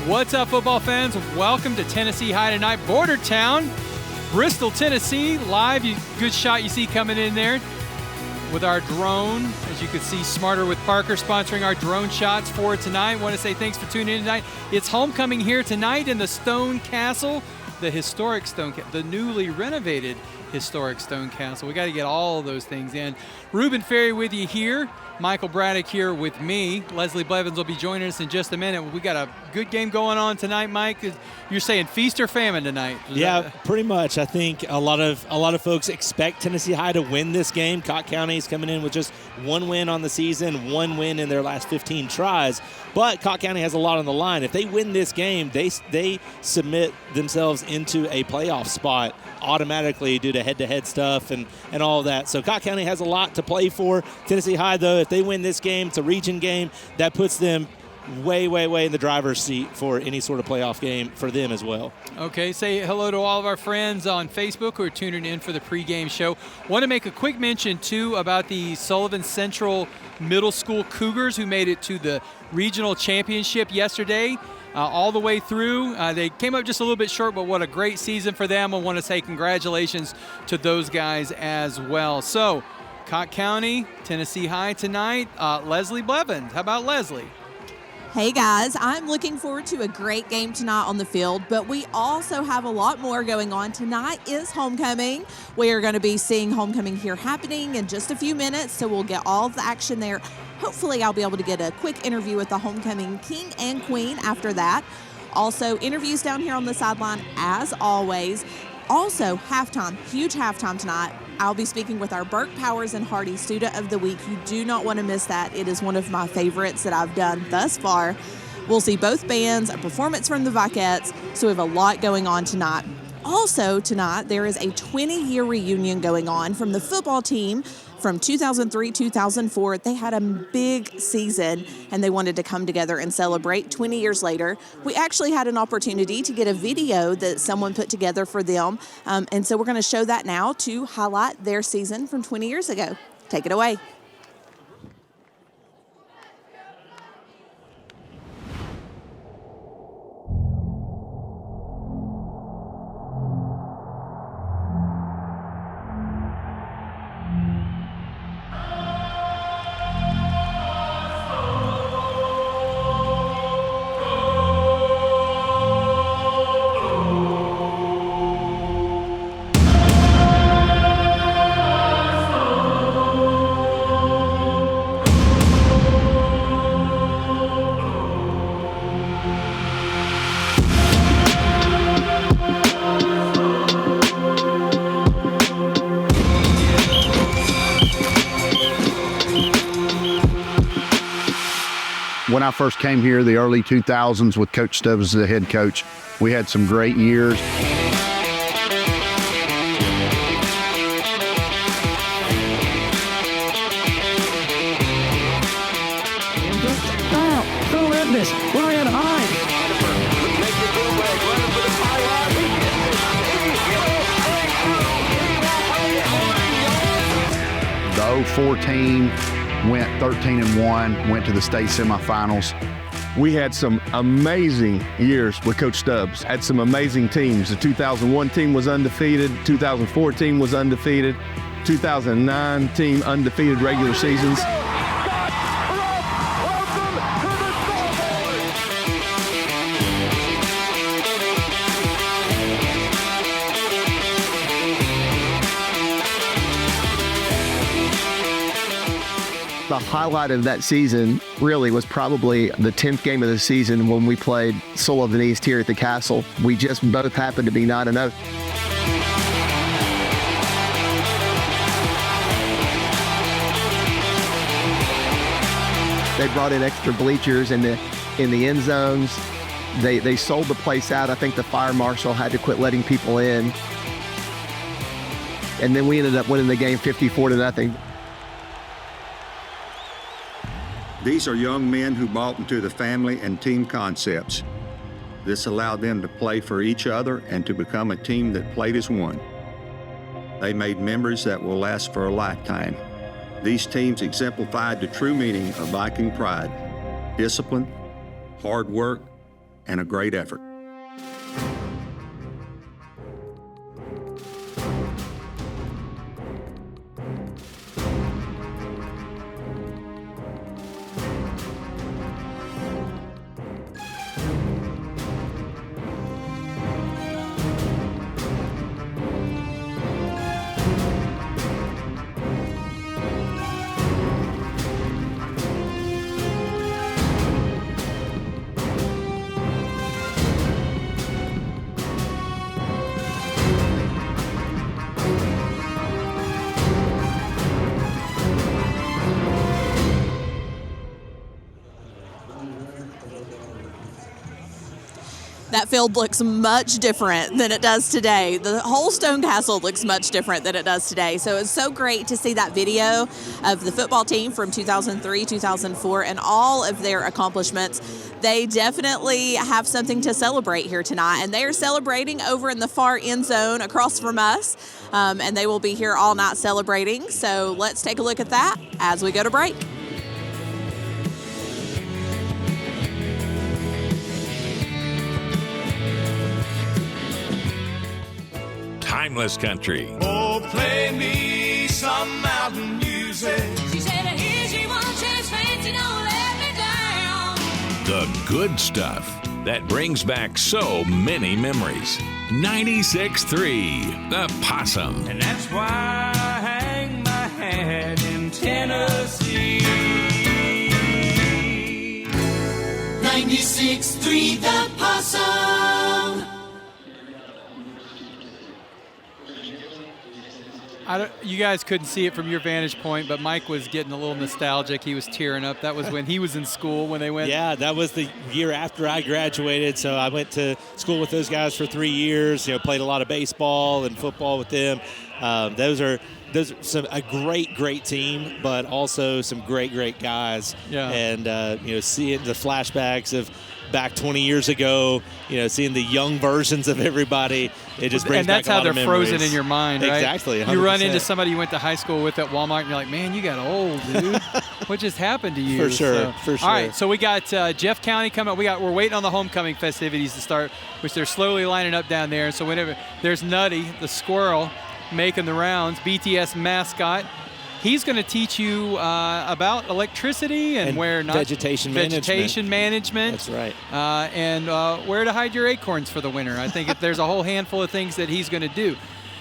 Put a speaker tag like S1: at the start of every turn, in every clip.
S1: What's up, football fans? Welcome to Tennessee High Tonight, Border Town, Bristol, Tennessee. Live, good shot you see coming in there with our drone. As you can see, Smarter with Parker sponsoring our drone shots for tonight. Want to say thanks for tuning in tonight. It's homecoming here tonight in the Stone Castle, the historic the newly renovated historic Stone Castle. We got to get all of those things in. Ruben Ferry with you here. Michael Braddock here with me. Leslie Blevins will be joining us in just a minute. We got a good game going on tonight, Mike. You're saying feast or famine tonight?
S2: Pretty much. I think a lot of folks expect Tennessee High to win this game. Cocke County is coming in with just one win on the season, one win in their last 15 tries. But Cocke County has a lot on the line. If they win this game, they submit themselves into a playoff spot automatically due to head-to-head stuff and all of that. So Cocke County has a lot to play for. Tennessee High, though, if they win this game, it's a region game. That puts them way in the driver's seat for any sort of playoff game for them as well.
S1: Okay, say hello to all of our friends on Facebook who are tuning in for the pregame show. Want to make a quick mention, too, about the Sullivan Central Middle School Cougars who made it to the regional championship yesterday. All the way through. They came up just a little bit short, but what a great season for them. I want to say congratulations to those guys as well. So, Cocke County, Tennessee High tonight. Leslie Blevins. How about Leslie?
S3: Hey guys, I'm looking forward to a great game tonight on the field, but we also have a lot more going on. Tonight is homecoming. We are going to be seeing homecoming here happening in just a few minutes, so we'll get all of the action there. Hopefully I'll be able to get a quick interview with the homecoming king and queen after that. Also, interviews down here on the sideline as always. Also, halftime, huge halftime tonight. I'll be speaking with our Burke Powers and Hardy Student of the Week. You do not want to miss that. It is one of my favorites that I've done thus far. We'll see both bands, a performance from the Vicettes, so we have a lot going on tonight. Also tonight, there is a 20-year reunion going on from the football team from 2003-2004. They had a big season, and they wanted to come together and celebrate 20 years later. We actually had an opportunity to get a video that someone put together for them, and so we're going to show that now to highlight their season from 20 years ago. Take it away.
S4: When I first came here, the early 2000s with Coach Stubbs as the head coach, we had some great years.
S5: Don't let this. Ryan Hyde.
S4: The 04 team went 13-1, went to the state semifinals.
S6: We had some amazing years with Coach Stubbs. Had some amazing teams. The 2001 team was undefeated. 2004 team was undefeated. 2009 team undefeated regular seasons.
S5: The highlight of that season really was probably the 10th game of the season when we played Sullivan East here at the Castle. We just both happened to be 9-0. They brought in extra bleachers in the end zones. They sold the place out. I think the fire marshal had to quit letting people in. And then we ended up winning the game 54-0.
S7: These are young men who bought into the family and team concepts. This allowed them to play for each other and to become a team that played as one. They made memories that will last for a lifetime. These teams exemplified the true meaning of Viking pride: discipline, hard work, and a great effort.
S3: That field looks much different than it does today. The whole Stone Castle looks much different than it does today. So it's so great to see that video of the football team from 2003, 2004, and all of their accomplishments. They definitely have something to celebrate here tonight, and they are celebrating over in the far end zone across from us, and they will be here all night celebrating. So let's take a look at that as we go to break.
S8: Timeless country.
S9: Oh, play me some mountain music.
S10: She said, here's your one chance, fancy, don't let me down.
S8: The good stuff that brings back so many memories. 96.3, The Possum.
S9: And that's why I hang my hat in Tennessee.
S10: 96.3, The Possum.
S1: You guys couldn't see it from your vantage point, but Mike was getting a little nostalgic. He was tearing up. That was when he was in school when they went.
S2: Yeah, that was the year after I graduated. So I went to school with those guys for 3 years. Played a lot of baseball and football with them. Those are a great team, but also some great guys.
S1: Yeah.
S2: And seeing the flashbacks of back 20 years ago, seeing the young versions of everybody, it just brings back a lot of memories.
S1: And that's how they're frozen in your mind, right?
S2: Exactly. 100%.
S1: You run into somebody you went to high school with at Walmart, and you're like, man, you got old, dude. What just happened to you?
S2: For sure.
S1: All right, so we got Jeff County coming up. We're waiting on the homecoming festivities to start, which they're slowly lining up down there. So whenever there's Nutty, the squirrel, making the rounds, BTES mascot. He's going to teach you about electricity and where not
S2: vegetation
S1: management.
S2: That's right.
S1: And where to hide your acorns for the winter. I think there's a whole handful of things that he's going to do.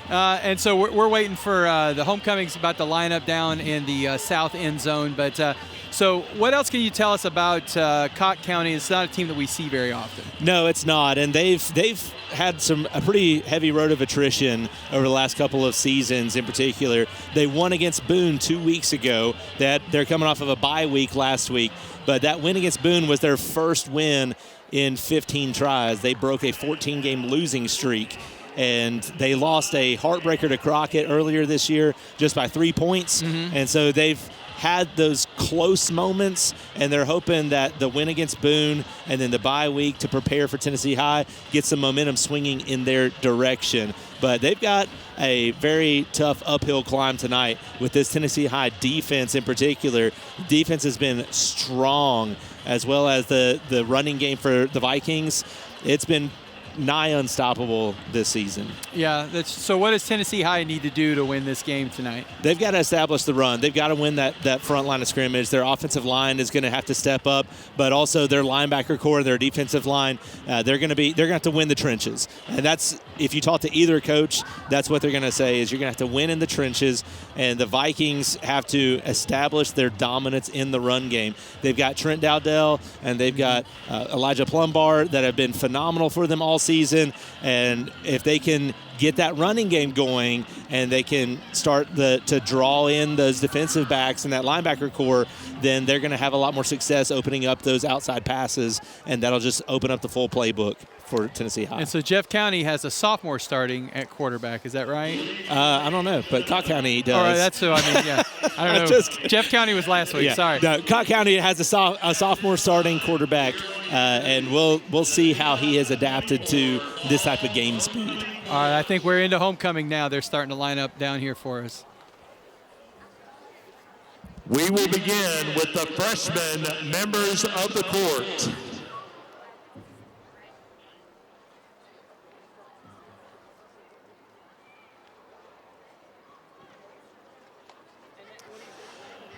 S1: And so we're waiting for the homecoming's about to line up down in the south end zone. But so what else can you tell us about Cocke County? It's not a team that we see very often.
S2: No, it's not. And they've had a pretty heavy road of attrition over the last couple of seasons in particular. They won against Boone 2 weeks ago. They're coming off of a bye week last week. But that win against Boone was their first win in 15 tries. They broke a 14-game losing streak. And they lost a heartbreaker to Cocke earlier this year just by 3 points. Mm-hmm. And so they've had those close moments, and they're hoping that the win against Boone and then the bye week to prepare for Tennessee High get some momentum swinging in their direction. But they've got a very tough uphill climb tonight with this Tennessee High defense in particular. Defense has been strong, as well as the running game for the Vikings. It's been nigh unstoppable this season.
S1: Yeah, so what does Tennessee High need to do to win this game tonight?
S2: They've got to establish the run. They've got to win that front line of scrimmage. Their offensive line is going to have to step up, but also their linebacker core, their defensive line, they're going to have to win the trenches. And that's, if you talk to either coach, that's what they're going to say is you're going to have to win in the trenches, and the Vikings have to establish their dominance in the run game. They've got Trent Dowdell and they've got Elijah Plumbar that have been phenomenal for them all season, and if they can get that running game going and they can start to draw in those defensive backs and that linebacker core, then they're going to have a lot more success opening up those outside passes, and that'll just open up the full playbook for Tennessee High.
S1: And so Jeff County has a sophomore starting at quarterback. Is that right?
S2: I don't know, but Cocke County does.
S1: All right, that's so. I mean, yeah, I don't know. Jeff County was last week.
S2: Yeah.
S1: Sorry.
S2: No, Cocke County has a sophomore starting quarterback, and we'll see how he has adapted to this type of game speed.
S1: All right, I think we're into homecoming now. They're starting to line up down here for us.
S11: We will begin with the freshmen members of the court.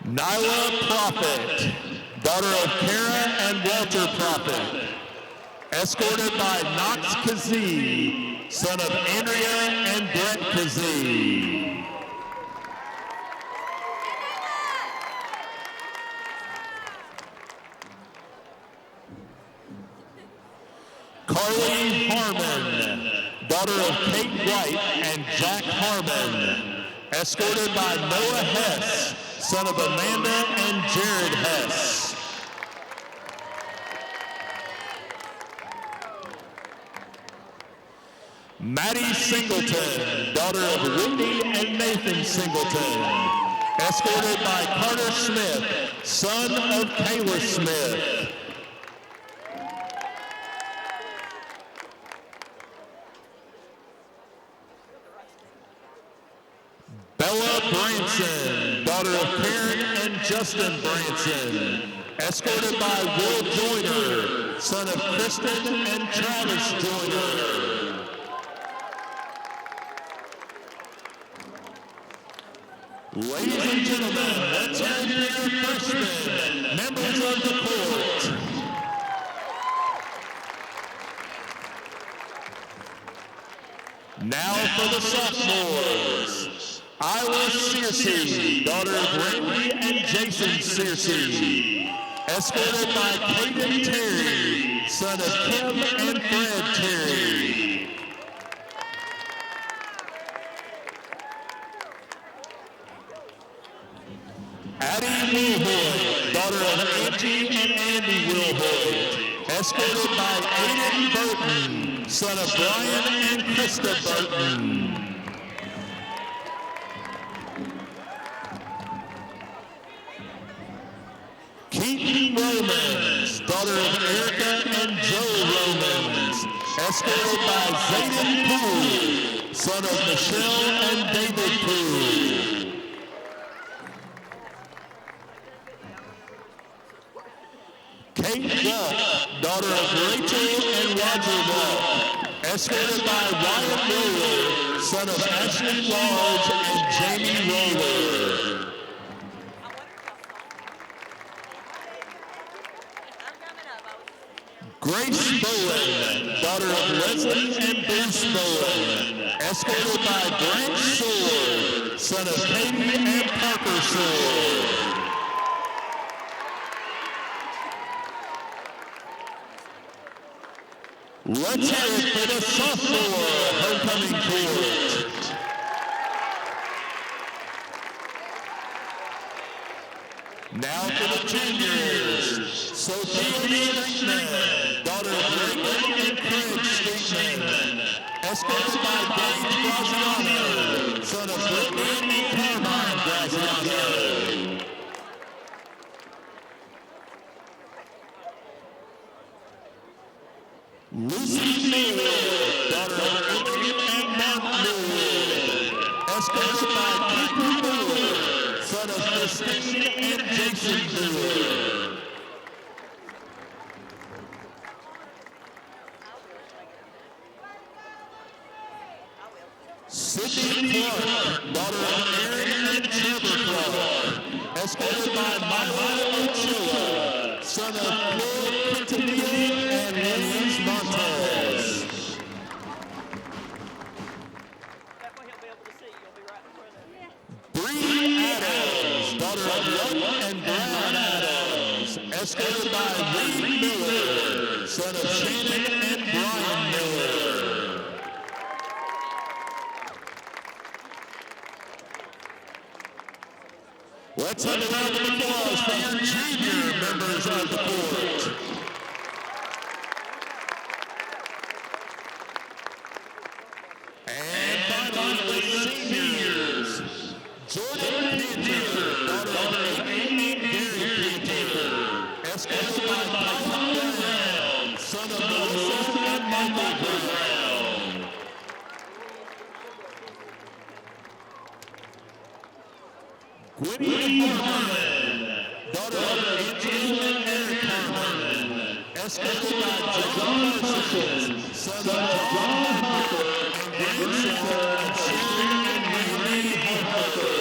S11: Nyla Prophet, daughter of Kara and Walter Prophet, escorted by Knox Kazee, son of Andrea and Brett Kazee. Carly Harmon, daughter of Kate White and Jack Harmon, escorted by Noah Hess, son of Amanda and Jared Hess. Maddie Singleton, daughter of Whitney and Nathan Singleton, escorted by Carter Smith, son of Kayla Smith. Bella Branson, daughter of Karen and Justin Branson, escorted by Will Joyner, son of Kristen and Travis Joyner. Ladies and gentlemen, let's hear your freshmen, members of the court. Now for the sophomores. Iowa Searcy, daughter of Randy and Jason Searcy, escorted by Caden Terry, son of Kim and Fred Terry. Addie Wilhoit, daughter of Angie and Andy Wilhoit, escorted by Aiden Burton, son of Brian and Krista Burton. Keaton Romans, daughter of Erica and Joe Romans, escorted by Zayden Poole, son of Michelle and David Poole. Kate Walk, daughter of Rachel and Roger Walk, escorted by Ryan Roller, son of Ashley Large and Jamie Roller. Grace Bowen, daughter of Leslie and Bruce Bowen, escorted by Branch Sword, son of Katie and Parker Sword. Let's hear it for the sophomore homecoming court. Now for the juniors. Sophia Streetman, daughter of Raymond and Craig Streetman, escorted by Gage Graziano, son of Brittany and Carmine Graziano. Lucy Millwood, daughter of Andrew and Mark Millwood, escorted by Cooper Millwood, son of Christine and Jason Millwood. Sydney Clark, daughter of Aaron and Trevor Clark, escorted by Milo Ochoa, son of Floyd Quintanilla and Luis Montez. Bree Adams, daughter of Luke and Brad Adams, escorted by Reed Miller, son of Shannon and Brian Miller. Let's have a round of applause for your junior members of the court. And finally, the seniors. Jordan Pinter, daughter of Amy and Gary Pinter, escorted by Michael Brown, son of Melissa and Michael Brown. Gwynnie Harmon, daughter of Angela and Eric Harmon, escorted by John Parsons, son of John Harper, and grandson of Sharon and Marie Harper.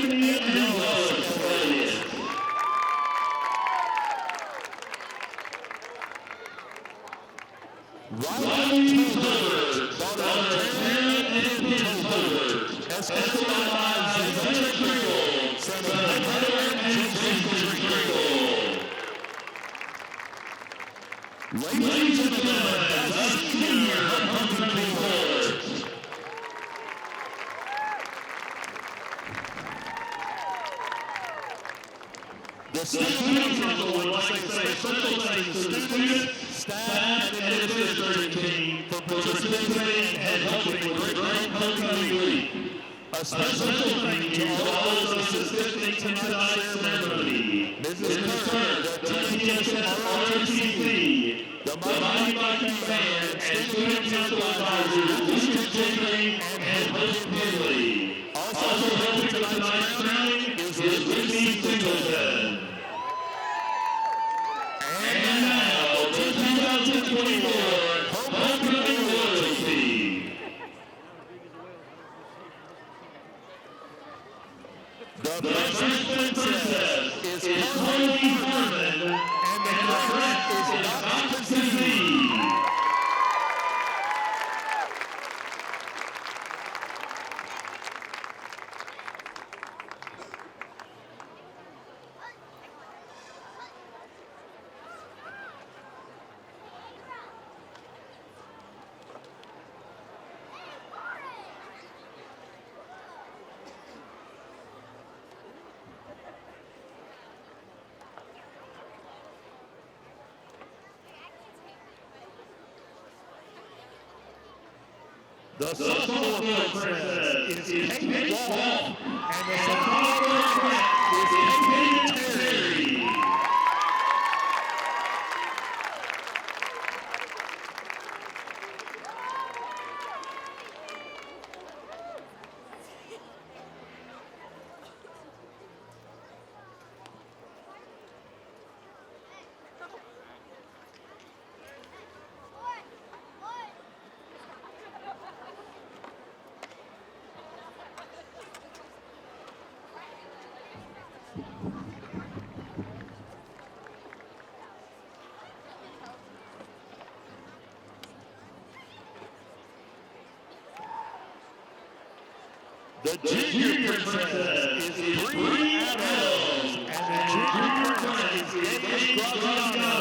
S11: Tiffany and Dallas affiliates. Riley Tolbert, daughter of Taryn and Tolbert, escorted by Zachary Griggle, son of Heather and Jason Griggle. Ladies and gentlemen, the senior homecoming court. The state council would like to say special thanks to students, staff, and administrative team for participating and helping with Great Homecoming Week. A special thank you to all those assisting tonight's ceremony. Mrs. Kirk, the BTES ROTC, the Mighty Viking Band, and student council advisors, Mr. Jingling and Host Henley. Also helping tonight's crowning is Miss Lucy Singleton. And now, the 2024 Homecoming Royalty. The freshman princess is Carly Harmon, and the correct is not Kazumi. The sophomore princess is Kate Wall, and the sophomore prince is Kate Terry. The junior princess is Bree Adams, and the junior prince is Dennis Graziano.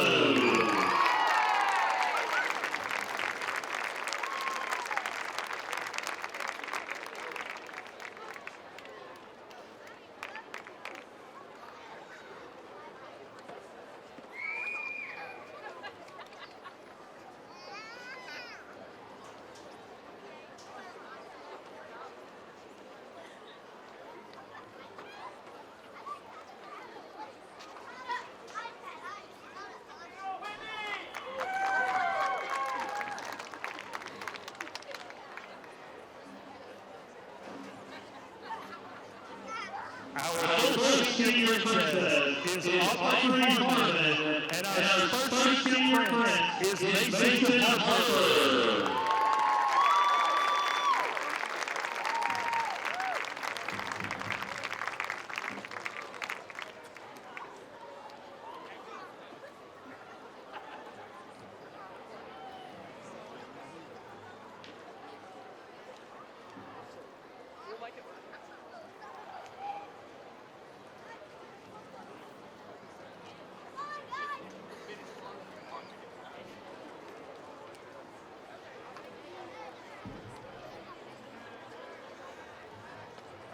S11: Our first senior princess is Aubrey Harmon, and our first senior prince is Mason Harper.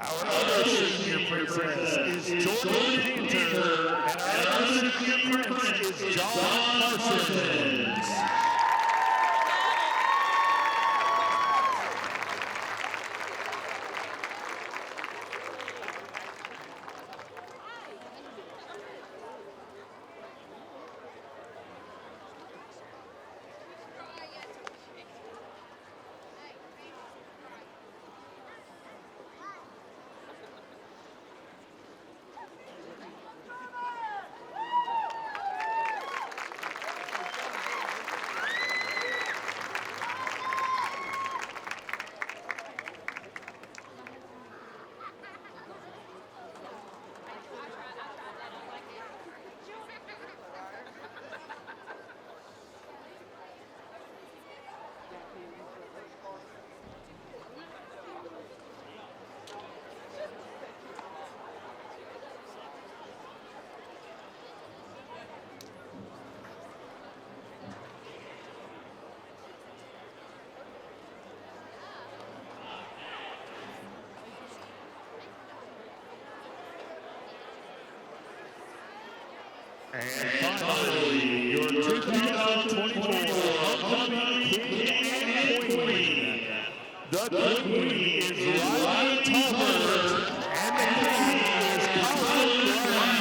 S11: Our other senior princess is Jordan Painter, and our other senior prince is John Parsons. And finally, your 2024 homecoming king and queen. The queen is Riley Tolbert, and the king is Colin Brown.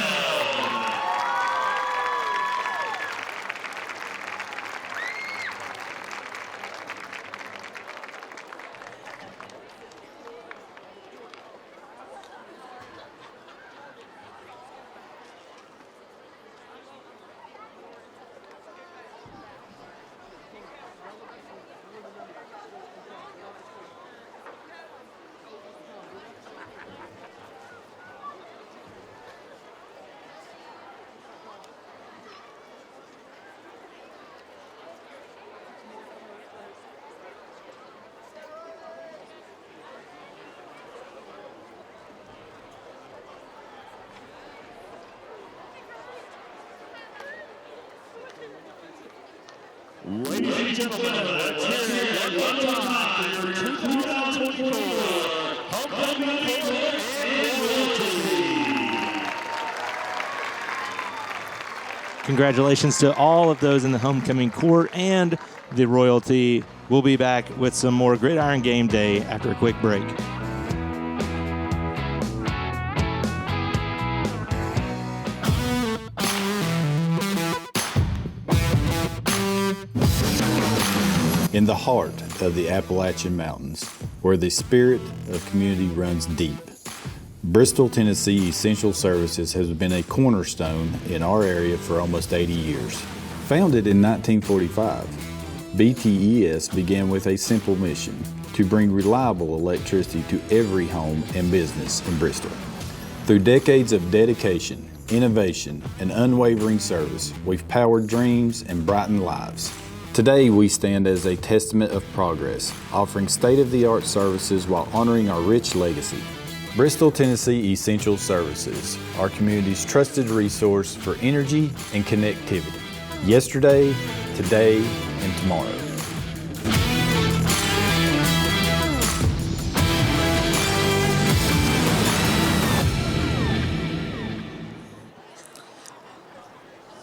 S11: Ladies and gentlemen, let's hear it one more time for your 2024 homecoming king and royalty.
S2: Congratulations to all of those in the homecoming court and the royalty. We'll be back with some more Gridiron Game Day after a quick break.
S12: In the heart of the Appalachian Mountains, where the spirit of community runs deep, Bristol, Tennessee Essential Services has been a cornerstone in our area for almost 80 years. Founded in 1945, BTES began with a simple mission: to bring reliable electricity to every home and business in Bristol. Through decades of dedication, innovation, and unwavering service, we've powered dreams and brightened lives. Today, we stand as a testament of progress, offering state-of-the-art services while honoring our rich legacy. Bristol, Tennessee Essential Services, our community's trusted resource for energy and connectivity. Yesterday, today, and tomorrow.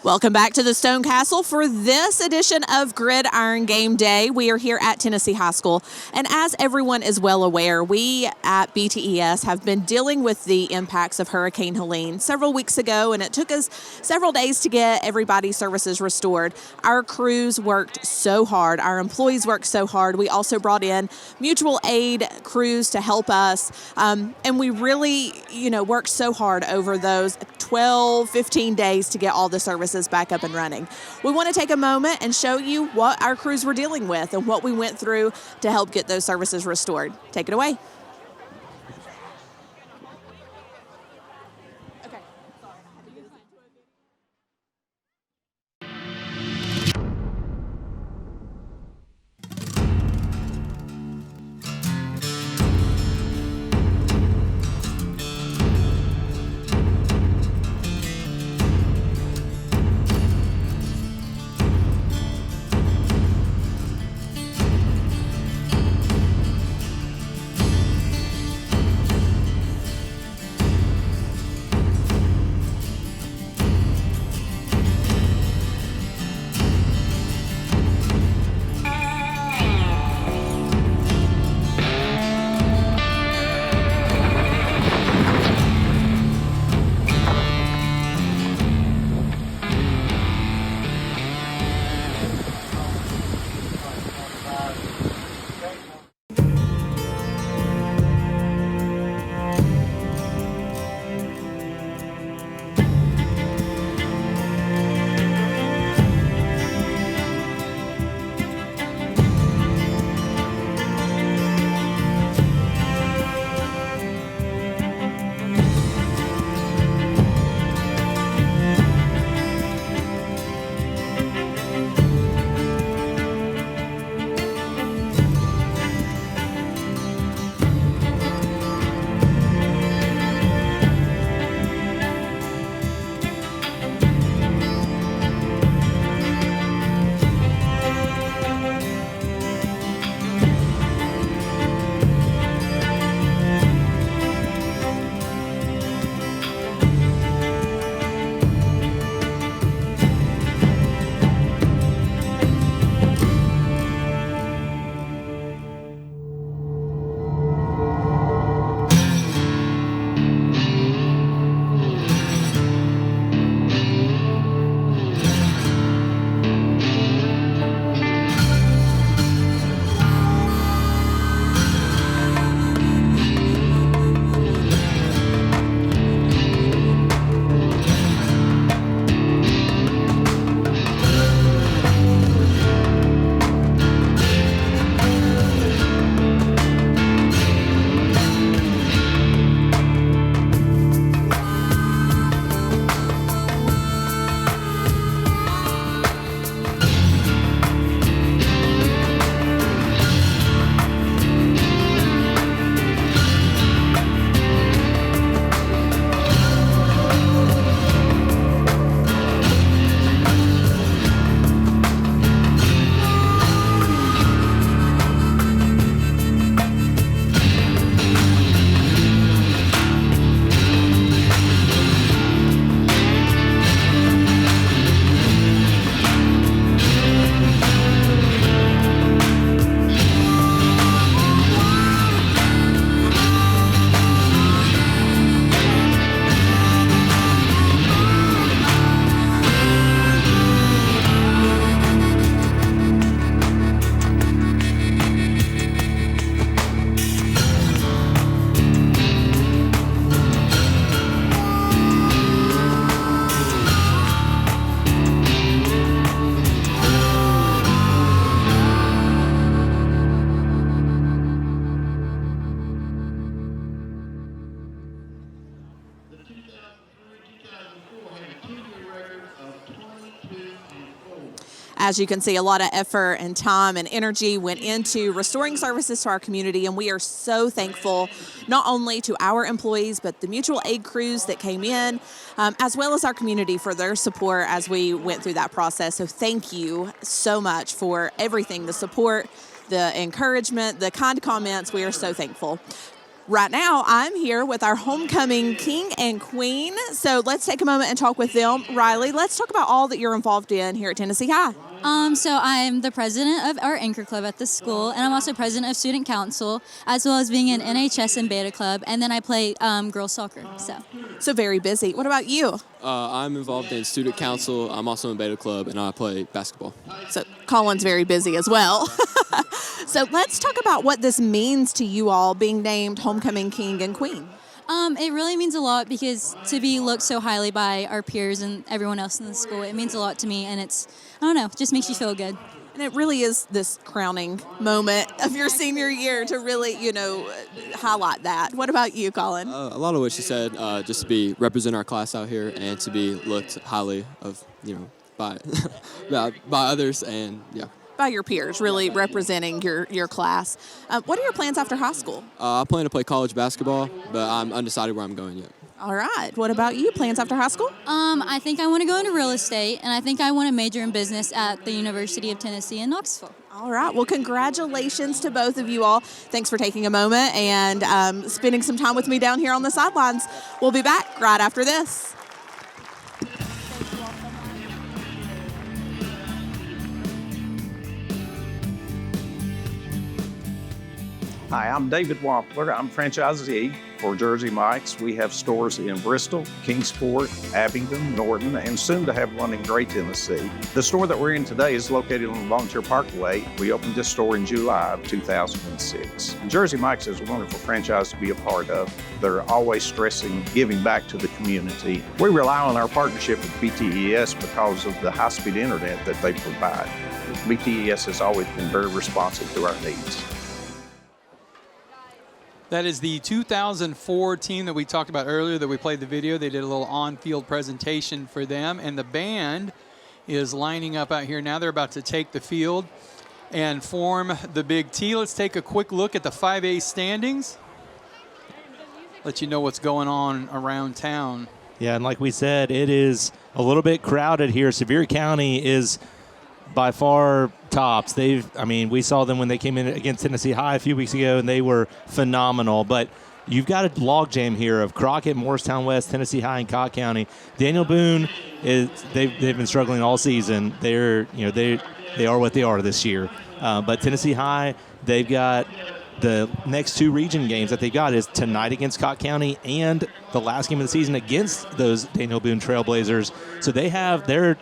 S3: Welcome back to the Stone Castle for this edition of Gridiron Game Day. We are here at Tennessee High School, and as everyone is well aware, we at BTES have been dealing with the impacts of Hurricane Helene several weeks ago, and it took us several days to get everybody's services restored. Our crews worked so hard. Our employees worked so hard. We also brought in mutual aid crews to help us, and we really, worked so hard over those 12, 15 days to get all the services back up and running. We want to take a moment and show you what our crews were dealing with and what we went through to help get those services restored. Take it away. As you can see, a lot of effort and time and energy went into restoring services to our community, and we are so thankful not only to our employees, but the mutual aid crews that came in, as well as our community for their support as we went through that process. So thank you so much for everything, the support, the encouragement, the kind comments. We are so thankful. Right now, I'm here with our homecoming king and queen. So let's take a moment and talk with them. Riley, let's talk about all that you're involved in here at Tennessee High.
S13: So I'm the president of our Anchor Club at the school, and I'm also president of Student Council, as well as being an NHS and Beta Club, and then I play girls soccer.
S3: So very busy. What about you?
S14: I'm involved in Student Council. I'm also in Beta Club, and I play basketball.
S3: So Colin's very busy as well. So let's talk about what this means to you all being named homecoming king and queen.
S13: It really means a lot because to be looked so highly by our peers and everyone else in the school, it means a lot to me, and it just makes you feel good.
S3: And it really is this crowning moment of your senior year to really, highlight that. What about you, Colin?
S14: A lot of what she said, just to represent our class out here and to be looked highly of, by by others, and yeah.
S3: By your peers, really representing your class. What are your plans after high school?
S14: I plan to play college basketball, but I'm undecided where I'm going yet.
S3: All right. What about you? Plans after high school?
S13: I think I want to go into real estate, and I think I want to major in business at the University of Tennessee in Knoxville.
S3: All right. Well, congratulations to both of you all. Thanks for taking a moment and spending some time with me down here on the sidelines. We'll be back right after this.
S15: Hi, I'm David Wampler. I'm franchisee for Jersey Mike's. We have stores in Bristol, Kingsport, Abingdon, Norton, and soon to have one in Gray, Tennessee. The store that we're in today is located on Volunteer Parkway. We opened this store in July of 2006. Jersey Mike's is a wonderful franchise to be a part of. They're always stressing giving back to the community. We rely on our partnership with BTES because of the high-speed internet that they provide. BTES has always been very responsive to our needs.
S1: That is the 2004 team that we talked about earlier that we played the video. They did a little on-field presentation for them, and the band is lining up out here now. They're about to take the field and form the Big T. Let's take a quick look at the 5A standings. Let you know what's going on around town.
S2: Yeah, and like we said, it is a little bit crowded here. Sevier County is by far tops. We saw them when they came in against Tennessee High a few weeks ago, and they were phenomenal. But you've got a logjam here of Crockett, Morristown West, Tennessee High, and Cocke County. Daniel Boone they've been struggling all season. They are what they are this year. But Tennessee High, they've got the next two region games that they got is tonight against Cocke County and the last game of the season against those Daniel Boone Trailblazers. So they have their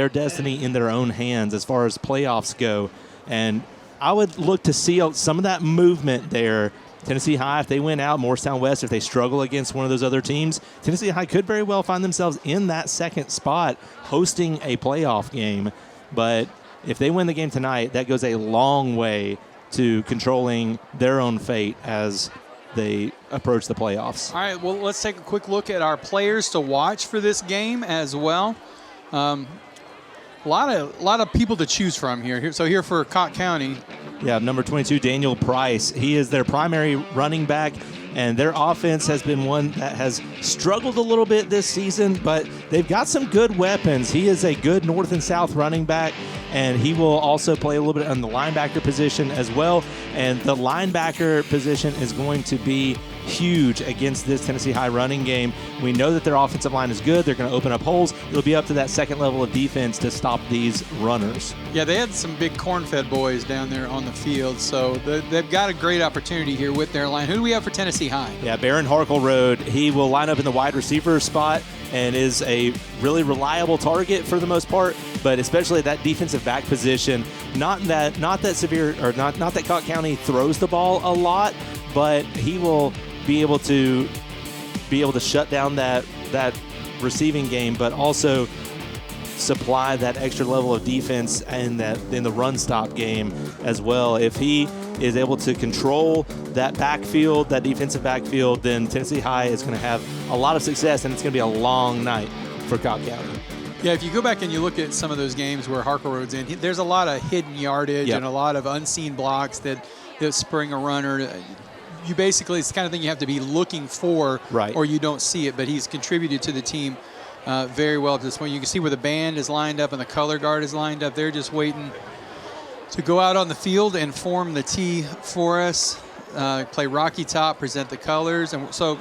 S2: destiny in their own hands as far as playoffs go. And I would look to see some of that movement there. Tennessee High, if they win out, Morristown West, if they struggle against one of those other teams, Tennessee High could very well find themselves in that second spot hosting a playoff game. But if they win the game tonight, that goes a long way to controlling their own fate as they approach the playoffs.
S1: All right, well, let's take a quick look at our players to watch for this game as well. A lot of people to choose from here. So here for Cocke County.
S2: Yeah, number 22, Daniel Price. He is their primary running back, and their offense has been one that has struggled a little bit this season, but they've got some good weapons. He is a good north and south running back, and he will also play a little bit on the linebacker position as well. And the linebacker position is going to be huge against this Tennessee High running game. We know that their offensive line is good. They're going to open up holes. It'll be up to that second level of defense to stop these runners.
S1: Yeah, they had some big corn-fed boys down there on the field, so they've got a great opportunity here with their line. Who do we have for Tennessee High?
S2: Yeah, Baron Harkle-Road. He will line up in the wide receiver spot and is a really reliable target for the most part, but especially that defensive back position. Not that Cocke County throws the ball a lot, but he will be able to shut down that receiving game, but also supply that extra level of defense in the run stop game as well. If he is able to control that backfield, that defensive backfield, then Tennessee High is going to have a lot of success, and it's going to be a long night for Cocke County.
S1: Yeah, if you go back and you look at some of those games where Harker Road's in, there's a lot of hidden yardage and a lot of unseen blocks that spring a runner. You basically, it's the kind of thing you have to be looking for, or you don't see it. But he's contributed to the team very well at this point. You can see where the band is lined up and the color guard is lined up. They're just waiting to go out on the field and form the tee for us, play Rocky Top, present the colors. And so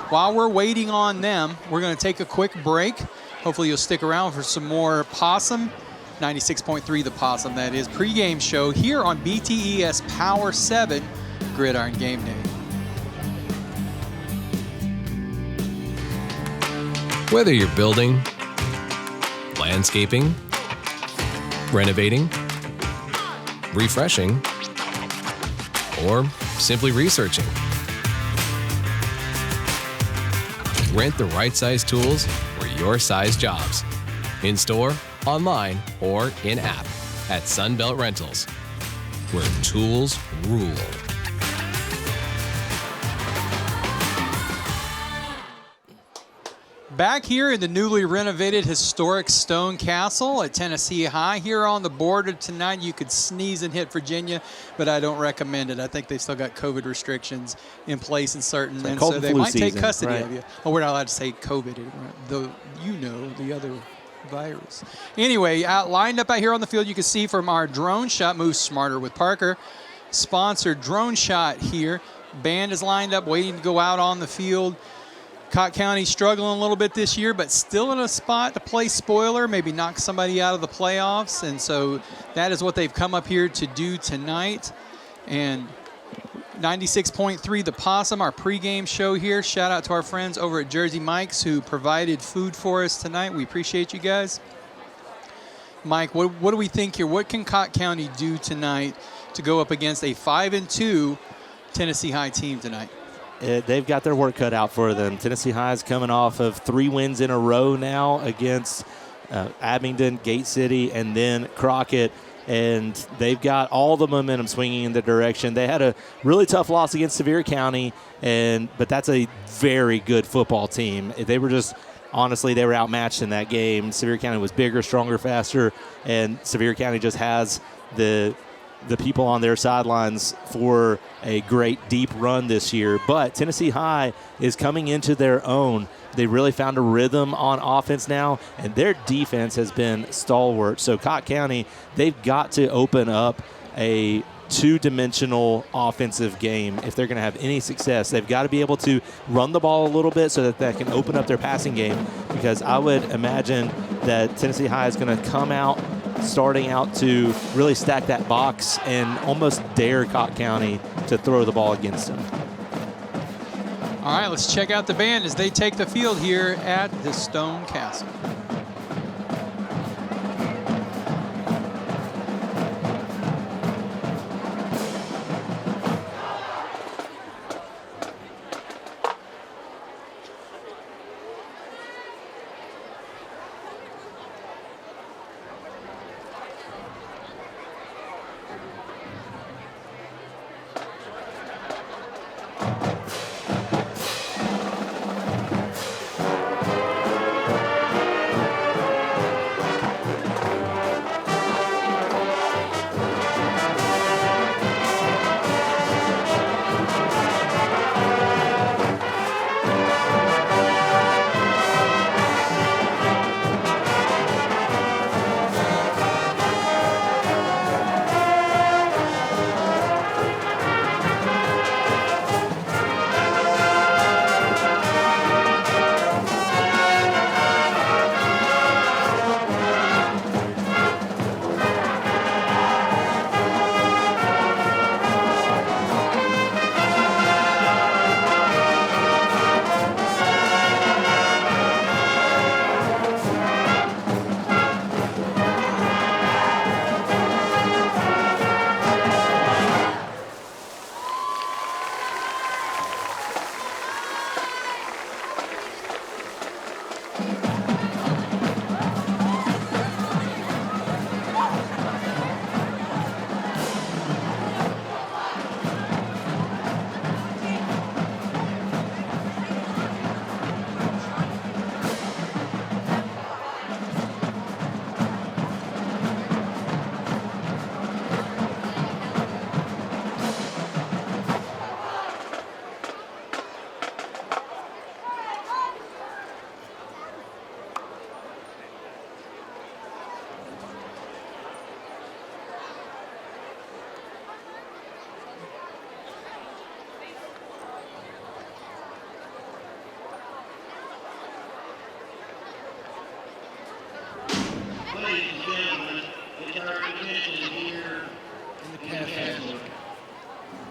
S1: while we're waiting on them, we're going to take a quick break. Hopefully you'll stick around for some more Possum. 96.3 The Possum, that is, pregame show here on BTES Power 7 Gridiron Game Day.
S16: Whether you're building, landscaping, renovating, refreshing, or simply researching, rent the right size tools for your size jobs. In store, online, or in-app at Sunbelt Rentals, where tools rule.
S1: Back here in the newly renovated historic Stone Castle at Tennessee High. Here on the border tonight, you could sneeze and hit Virginia, but I don't recommend it. I think they've still got COVID restrictions in place in certain, and so they might take custody of you. Oh, we're not allowed to say COVID, the other virus. Anyway, lined up out here on the field, you can see from our drone shot, Move Smarter with Parker, sponsored drone shot here. Band is lined up, waiting to go out on the field. Cocke County struggling a little bit this year, but still in a spot to play spoiler, maybe knock somebody out of the playoffs. And so that is what they've come up here to do tonight. And 96.3 The Possum, our pregame show here. Shout out to our friends over at Jersey Mike's who provided food for us tonight. We appreciate you guys. Mike, what do we think here? What can Cocke County do tonight to go up against a 5-2 Tennessee High team tonight?
S2: They've got their work cut out for them. Tennessee High is coming off of 3 wins in a row now against Abingdon, Gate City, and then Crockett. And they've got all the momentum swinging in the direction. They had a really tough loss against Sevier County, but that's a very good football team. They were just, honestly, they were outmatched in that game. Sevier County was bigger, stronger, faster, and Sevier County just has the people on their sidelines for a great deep run this year. But Tennessee High is coming into their own. They really found a rhythm on offense now, and their defense has been stalwart. So Cocke County, they've got to open up a two-dimensional offensive game if they're going to have any success. They've got to be able to run the ball a little bit so that they can open up their passing game, because I would imagine that Tennessee High is going to come out starting out to really stack that box and almost dare Cocke County to throw the ball against them.
S1: All right, let's check out the band as they take the field here at the Stone Castle.
S17: and gentlemen, it's our tradition here in the castle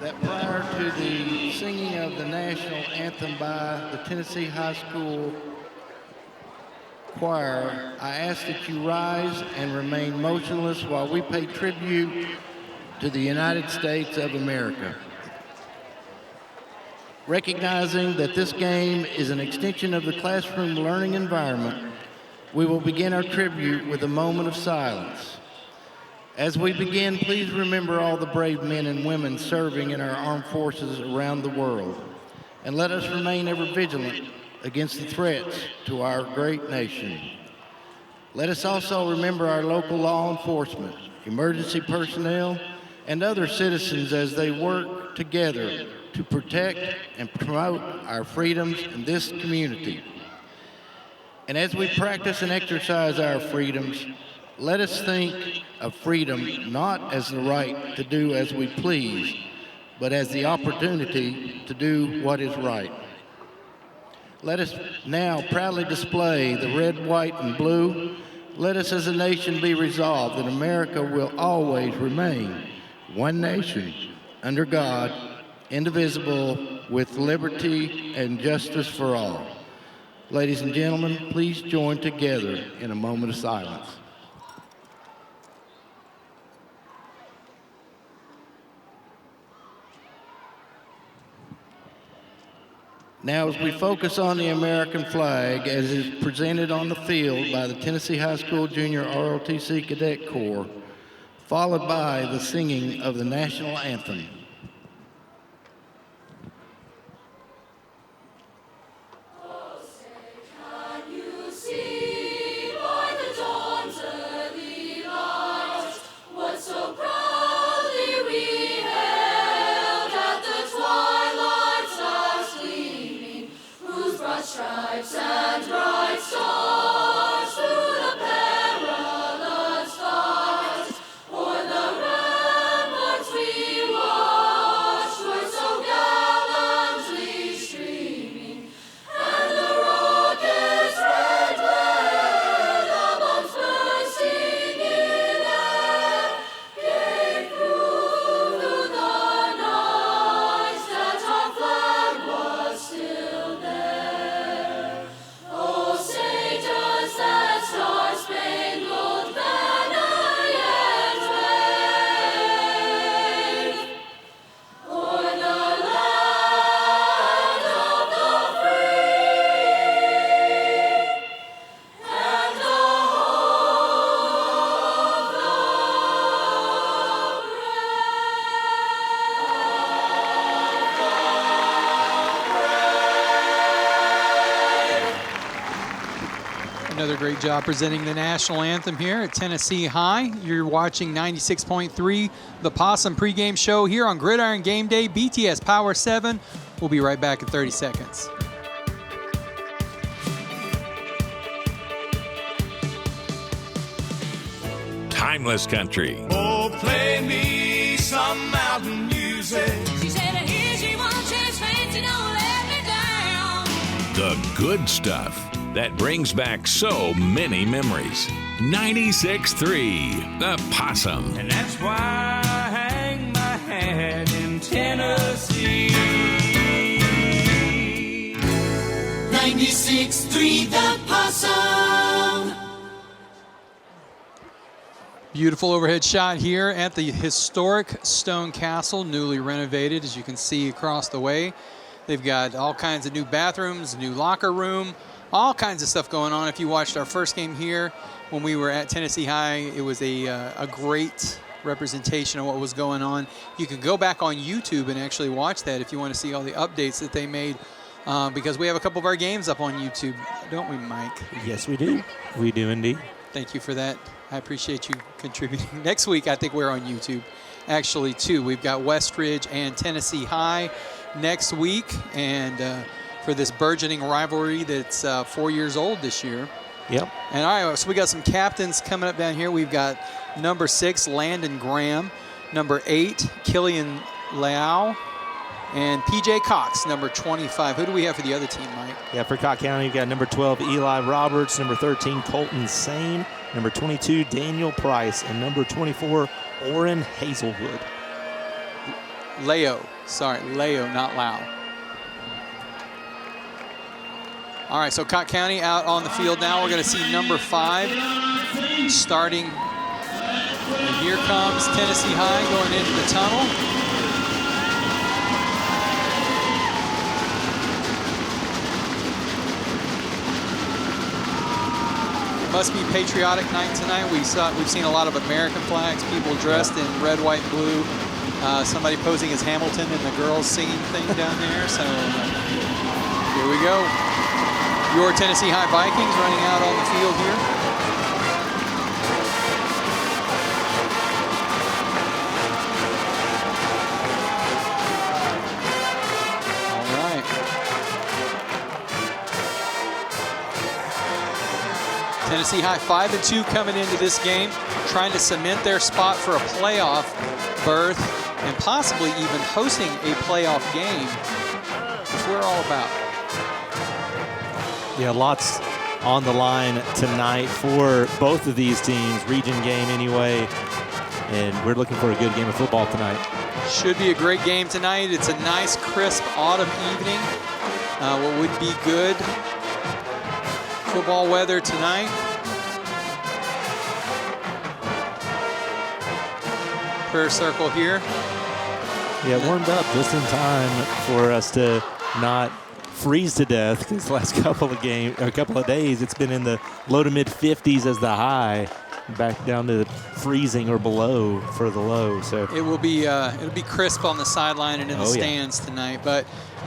S17: that prior to the singing of the national anthem by the Tennessee High School choir, I ask that you rise and remain motionless while we pay tribute to the United States of America. Recognizing that this game is an extension of the classroom learning environment, we will begin our tribute with a moment of silence. As we begin, please remember all the brave men and women serving in our armed forces around the world, and let us remain ever vigilant against the threats to our great nation. Let us also remember our local law enforcement, emergency personnel, and other citizens as they work together to protect and promote our freedoms in this community. And as we practice and exercise our freedoms, let us think of freedom not as the right to do as we please, but as the opportunity to do what is right. Let us now proudly display the red, white, and blue. Let us as a nation be resolved that America will always remain one nation, under God, indivisible, with liberty and justice for all. Ladies and gentlemen, please join together in a moment of silence. Now, as we focus on the American flag as is presented on the field by the Tennessee High School Junior ROTC Cadet Corps, followed by the singing of the national anthem.
S10: Stripes and bright stars through the perilous skies, o'er the ramparts we watched were so gallantly streaming, and the rocket's red glare, the bombs bursting in air, gave proof through the night that our flag was still there.
S1: Another great job presenting the national anthem here at Tennessee High. You're watching 96.3, the Possum pregame show here on Gridiron Game Day, BTS Power 7. We'll be right back in 30 seconds.
S8: Timeless country.
S9: Oh, play me some mountain music.
S10: She said, here she wants chance, fancy, don't let me down.
S8: The good stuff that brings back so many memories. 96.3, the Possum.
S9: And that's why I hang my hat in Tennessee.
S10: 96.3, the Possum.
S1: Beautiful overhead shot here at the historic Stone Castle, newly renovated, as you can see across the way. They've got all kinds of new bathrooms, new locker room, all kinds of stuff going on. If you watched our first game here when we were at Tennessee High, it was a great representation of what was going on. You can go back on YouTube and actually watch that if you want to see all the updates that they made, because we have a couple of our games up on YouTube, don't we, Mike?
S2: Yes, we do. We do indeed.
S1: Thank you for that. I appreciate you contributing. Next week, I think we're on YouTube, actually, too. We've got Westridge and Tennessee High next week, and for this burgeoning rivalry that's 4 years old this year.
S2: Yep.
S1: And all right, so we got some captains coming up down here. We've got number 6, Landon Graham. Number 8, Killian Liao. and P.J. Cox, number 25. Who do we have for the other team, Mike?
S2: Yeah, for Cocke County, you've got number 12, Eli Roberts, number 13, Colton Sane, number 22, Daniel Price, and number 24, Orrin Hazelwood.
S1: Leo, not Lau. All right, so Cocke County out on the field now. We're going to see number 5 starting. And here comes Tennessee High going into the tunnel. It must be patriotic night tonight. We've seen a lot of American flags, people dressed in red, white, and blue. Somebody posing as Hamilton and the girls singing thing down there. So here we go. Your Tennessee High Vikings running out on the field here. All right. Tennessee High 5-2 coming into this game, trying to cement their spot for a playoff berth and possibly even hosting a playoff game, which we're all about.
S2: Yeah, lots on the line tonight for both of these teams, region game anyway, and we're looking for a good game of football tonight.
S1: Should be a great game tonight. It's a nice, crisp autumn evening. What would be good football weather tonight. Prayer circle here.
S2: Yeah, warmed up just in time for us to not freeze to death, because the last couple of days it's been in the low to mid 50s as the high, back down to freezing or below for the low. So
S1: it will be it'll be crisp on the sideline and in the stands tonight. But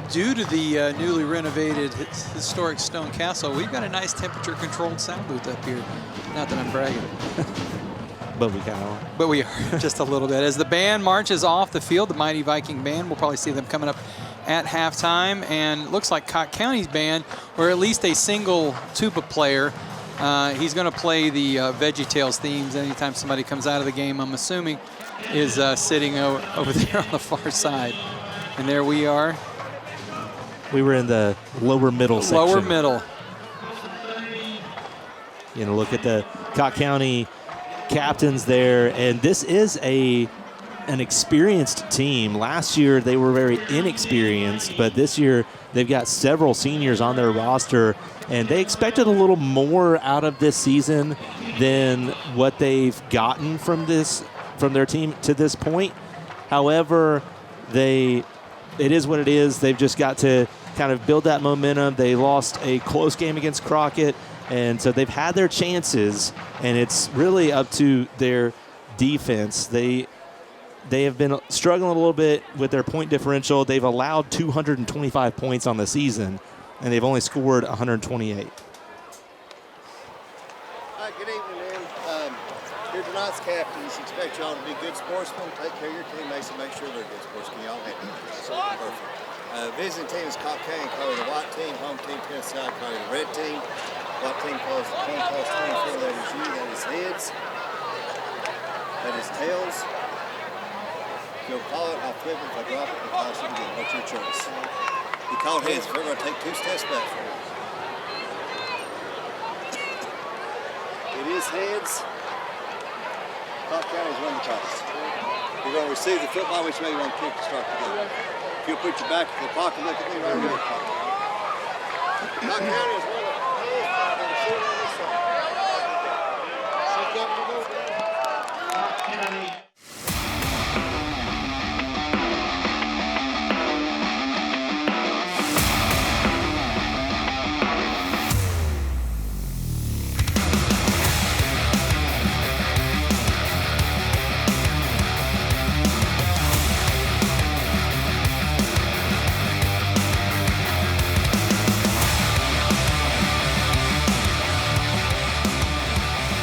S1: due to the newly renovated historic stone castle, we've got a nice temperature controlled sound booth up here. Not that I'm bragging.
S2: But we kind of.
S1: But we are just a little bit. As the band marches off the field, the Mighty Viking Band, we'll probably see them coming up at halftime, and it looks like Cocke County's band, or at least a single tuba player. He's going to play the VeggieTales themes anytime somebody comes out of the game, I'm assuming, is sitting over there on the far side. And there we are.
S2: We were in the lower middle section.
S1: Lower middle.
S2: You know, look at the Cocke County captains there, and this is an experienced team. Last year they were very inexperienced, but this year they've got several seniors on their roster, and they expected a little more out of this season than what they've gotten from their team to this point. However, it is what it is. They've just got to kind of build that momentum. They lost a close game against Crockett, and so they've had their chances, and it's really up to their defense. They have been struggling a little bit with their point differential. They've allowed 225 points on the season, and they've only scored 128.
S18: Hi, good evening, man. You're tonight's captains. Expect y'all to be good sportsmen. Take care of your teammates and make sure they're good sportsmen. Y'all have perfect. Visiting team is Cocke County, color the white team. Home team, Tennessee High, color the red team. White team calls the team calls 24. That is you. That is heads. That is tails. If you'll call it, I'll flip it. If I drop it, I'll toss it again. What's your choice? You call heads. We're going to take 2 steps back from it. It is heads. Cocke County is one of the toss. You're going to receive the football, which maybe you want to kick to start the game. If you'll put your back to the pocket, look at me right here. Cocke County is one of the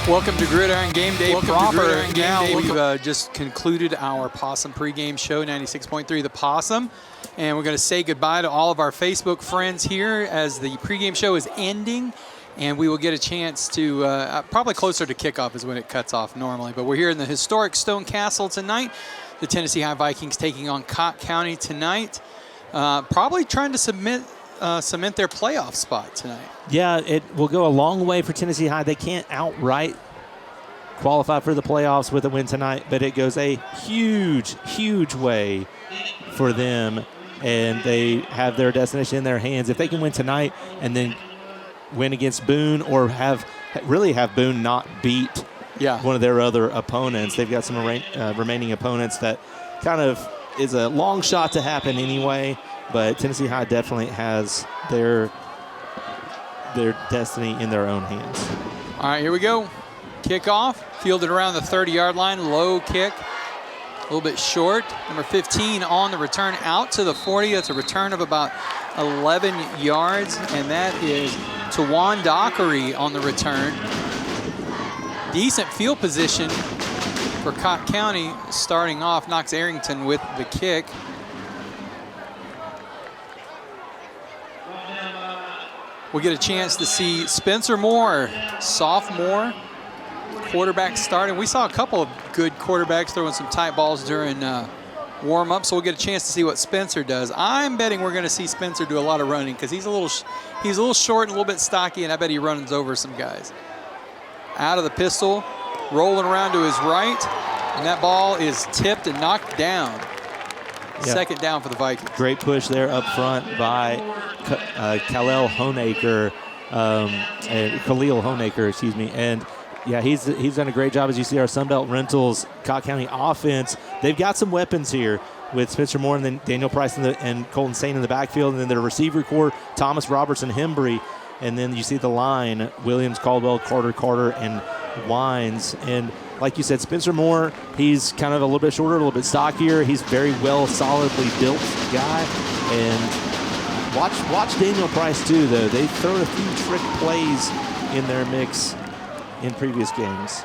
S1: Welcome to Gridiron Game Day proper. Now we've just concluded our Possum pregame show, 96.3 The Possum. And we're going to say goodbye to all of our Facebook friends here as the pregame show is ending. And we will get a chance to, probably closer to kickoff is when it cuts off normally. But we're here in the historic Stone Castle tonight. The Tennessee High Vikings taking on Cocke County tonight. probably trying to cement their playoff spot tonight.
S2: Yeah, it will go a long way for Tennessee High. They can't outright qualify for the playoffs with a win tonight, but it goes a huge, huge way for them, and they have their destination in their hands. If they can win tonight and then win against Boone, or have Boone not beat one of their other opponents, they've got some remaining opponents that kind of is a long shot to happen anyway, but Tennessee High definitely has their destiny in their own hands.
S1: All right, here we go. Kickoff, fielded around the 30-yard line, low kick, a little bit short. Number 15 on the return out to the 40. That's a return of about 11 yards, and that is Tawan Dockery on the return. Decent field position for Cocke County starting off. Knox Arrington with the kick. We'll get a chance to see Spencer Moore, sophomore, quarterback starting. We saw a couple of good quarterbacks throwing some tight balls during warm-up, so we'll get a chance to see what Spencer does. I'm betting we're going to see Spencer do a lot of running because he's a little short and a little bit stocky, and I bet he runs over some guys. Out of the pistol, rolling around to his right, and that ball is tipped and knocked down. Yep. Second down for the Vikings.
S2: Great push there up front by Khalil Honaker, excuse me, and yeah, he's done a great job. As you see, our Sunbelt Rentals Cocke County offense, they've got some weapons here with Spencer Moore and then Daniel Price and Colton Sane in the backfield, and then their receiver core, Thomas Robertson, Hembry, and then you see the line, Williams, Caldwell, Carter, and Wines. And like you said, Spencer Moore, he's kind of a little bit shorter, a little bit stockier. He's very well, solidly built guy. And watch Daniel Price too, though. They throw a few trick plays in their mix in previous games.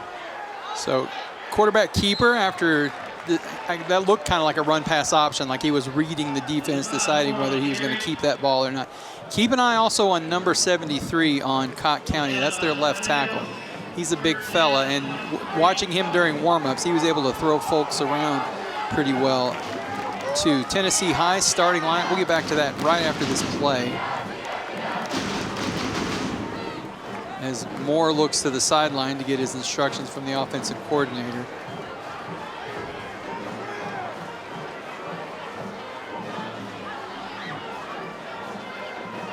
S1: So quarterback keeper after that looked kind of like a run-pass option, like he was reading the defense, deciding whether he was going to keep that ball or not. Keep an eye also on number 73 on Cocke County. That's their left tackle. He's a big fella, and watching him during warm-ups, he was able to throw folks around pretty well too. Tennessee High starting line. We'll get back to that right after this play. As Moore looks to the sideline to get his instructions from the offensive coordinator.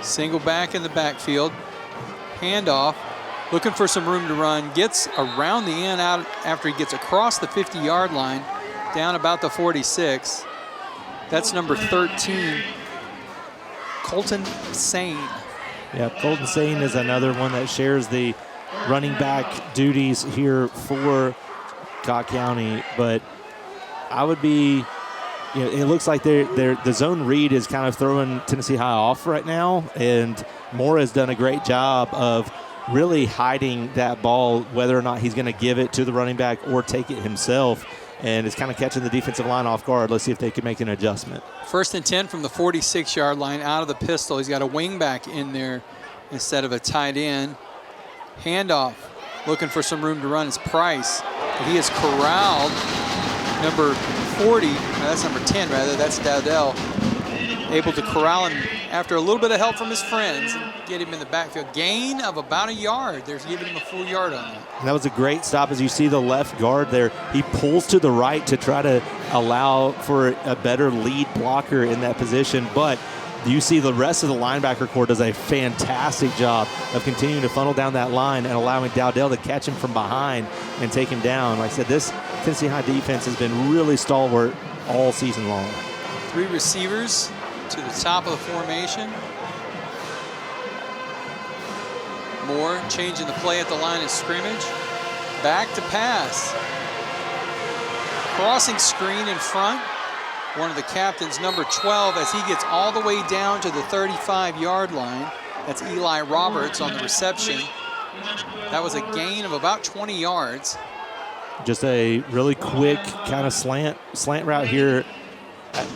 S1: Single back in the backfield. Handoff. Looking for some room to run. Gets around the end out after he gets across the 50-yard line, down about the 46. That's number 13, Colton Sane.
S2: Yeah, Colton Sane is another one that shares the running back duties here for Cocke County. But I would be, it looks like the zone read is kind of throwing Tennessee High off right now, and Moore has done a great job of really hiding that ball, whether or not he's going to give it to the running back or take it himself, and it's kind of catching the defensive line off guard. Let's see if they can make an adjustment.
S1: 1st and 10 from the 46-yard line out of the pistol. He's got a wing back in there instead of a tight end. Handoff, looking for some room to run is Price. He is corralled. Number 40, that's number 10 rather, that's Dowdell. Able to corral him after a little bit of help from his friends and get him in the backfield. Gain of about a yard. They're giving him a full yard on that.
S2: And that was a great stop. As you see the left guard there, he pulls to the right to try to allow for a better lead blocker in that position. But you see the rest of the linebacker core does a fantastic job of continuing to funnel down that line and allowing Dowdell to catch him from behind and take him down. Like I said, this Tennessee High defense has been really stalwart all season long.
S1: 3 receivers to the top of the formation. Moore changing the play at the line of scrimmage. Back to pass. Crossing screen in front. One of the captains, number 12, as he gets all the way down to the 35-yard line. That's Eli Roberts on the reception. That was a gain of about 20 yards.
S2: Just a really quick kind of slant route here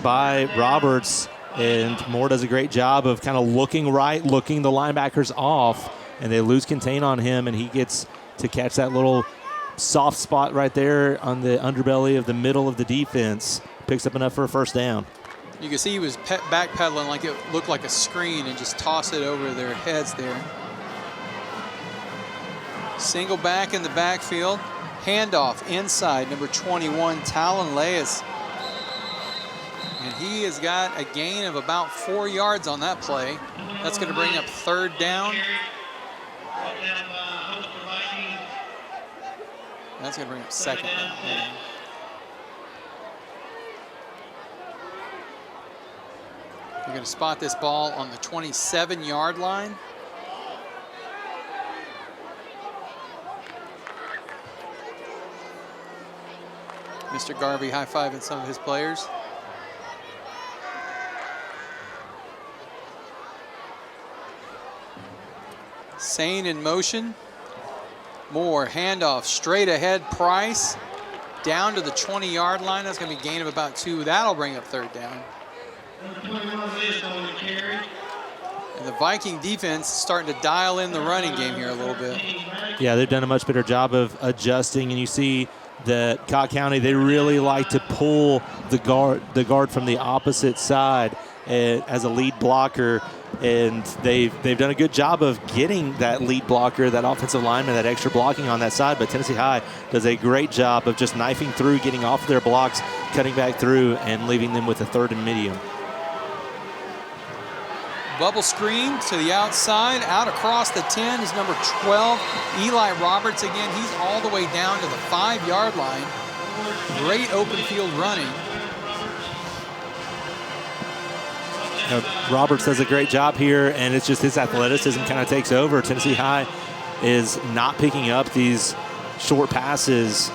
S2: by Roberts. And Moore does a great job of kind of looking right, looking the linebackers off, and they lose contain on him, and he gets to catch that little soft spot right there on the underbelly of the middle of the defense. Picks up enough for a first down.
S1: You can see he was backpedaling like it looked like a screen and just toss it over their heads there. Single back in the backfield. Handoff inside, number 21, Talon Leas. And he has got a gain of about 4 yards on that play. That's going to bring up 3rd down. That's going to bring up 2nd down. We're going to spot this ball on the 27-yard line. Mr. Garvey high-fiving some of his players. Sane in motion. Moore, handoff, straight ahead, Price. Down to the 20-yard line. That's going to be a gain of about 2. That'll bring up 3rd down. And the Viking defense starting to dial in the running game here a little bit.
S2: Yeah, they've done a much better job of adjusting, and you see that Cocke County, they really like to pull the guard from the opposite side as a lead blocker, and they've done a good job of getting that lead blocker, that offensive lineman, that extra blocking on that side. But Tennessee High does a great job of just knifing through, getting off their blocks, cutting back through, and leaving them with a 3rd and medium.
S1: Bubble screen to the outside, out across the 10 is number 12, Eli Roberts. Again, he's all the way down to the 5-yard line. Great open field running.
S2: Roberts does a great job here, and it's just his athleticism kind of takes over. Tennessee High is not picking up these short passes.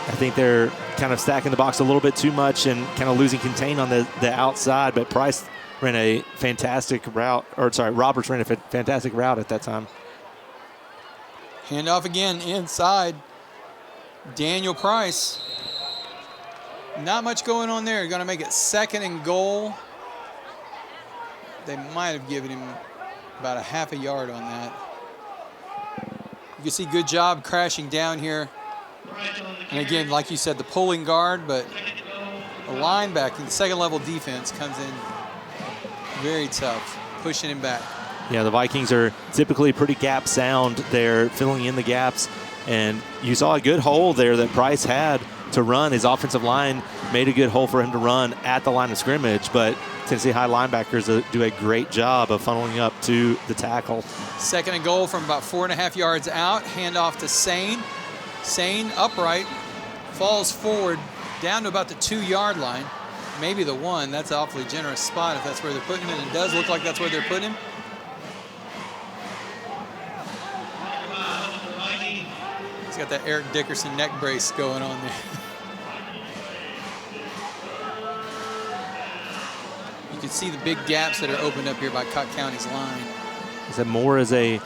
S2: I think they're kind of stacking the box a little bit too much and kind of losing contain on the outside, but Price ran a fantastic route, Roberts ran a fantastic route at that time.
S1: Handoff again inside. Daniel Price. Not much going on there. Going to make it 2nd and goal. They might have given him about a half a yard on that. You can see good job crashing down here. And again, like you said, the pulling guard, but the linebacking, the 2nd level defense comes in very tough, pushing him back.
S2: Yeah, the Vikings are typically pretty gap sound. They're filling in the gaps, and you saw a good hole there that Price had to run. His offensive line made a good hole for him to run at the line of scrimmage, but Tennessee High linebackers do a great job of funneling up to the tackle.
S1: 2nd and goal from about 4.5 yards out. Handoff to Sane. Sane upright, falls forward down to about the 2-yard line. Maybe the 1. That's an awfully generous spot if that's where they're putting him, and it does look like that's where they're putting him. He's got that Eric Dickerson neck brace going on there. You can see the big gaps that are opened up here by Cocke County's line.
S2: Moore is a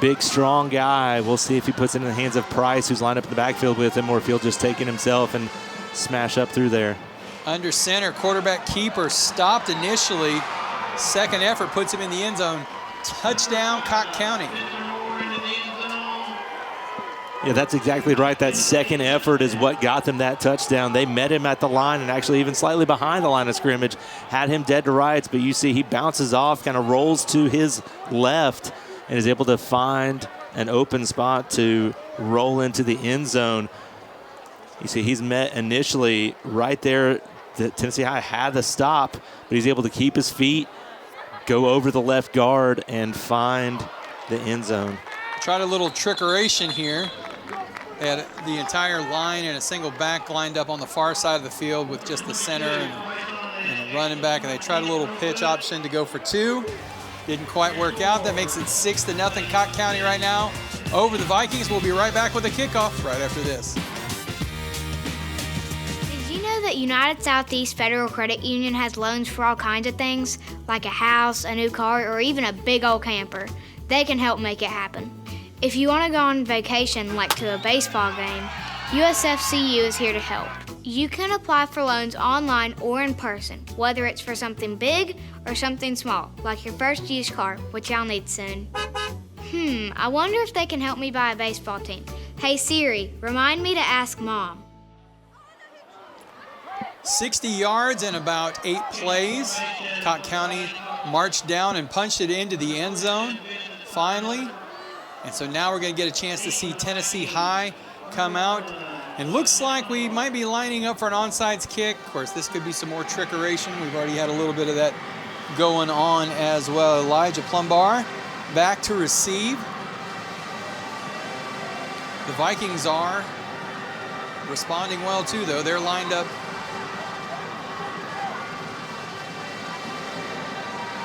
S2: big, strong guy. We'll see if he puts it in the hands of Price, who's lined up in the backfield with him, or if he'll just take it himself and smash up through there.
S1: Under center, quarterback keeper stopped initially. 2nd effort puts him in the end zone. Touchdown, Cocke County.
S2: Yeah, that's exactly right. That 2nd effort is what got them that touchdown. They met him at the line and actually even slightly behind the line of scrimmage, had him dead to rights, but you see he bounces off, kind of rolls to his left, and is able to find an open spot to roll into the end zone. You see he's met initially right there. The Tennessee High had the stop, but he's able to keep his feet, go over the left guard, and find the end zone.
S1: Tried a little trickeration here. They had the entire line and a single back lined up on the far side of the field with just the center and a running back, and they tried a little pitch option to go for 2. Didn't quite work out. That makes it 6-0 Cocke County right now over the Vikings. We'll be right back with a kickoff right after this.
S19: Did you know that United Southeast Federal Credit Union has loans for all kinds of things, like a house, a new car, or even a big old camper? They can help make it happen. If you want to go on vacation, like to a baseball game, USFCU is here to help. You can apply for loans online or in person, whether it's for something big or something small, like your first used car, which I'll need soon. I wonder if they can help me buy a baseball team. Hey Siri, remind me to ask Mom.
S1: 60 yards in about 8 plays. Cocke County marched down and punched it into the end zone finally. And so now we're going to get a chance to see Tennessee High come out. And looks like we might be lining up for an onside kick. Of course, this could be some more trickeration. We've already had a little bit of that going on as well. Elijah Plumbar back to receive. The Vikings are responding well too, though. They're lined up.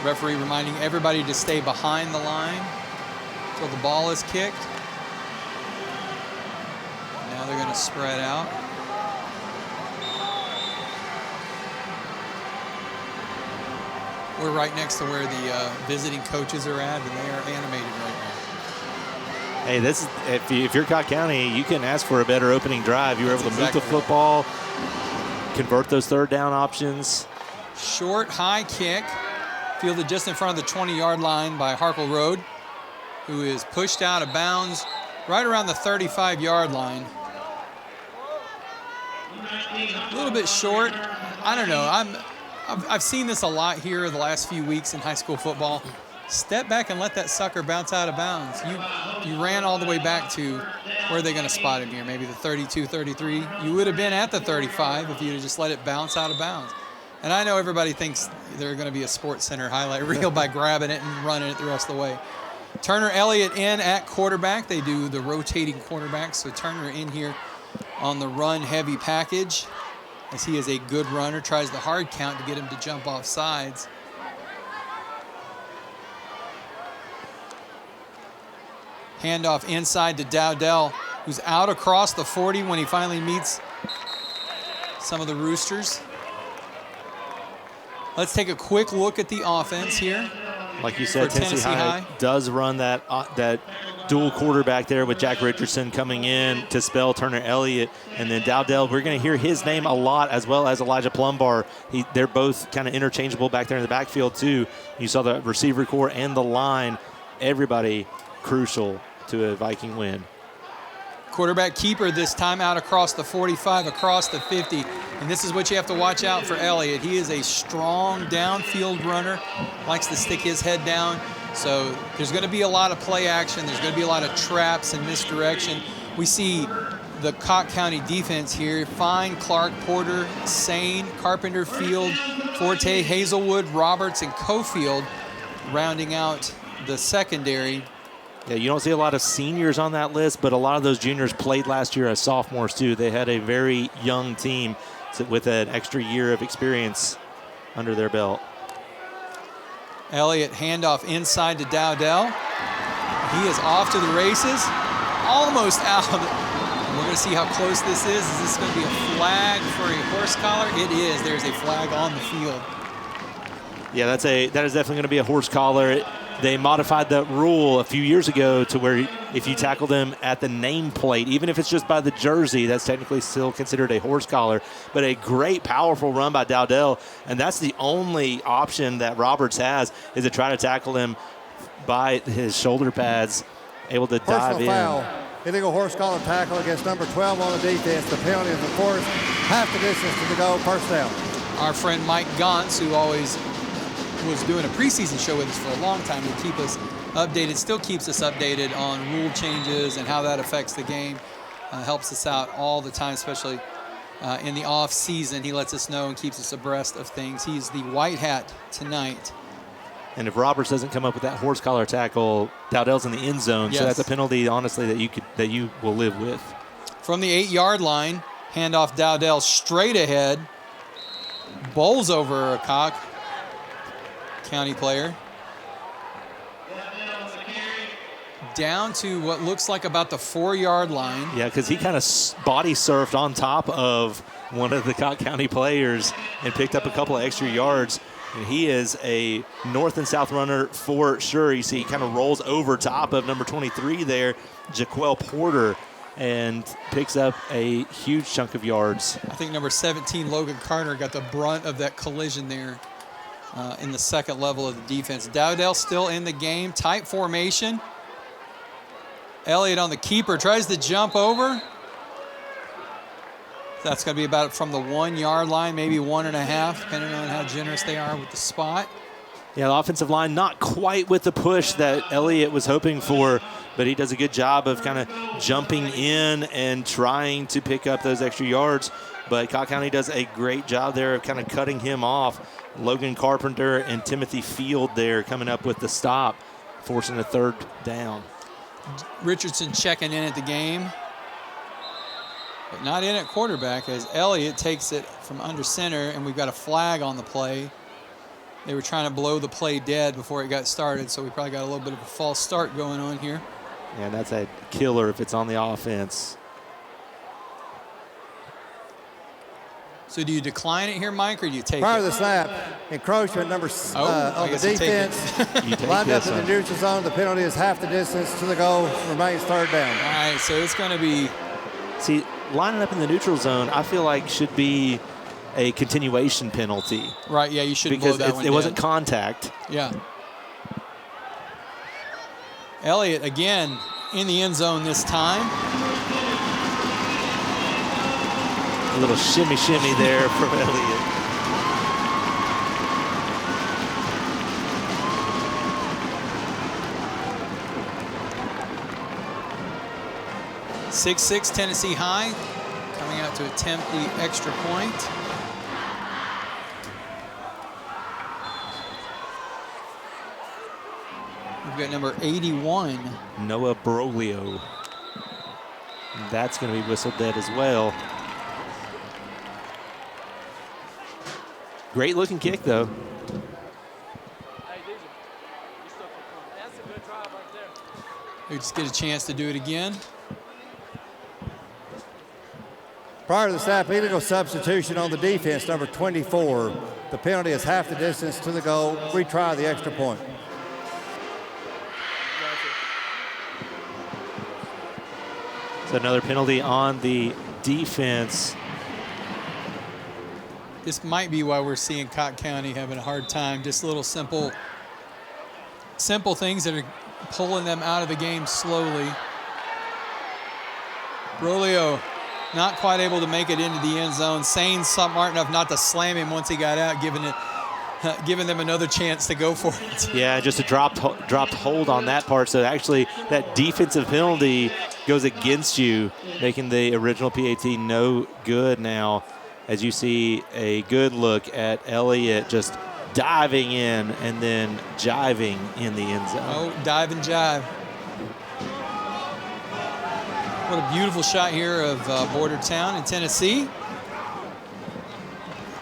S1: Referee reminding everybody to stay behind the line until the ball is kicked. Now they're going to spread out. We're right next to where the visiting coaches are at, and they are animated right now.
S2: Hey, this is, if you're Cocke County, you can ask for a better opening drive. You were able to move the football, convert those third down options.
S1: Short, high kick, fielded just in front of the 20-yard line by Harple Road, who is pushed out of bounds right around the 35-yard line. A little bit short. I don't know. I've seen this a lot here the last few weeks in high school football. Step back and let that sucker bounce out of bounds. You ran all the way back to where are they going to spot him here? Maybe the 32, 33. You would have been at the 35 if you'd have just let it bounce out of bounds. And I know everybody thinks they're going to be a Sports Center highlight reel by grabbing it and running it the rest of the way. Turner Elliott in at quarterback. They do the rotating quarterback. So Turner in here on the run-heavy package, as he is a good runner, tries the hard count to get him to jump off sides. Handoff inside to Dowdell, who's out across the 40 when he finally meets some of the Roosters. Let's take a quick look at the offense here.
S2: Like you said, Tennessee High does run that dual quarterback there with Jack Richardson coming in to spell Turner Elliott. And then Dowdell, we're going to hear his name a lot, as well as Elijah Plumbar. They're both kind of interchangeable back there in the backfield, too. You saw the receiver core and the line. Everybody crucial to a Viking win.
S1: Quarterback keeper this time out across the 45, across the 50. And this is what you have to watch out for Elliott. He is a strong downfield runner, likes to stick his head down. So there's going to be a lot of play action. There's going to be a lot of traps and misdirection. We see the Cocke County defense here. Fine, Clark, Porter, Sane, Carpenter, Field, Forte, Hazelwood, Roberts, and Cofield rounding out the secondary.
S2: Yeah, you don't see a lot of seniors on that list, but a lot of those juniors played last year as sophomores too. They had a very young team with an extra year of experience under their belt.
S1: Elliott handoff inside to Dowdell. He is off to the races, almost out. We're going to see how close this is. Is this going to be a flag for a horse collar? It is. There's a flag on the field.
S2: Yeah, that is definitely going to be a horse collar. They modified the rule a few years ago to where if you tackle them at the nameplate, even if it's just by the jersey, that's technically still considered a horse collar. But a great, powerful run by Dowdell, and that's the only option that Roberts has, is to try to tackle him by his shoulder pads, able to dive in.
S20: Foul. Illegal horse collar tackle against number 12 on the defense. The penalty is, of course, half the distance to the goal, first down.
S1: Our friend Mike Gantz, who always was doing a preseason show with us for a long time, will keep us updated, still keeps us updated on rule changes and how that affects the game. Helps us out all the time, especially in the off season. He lets us know and keeps us abreast of things. He's the white hat tonight.
S2: And if Roberts doesn't come up with that horse collar tackle, Dowdell's in the end zone.
S1: Yes.
S2: So that's a penalty, honestly, that you will live with.
S1: From the 8-yard line, handoff Dowdell straight ahead. Bowls over a Cocke County player. Down to what looks like about the 4-yard line.
S2: Yeah, because he kind of body surfed on top of one of the Cocke County players and picked up a couple of extra yards. And he is a north and south runner for sure. You see he kind of rolls over top of number 23 there, Jaquel Porter, and picks up a huge chunk of yards.
S1: I think number 17, Logan Carter, got the brunt of that collision there in the second level of the defense. Dowdell still in the game, tight formation. Elliott on the keeper, tries to jump over. That's going to be about from the 1 yard line, maybe 1.5, depending on how generous they are with the spot.
S2: Yeah, the offensive line not quite with the push that Elliott was hoping for, but he does a good job of kind of jumping in and trying to pick up those extra yards. But Cocke County does a great job there of kind of cutting him off. Logan Carpenter and Timothy Field there coming up with the stop, forcing a 3rd down.
S1: Richardson checking in at the game, but not in at quarterback as Elliott takes it from under center, and we've got a flag on the play. They were trying to blow the play dead before it got started, so we probably got a little bit of a false start going on here.
S2: Yeah, that's a killer if it's on the offense.
S1: So do you decline it here, Mike, or do you take
S20: Prior
S1: it?
S20: to the snap, encroachment number on the defense. Lined up in the neutral zone. The penalty is half the distance to the goal. Remains 3rd down.
S1: All right, so it's going to be...
S2: See, lining up in the neutral zone, I feel like should be a continuation penalty.
S1: Right, yeah, you shouldn't blow that one
S2: because it wasn't contact.
S1: Yeah. Elliott, again, in the end zone this time.
S2: A little shimmy there from Elliott.
S1: (6-6) Tennessee High coming out to attempt the extra point. We've got number 81.
S2: Noah Broglio. That's going to be whistled dead as well. Great looking kick, though.
S1: We just get a chance to do it again.
S20: Prior to the snap, illegal substitution on the defense, number 24. The penalty is half the distance to the goal. Retry the extra point.
S2: So another penalty on the defense.
S1: This might be why we're seeing Cocke County having a hard time. Just little simple things that are pulling them out of the game slowly. Broglio not quite able to make it into the end zone. Saying smart enough not to slam him once he got out, giving them another chance to go for it.
S2: Yeah, just a dropped hold on that part. So actually that defensive penalty goes against you, making the original PAT no good now, as you see a good look at Elliott just diving in and then jiving in the end zone.
S1: Oh, dive and jive. What a beautiful shot here of Border Town in Tennessee.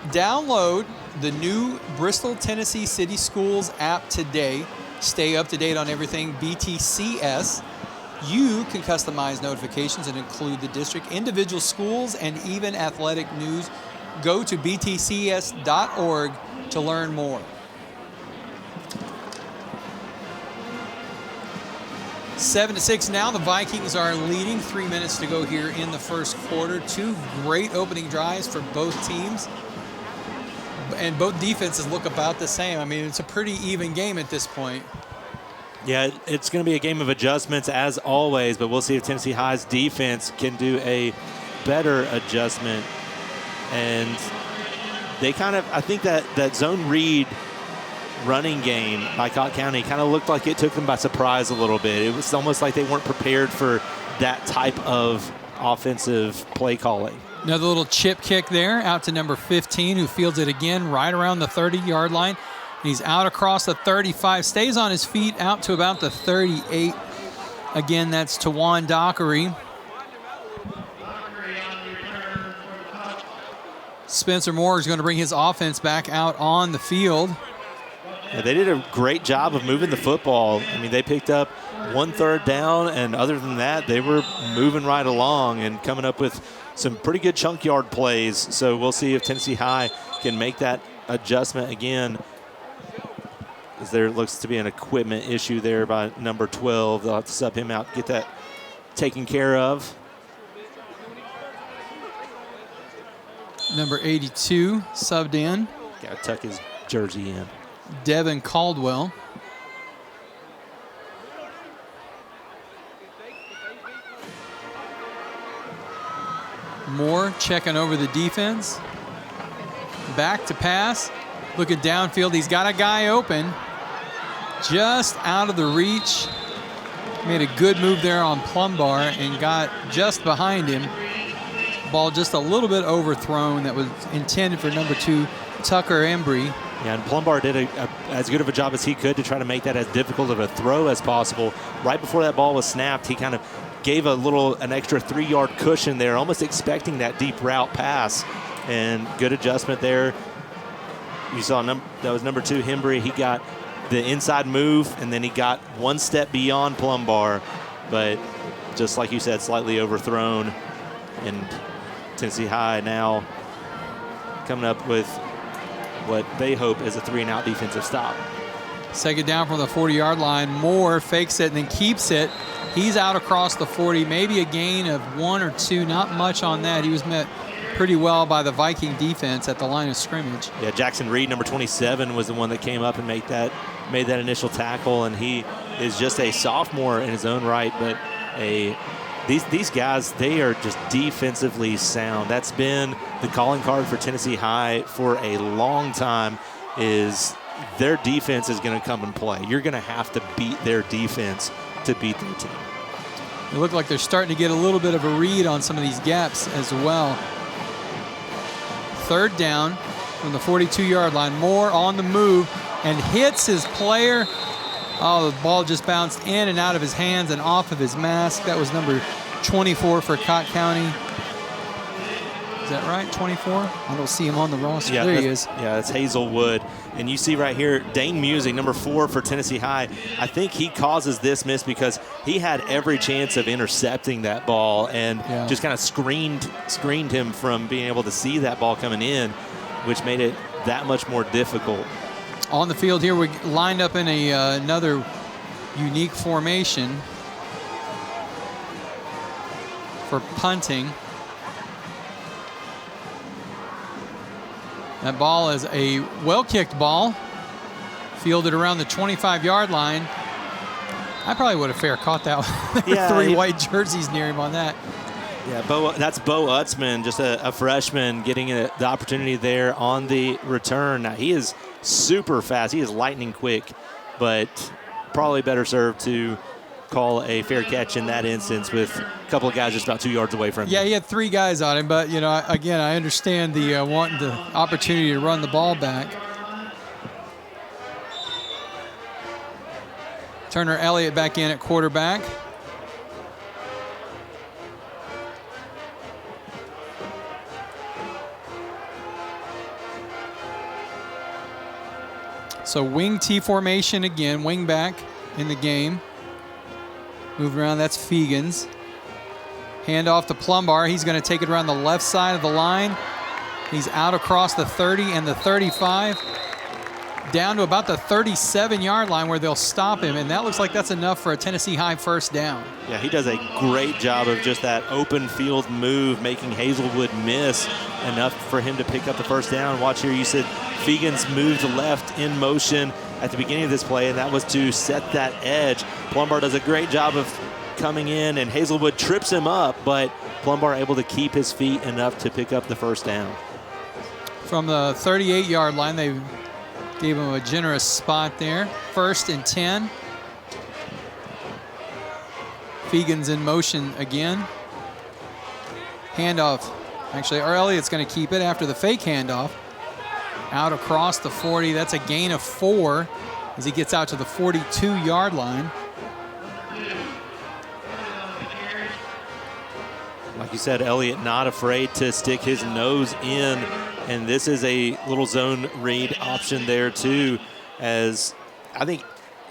S1: Download the new Bristol, Tennessee City Schools app today. Stay up to date on everything BTCS. You can customize notifications and include the district, individual schools, and even athletic news. Go to btcs.org to learn more. 7-6 now. The Vikings are leading. 3 minutes to go here in the first quarter. 2 great opening drives for both teams. And both defenses look about the same. I mean, it's a pretty even game at this point.
S2: Yeah, it's going to be a game of adjustments as always, but we'll see if Tennessee High's defense can do a better adjustment. And they kind of, I think that zone read running game by Cocke County kind of looked like it took them by surprise a little bit. It was almost like they weren't prepared for that type of offensive play calling.
S1: Another little chip kick there out to number 15, who fields it again right around the 30-yard line. He's out across the 35, stays on his feet out to about the 38. Again, that's Tawan Dockery. Spencer Moore is going to bring his offense back out on the field.
S2: Yeah, they did a great job of moving the football. I mean, they picked up 1 3rd down, and other than that, they were moving right along and coming up with some pretty good chunk yard plays. So we'll see if Tennessee High can make that adjustment again, as there looks to be an equipment issue there by number 12. They'll have to sub him out, get that taken care of.
S1: Number 82 subbed in.
S2: Got to tuck his jersey in.
S1: Devin Caldwell. Moore checking over the defense. Back to pass. Looking downfield. He's got a guy open. Just out of the reach. Made a good move there on Plumbar and got just behind him. Ball just a little bit overthrown that was intended for number 2, Tucker Embry.
S2: Yeah, and Plumbar did as good of a job as he could to try to make that as difficult of a throw as possible. Right before that ball was snapped, he kind of gave an extra 3-yard cushion there, almost expecting that deep route pass. And good adjustment there. You saw that was number 2, Embry. He got the inside move, and then he got one step beyond Plumbar. But just like you said, slightly overthrown. And Tennessee High now coming up with what they hope is a 3-and-out defensive stop.
S1: Second down from the 40-yard line. Moore fakes it and then keeps it. He's out across the 40, maybe a gain of 1 or 2, not much on that. He was met pretty well by the Viking defense at the line of scrimmage.
S2: Yeah, Jackson Reed, number 27, was the one that came up and made that initial tackle, and he is just a sophomore in his own right, but these guys, they are just defensively sound. That's been the calling card for Tennessee High for a long time, is their defense is going to come and play. You're going to have to beat their defense to beat their team.
S1: It looked like they're starting to get a little bit of a read on some of these gaps as well. Third down from the 42-yard line. Moore on the move and hits his player. Oh, the ball just bounced in and out of his hands and off of his mask. That was number 24 for Cocke County. Is that right, 24? I don't see him on the roster.
S2: Yeah,
S1: there he is.
S2: Yeah, that's Hazelwood. And you see right here, Dane Music, number 4 for Tennessee High. I think he causes this miss because he had every chance of intercepting that ball and just kind of screened him from being able to see that ball coming in, which made it that much more difficult.
S1: On the field here, we lined up in another unique formation for punting. That ball is a well-kicked ball, fielded around the 25-yard line. I probably would have fair caught that one. There were 3 white jerseys near him on that.
S2: Yeah, that's Bo Utzman, just a freshman, getting the opportunity there on the return. Now, he is super fast. He is lightning quick, but probably better served to call a fair catch in that instance with a couple of guys just about 2 yards away from him.
S1: Yeah, he had 3 guys on him, but, again, I understand the wanting the opportunity to run the ball back. Turner Elliott back in at quarterback. So wing T formation again, wing back in the game. Move around, that's Fegans. Hand off to Plumbar. He's going to take it around the left side of the line. He's out across the 30 and the 35. Down to about the 37-yard line where they'll stop him, and that looks like that's enough for a Tennessee High first down.
S2: Yeah, he does a great job of just that open field move, making Hazelwood miss enough for him to pick up the first down. Watch here, you said Fegans moved left in motion at the beginning of this play, and that was to set that edge. Plumbar does a great job of coming in, and Hazelwood trips him up, but Plumbar able to keep his feet enough to pick up the first down.
S1: From the 38-yard line, they gave him a generous spot there. 1st and 10. Fegans in motion again. Handoff. Actually, Elliott's going to keep it after the fake handoff. Out across the 40. That's a gain of 4 as he gets out to the 42-yard line.
S2: Like you said, Elliott not afraid to stick his nose in, and this is a little zone read option there too, as I think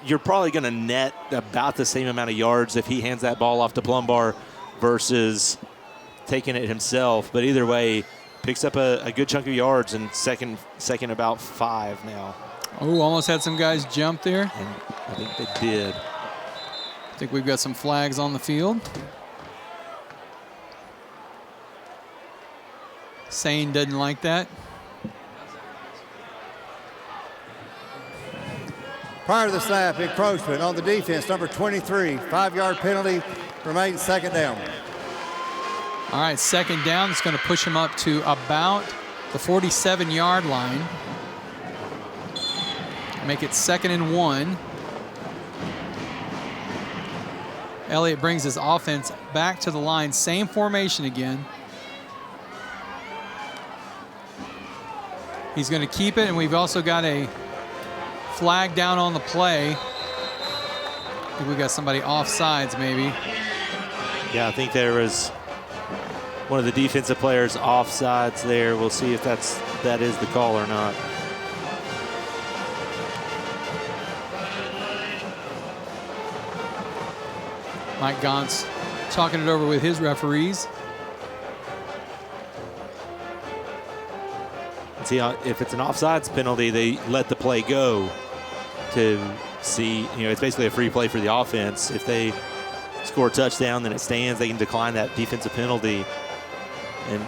S2: you're probably going to net about the same amount of yards if he hands that ball off to Plumbar versus taking it himself. But either way, picks up a good chunk of yards, and second about 5 now.
S1: Oh, almost had some guys jump there.
S2: And I think they did.
S1: I think we've got some flags on the field. Sane doesn't like that.
S20: Prior to the snap, encroachment on the defense, number 23, 5-yard penalty, remains second down.
S1: All right, second down. It's going to push him up to about the 47-yard line. Make it 2nd and 1. Elliott brings his offense back to the line. Same formation again. He's going to keep it, and we've also got a flag down on the play. I think we got somebody offsides maybe.
S2: Yeah, I think there was one of the defensive players offsides there. We'll see if that is the call or not.
S1: Mike Gauntz talking it over with his referees.
S2: See, if it's an offsides penalty, they let the play go to see, it's basically a free play for the offense. If they score a touchdown, then it stands. They can decline that defensive penalty. And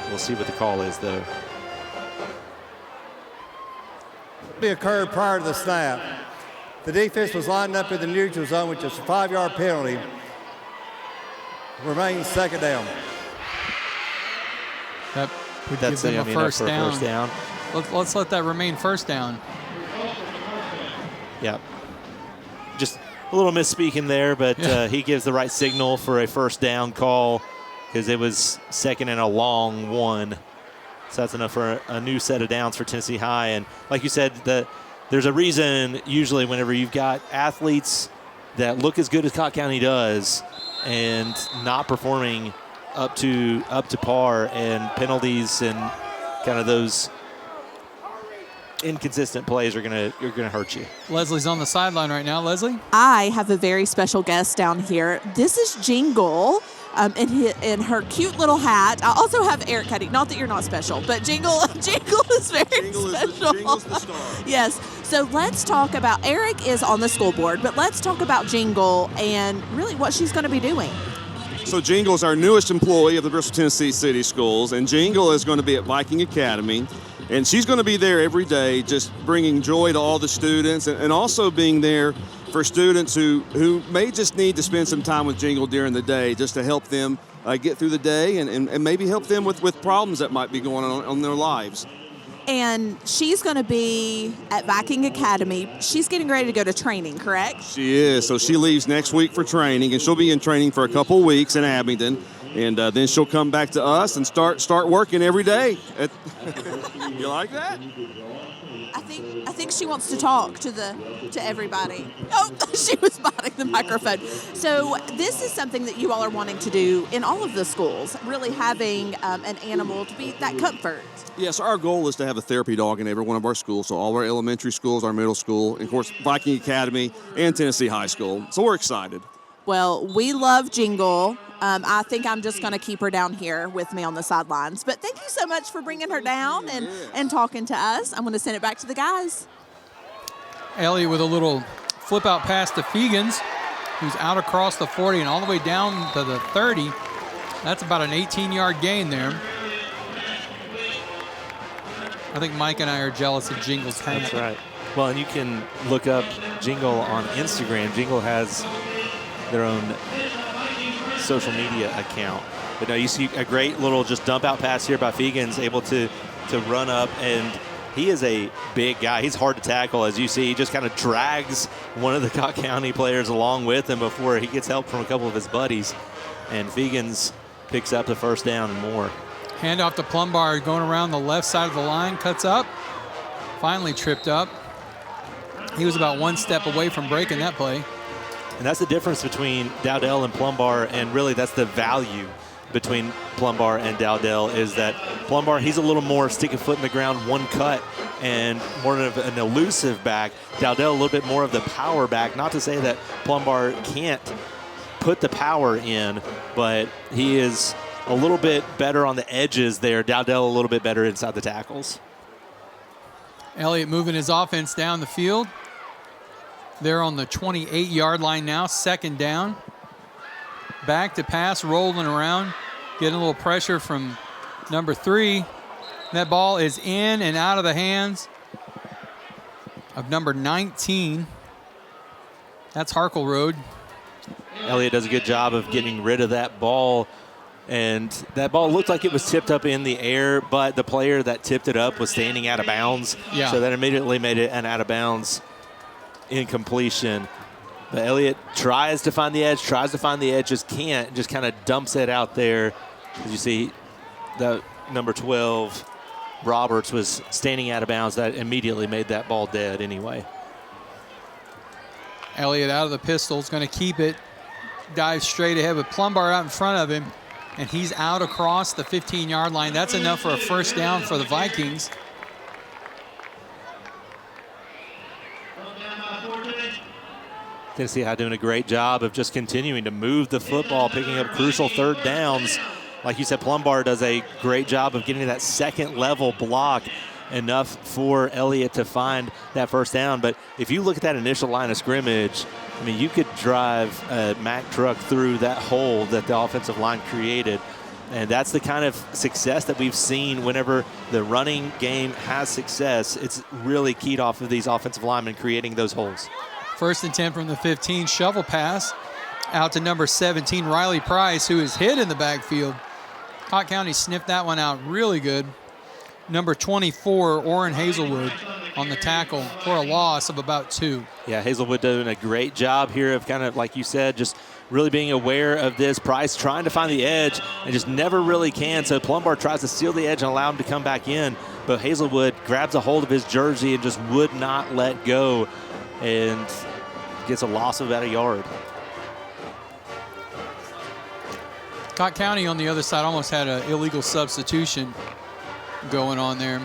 S2: we'll see what the call is, though.
S20: It occurred prior to the snap. The defense was lined up in the neutral zone, which is a 5-yard penalty. Remains 2nd down.
S1: That would give them a first down. Let's let that remain first down.
S2: Yeah. Just a little misspeaking there, but he gives the right signal for a first down call because it was 2nd and a long 1. So that's enough for a new set of downs for Tennessee High. And like you said, there's a reason usually whenever you've got athletes that look as good as Cocke County does and not performing up to par, and penalties and kind of those inconsistent plays are gonna hurt you.
S1: Leslie's on the sideline right now. Leslie?
S3: I have a very special guest down here. This is Jingle in her cute little hat. I also have Eric Cuddy. Not that you're not special, but Jingle is very special.
S21: Jingle's the star.
S3: Yes. So let's talk about, Eric is on the school board, but let's talk about Jingle and really what she's going to be doing.
S21: So Jingle is our newest employee of the Bristol, Tennessee City Schools, and Jingle is going to be at Viking Academy, and she's going to be there every day just bringing joy to all the students and also being there for students who may just need to spend some time with Jingle during the day just to help them get through the day and maybe help them with problems that might be going on in their lives.
S3: And she's going to be at Viking Academy. She's getting ready to go to training, correct?
S21: She is. So she leaves next week for training, and she'll be in training for a couple weeks in Abingdon, and then she'll come back to us and start working every day. You like that?
S3: I think she wants to talk to everybody. Oh, she was biting the microphone. So this is something that you all are wanting to do in all of the schools, really having an animal to be that comfort.
S21: Yes, our goal is to have a therapy dog in every one of our schools. So all our elementary schools, our middle school, and of course Viking Academy and Tennessee High School. So we're excited.
S3: Well, we love Jingle. I think I'm just going to keep her down here with me on the sidelines. But thank you so much for bringing her down and talking to us. I'm going to send it back to the guys.
S1: Elliott with a little flip out pass to Fegans, who's out across the 40 and all the way down to the 30. That's about an 18-yard gain there. I think Mike and I are jealous of Jingle's hat.
S2: That's right. Well, and you can look up Jingle on Instagram. Jingle has their own social media account. But no, you see a great little just dump out pass here by Fegans, able to run up, and he is a big guy. He's hard to tackle, as you see. He just kind of drags one of the Cocke County players along with him before he gets help from a couple of his buddies. And Fegans picks up the first down and more.
S1: Handoff to Plumbar going around the left side of the line, cuts up, finally tripped up. He was about one step away from breaking that play.
S2: And that's the difference between Dowdell and Plumbar, and really that's the value between Plumbar and Dowdell, is that Plumbar, he's a little more stick a foot in the ground, one cut, and more of an elusive back. Dowdell a little bit more of the power back. Not to say that Plumbar can't put the power in, but he is a little bit better on the edges there. Dowdell a little bit better inside the tackles.
S1: Elliott moving his offense down the field. They're on the 28-yard line now, second down. Back to pass, rolling around, getting a little pressure from number 3. That ball is in and out of the hands of number 19. That's Harkle Road.
S2: Elliott does a good job of getting rid of that ball. And that ball looked like it was tipped up in the air, but the player that tipped it up was standing out of bounds.
S1: Yeah.
S2: So that immediately made it an out of bounds incompletion. But Elliott tries to find the edge, just can't, just kind of dumps it out there. As you see, the number 12, Roberts, was standing out of bounds. That immediately made that ball dead anyway.
S1: Elliott out of the pistol, is going to keep it, dives straight ahead with Plumbar out in front of him, and he's out across the 15-yard line. That's enough for a first down for the Vikings.
S2: Tennessee High doing a great job of just continuing to move the football, picking up crucial third downs. Like you said, Plumbar does a great job of getting that second level block, enough for Elliott to find that first down. But if you look at that initial line of scrimmage, I mean, you could drive a Mack truck through that hole that the offensive line created. And that's the kind of success that we've seen whenever the running game has success. It's really keyed off of these offensive linemen creating those holes.
S1: 1st and 10 from the 15, shovel pass out to number 17, Riley Price, who is hit in the backfield. Cocke County sniffed that one out really good. Number 24, Orrin Hazelwood, on the tackle for a loss of about 2.
S2: Yeah, Hazelwood doing a great job here of kind of, like you said, just really being aware of this. Price trying to find the edge and just never really can. So Plumbar tries to steal the edge and allow him to come back in. But Hazelwood grabs a hold of his jersey and just would not let go, and gets a loss of about a yard.
S1: Cocke County on the other side almost had an illegal substitution going on there.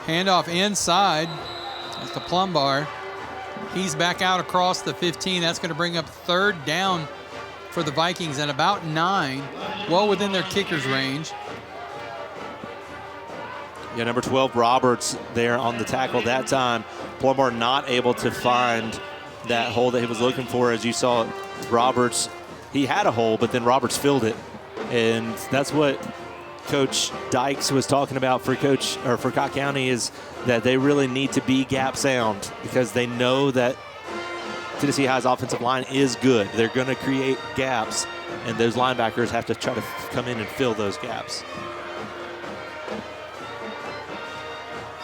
S1: Handoff inside. That's the Plumbar. He's back out across the 15. That's going to bring up third down for the Vikings at about 9, well within their kicker's range.
S2: Yeah, number 12, Roberts, there on the tackle that time. Plumbar not able to find that hole that he was looking for. As you saw, Roberts, he had a hole, but then Roberts filled it. And that's what Coach Dykes was talking about for Cocke County, is that they really need to be gap sound, because they know that Tennessee High's offensive line is good. They're going to create gaps, and those linebackers have to try to come in and fill those gaps.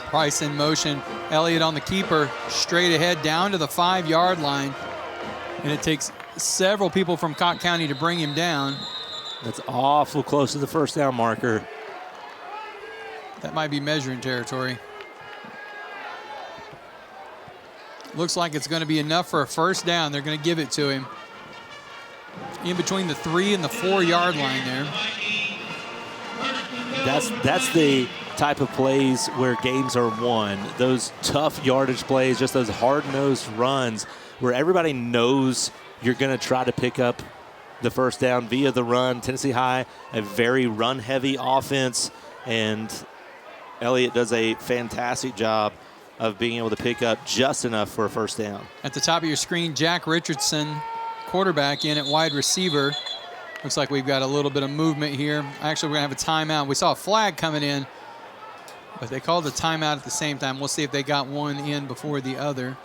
S1: Price in motion. Elliott on the keeper, straight ahead down to the 5-yard line. And it takes several people from Cocke County to bring him down.
S2: That's awful close to the first down marker.
S1: That might be measuring territory. Looks like it's going to be enough for a first down. They're going to give it to him. In between the 3 and the 4-yard line there.
S2: That's the type of plays where games are won. Those tough yardage plays, just those hard-nosed runs where everybody knows you're going to try to pick up the first down via the run. Tennessee High, a very run-heavy offense, and Elliott does a fantastic job of being able to pick up just enough for a first down.
S1: At the top of your screen, Jack Richardson, quarterback, in at wide receiver. Looks like we've got a little bit of movement here. Actually, we're going to have a timeout. We saw a flag coming in, but they called a timeout at the same time. We'll see if they got one in before the other.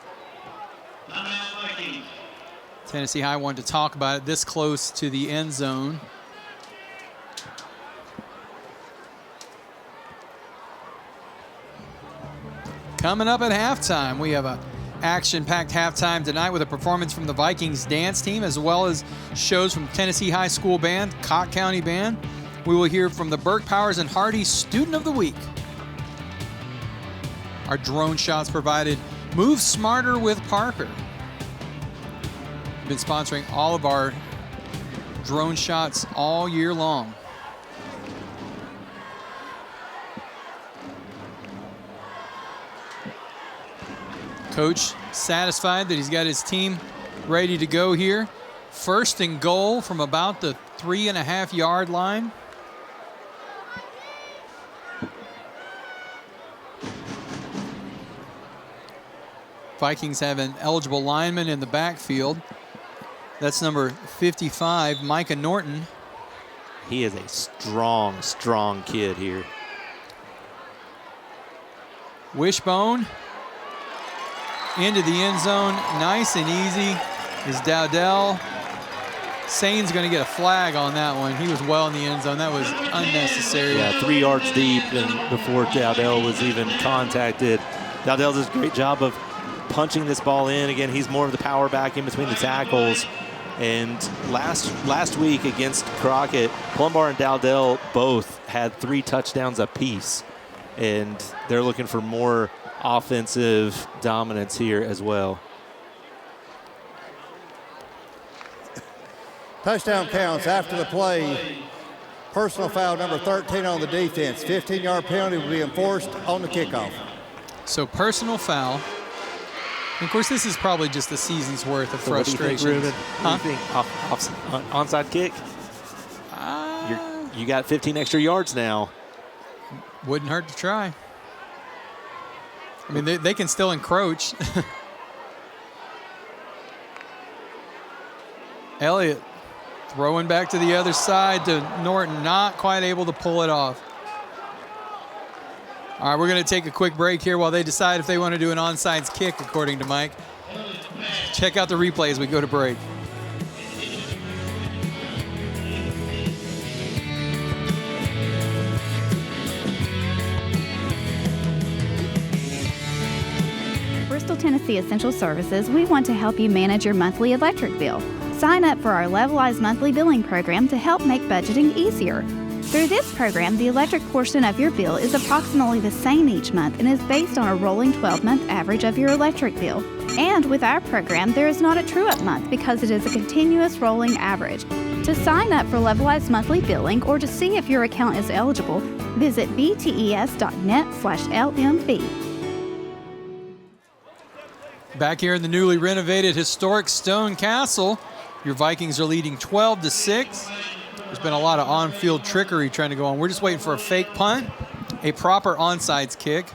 S1: Tennessee High wanted to talk about it this close to the end zone. Coming up at halftime, we have a action-packed halftime tonight with a performance from the Vikings dance team, as well as shows from Tennessee High School Band, Cocke County Band. We will hear from the Burke Powers and Hardy Student of the Week. Our drone shots provided. Move smarter with Parker. We've been sponsoring all of our drone shots all year long. Coach satisfied that he's got his team ready to go here. 1st and goal from about the 3.5-yard line. Vikings have an eligible lineman in the backfield. That's number 55, Micah Norton.
S2: He is a strong, strong kid here.
S1: Wishbone into the end zone, nice and easy. is Dowdell. Sane's going to get a flag on that one. He was well in the end zone. That was unnecessary.
S2: Yeah, 3 yards deep and before Dowdell was even contacted. Dowdell does a great job of punching this ball in. Again, he's more of the power back in between the tackles. And last week against Crockett, Plumbar and Dowdell both had 3 touchdowns apiece. And they're looking for more offensive dominance here as well.
S20: Touchdown counts after the play. Personal foul number 13 on the defense. 15-yard penalty will be enforced on the kickoff.
S1: So personal foul. And of course, this is probably just the season's worth of frustration.
S2: What do you think, onside kick? You got 15 extra yards now.
S1: Wouldn't hurt to try. I mean, they can still encroach. Elliott throwing back to the other side to Norton, not quite able to pull it off. All right, we're going to take a quick break here while they decide if they want to do an onside kick, according to Mike. Check out the replay as we go to break.
S4: Bristol, Tennessee Essential Services, we want to help you manage your monthly electric bill. Sign up for our levelized monthly billing program to help make budgeting easier. Through this program, the electric portion of your bill is approximately the same each month and is based on a rolling 12-month average of your electric bill. And with our program, there is not a true-up month because it is a continuous rolling average. To sign up for levelized monthly billing or to see if your account is eligible, visit btes.net/LMB.
S1: Back here in the newly renovated historic Stone Castle, your Vikings are leading 12-6. There's been a lot of on-field trickery trying to go on. We're just waiting for a fake punt, a proper onside kick.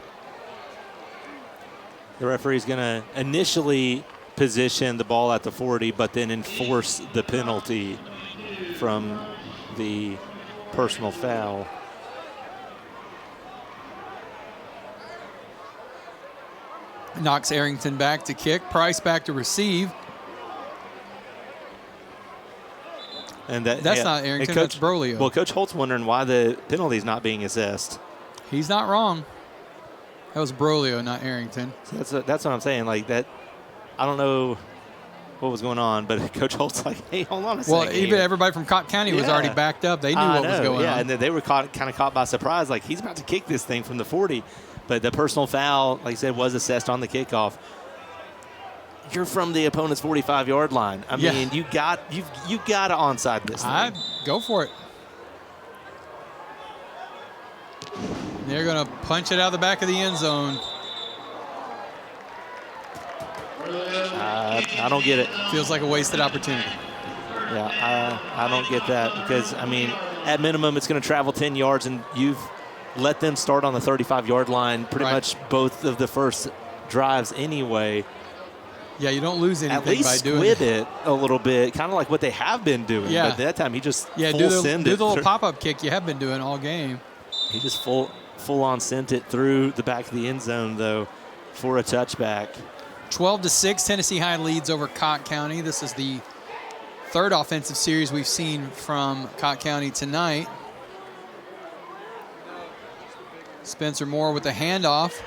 S2: The referee's going to initially position the ball at the 40, but then enforce the penalty from the personal foul.
S1: Knocks Arrington back to kick. Price back to receive.
S2: And
S1: that's not Arrington, that's Brolio.
S2: Well, Coach Holt's wondering why the penalty is not being assessed.
S1: He's not wrong. That was Brolio, not Arrington.
S2: So that's what I'm saying. Like that, I don't know what was going on, but Coach Holt's like, hey, hold on a second.
S1: Well, even everybody from Cocke County was already backed up. They knew what was going on.
S2: Yeah, and they were kind of caught by surprise. Like, he's about to kick this thing from the 40. But the personal foul, like I said, was assessed on the kickoff. You're from the opponent's 45-yard line. I mean, you got to onside this thing.
S1: Go for it. They're going to punch it out the back of the end zone.
S2: I don't get it.
S1: Feels like a wasted opportunity.
S2: Yeah, I don't get that because, I mean, at minimum, it's going to travel 10 yards, and you've let them start on the 35-yard line pretty much both of the first drives anyway.
S1: Yeah, you don't lose anything
S2: by doing it. At least squib it a little bit, kind of like what they have been doing.
S1: Yeah.
S2: But that time he just
S1: do the little pop-up kick you have been doing all game.
S2: He just full-on sent it through the back of the end zone, though, for a touchback.
S1: 12-6, Tennessee High leads over Cocke County. This is the third offensive series we've seen from Cocke County tonight. Spencer Moore with the handoff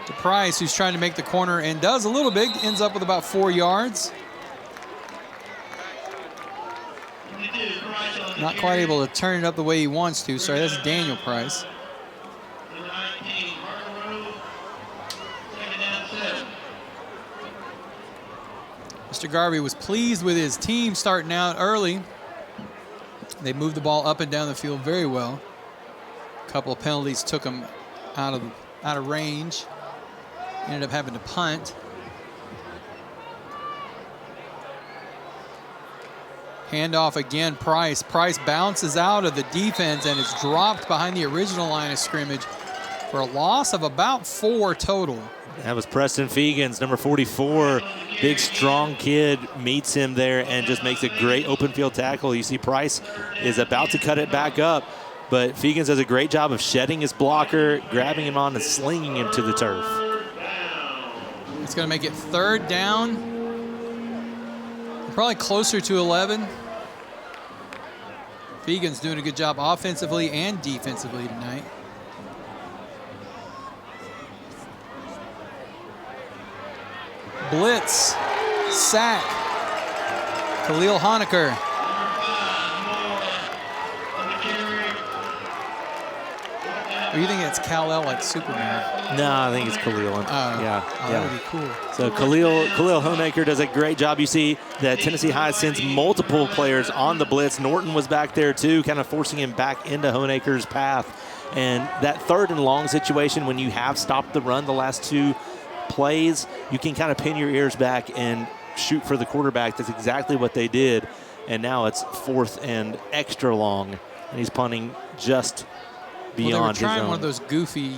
S1: to Price, who's trying to make the corner and does a little bit, ends up with about 4 yards. Not quite able to turn it up the way he wants to. Sorry, that's Daniel Price. Mr. Garvey was pleased with his team starting out early. They moved the ball up and down the field very well. A couple of penalties took them out of range. Ended up having to punt. Handoff again, Price. Price bounces out of the defense and is dropped behind the original line of scrimmage for a loss of about 4 total.
S2: That was Preston Fegans, number 44. Big, strong kid meets him there and just makes a great open field tackle. You see Price is about to cut it back up, but Fegans does a great job of shedding his blocker, grabbing him on and slinging him to the turf.
S1: It's going to make it 3rd down Probably closer to 11. Fegan's doing a good job offensively and defensively tonight. Blitz, sack, Khalil Honecker. Or you think it's Kal-El like Superman?
S2: No, I think it's Khalil.
S1: Yeah. That would be cool.
S2: So Khalil Honecker does a great job. You see that Tennessee High sends multiple players on the blitz. Norton was back there too, kind of forcing him back into Honecker's path. And that 3rd and long situation, when you have stopped the run the last 2 plays, you can kind of pin your ears back and shoot for the quarterback. That's exactly what they did. And now it's 4th and extra long, and he's punting just beyond
S1: they were
S2: his
S1: trying
S2: own
S1: one of those goofy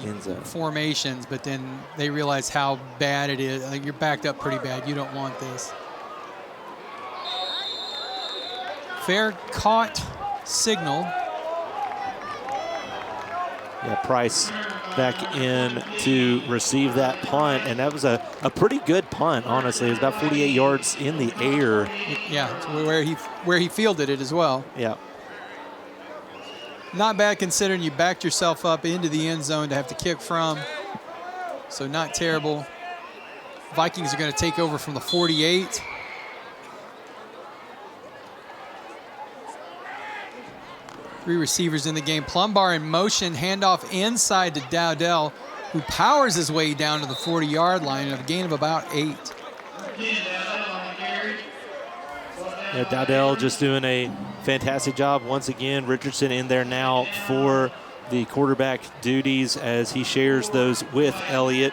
S1: formations, but then they realized how bad it is. Like, you're backed up pretty bad. You don't want this. Fair caught signal.
S2: Yeah, Price back in to receive that punt, and that was a pretty good punt, honestly. It was about 48 yards in the air.
S1: Yeah, it's where he fielded it as well.
S2: Yeah.
S1: Not bad considering you backed yourself up into the end zone to have to kick from. So not terrible. Vikings are going to take over from the 48. Three receivers in the game. Plumbar in motion, handoff inside to Dowdell, who powers his way down to the 40-yard line of a gain of about 8.
S2: Yeah, Dowdell just doing a fantastic job. Once again, Richardson in there now for the quarterback duties as he shares those with Elliott.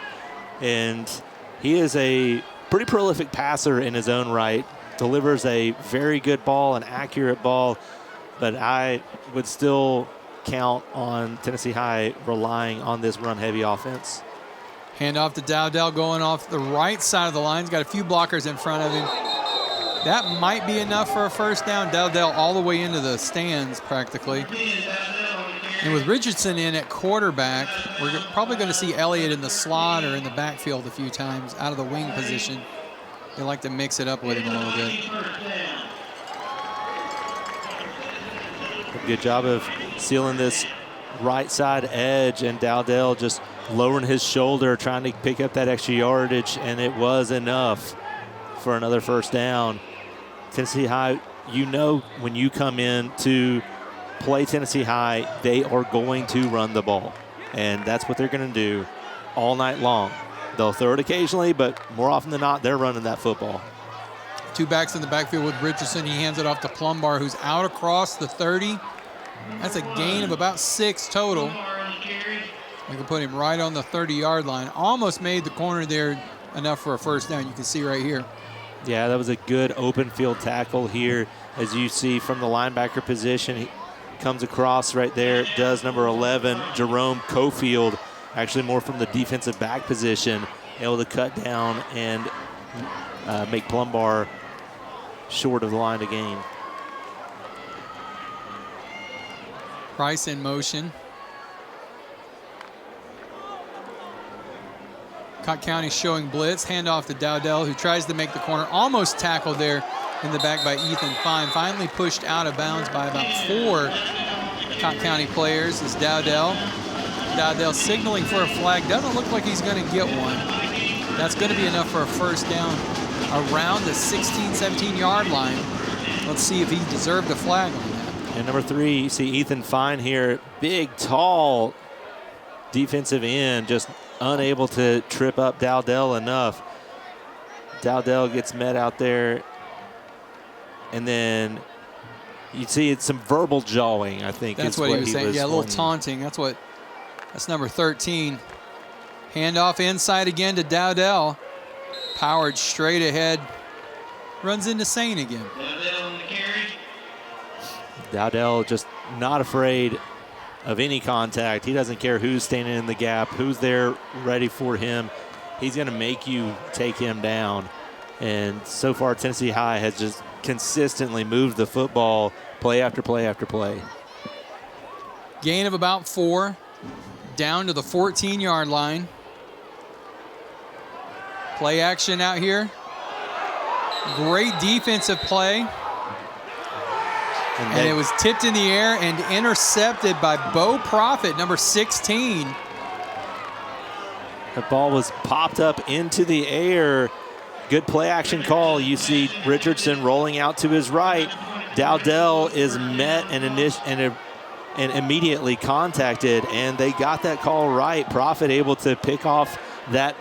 S2: And he is a pretty prolific passer in his own right. Delivers a very good ball, an accurate ball. But I would still count on Tennessee High relying on this run-heavy offense.
S1: Handoff to Dowdell going off the right side of the line. He's got a few blockers in front of him. That might be enough for a first down. Dowdell all the way into the stands practically. And with Richardson in at quarterback, we're probably going to see Elliott in the slot or in the backfield a few times out of the wing position. They like to mix it up with him a little bit.
S2: Good job of sealing this right side edge, and Dowdell just lowering his shoulder, trying to pick up that extra yardage, and it was enough for another first down. Tennessee High, you know when you come in to play Tennessee High, they are going to run the ball, and that's what they're going to do all night long. They'll throw it occasionally, but more often than not, they're running that football.
S1: Two backs in the backfield with Richardson. He hands it off to Plumbar, who's out across the 30. That's a gain of about 6 total. We can put him right on the 30-yard line. Almost made the corner there enough for a first down. You can see right here.
S2: Yeah, that was a good open field tackle here. As you see from the linebacker position, he comes across right there, does number 11, Jerome Cofield, actually more from the defensive back position, able to cut down and make Plumbar short of the line to gain.
S1: Price in motion. Cocke County showing blitz. Handoff to Dowdell, who tries to make the corner. Almost tackled there in the back by Ethan Fine. Finally pushed out of bounds by about 4 Cocke County players is Dowdell. Dowdell signaling for a flag. Doesn't look like he's going to get one. That's going to be enough for a first down around the 16, 17-yard line. Let's see if he deserved a flag on that.
S2: And number 3, you see Ethan Fine here. Big, tall defensive end, just unable to trip up Dowdell enough. Dowdell gets met out there. And then you see it's some verbal jawing, I think.
S1: That's what he was saying. Yeah, a little taunting. That's number 13. Handoff inside again to Dowdell. Powered straight ahead. Runs into Sane again.
S2: Dowdell just not afraid of any contact. He doesn't care who's standing in the gap, who's there ready for him. He's going to make you take him down. And so far, Tennessee High has just consistently moved the football play after play after play.
S1: Gain of about 4, down to the 14-yard line. Play action out here. Great defensive play. And it was tipped in the air and intercepted by Bo Profit, number 16.
S2: The ball was popped up into the air. Good play action call. You see Richardson rolling out to his right. Dowdell is met and immediately contacted, and they got that call right. Profit able to pick off that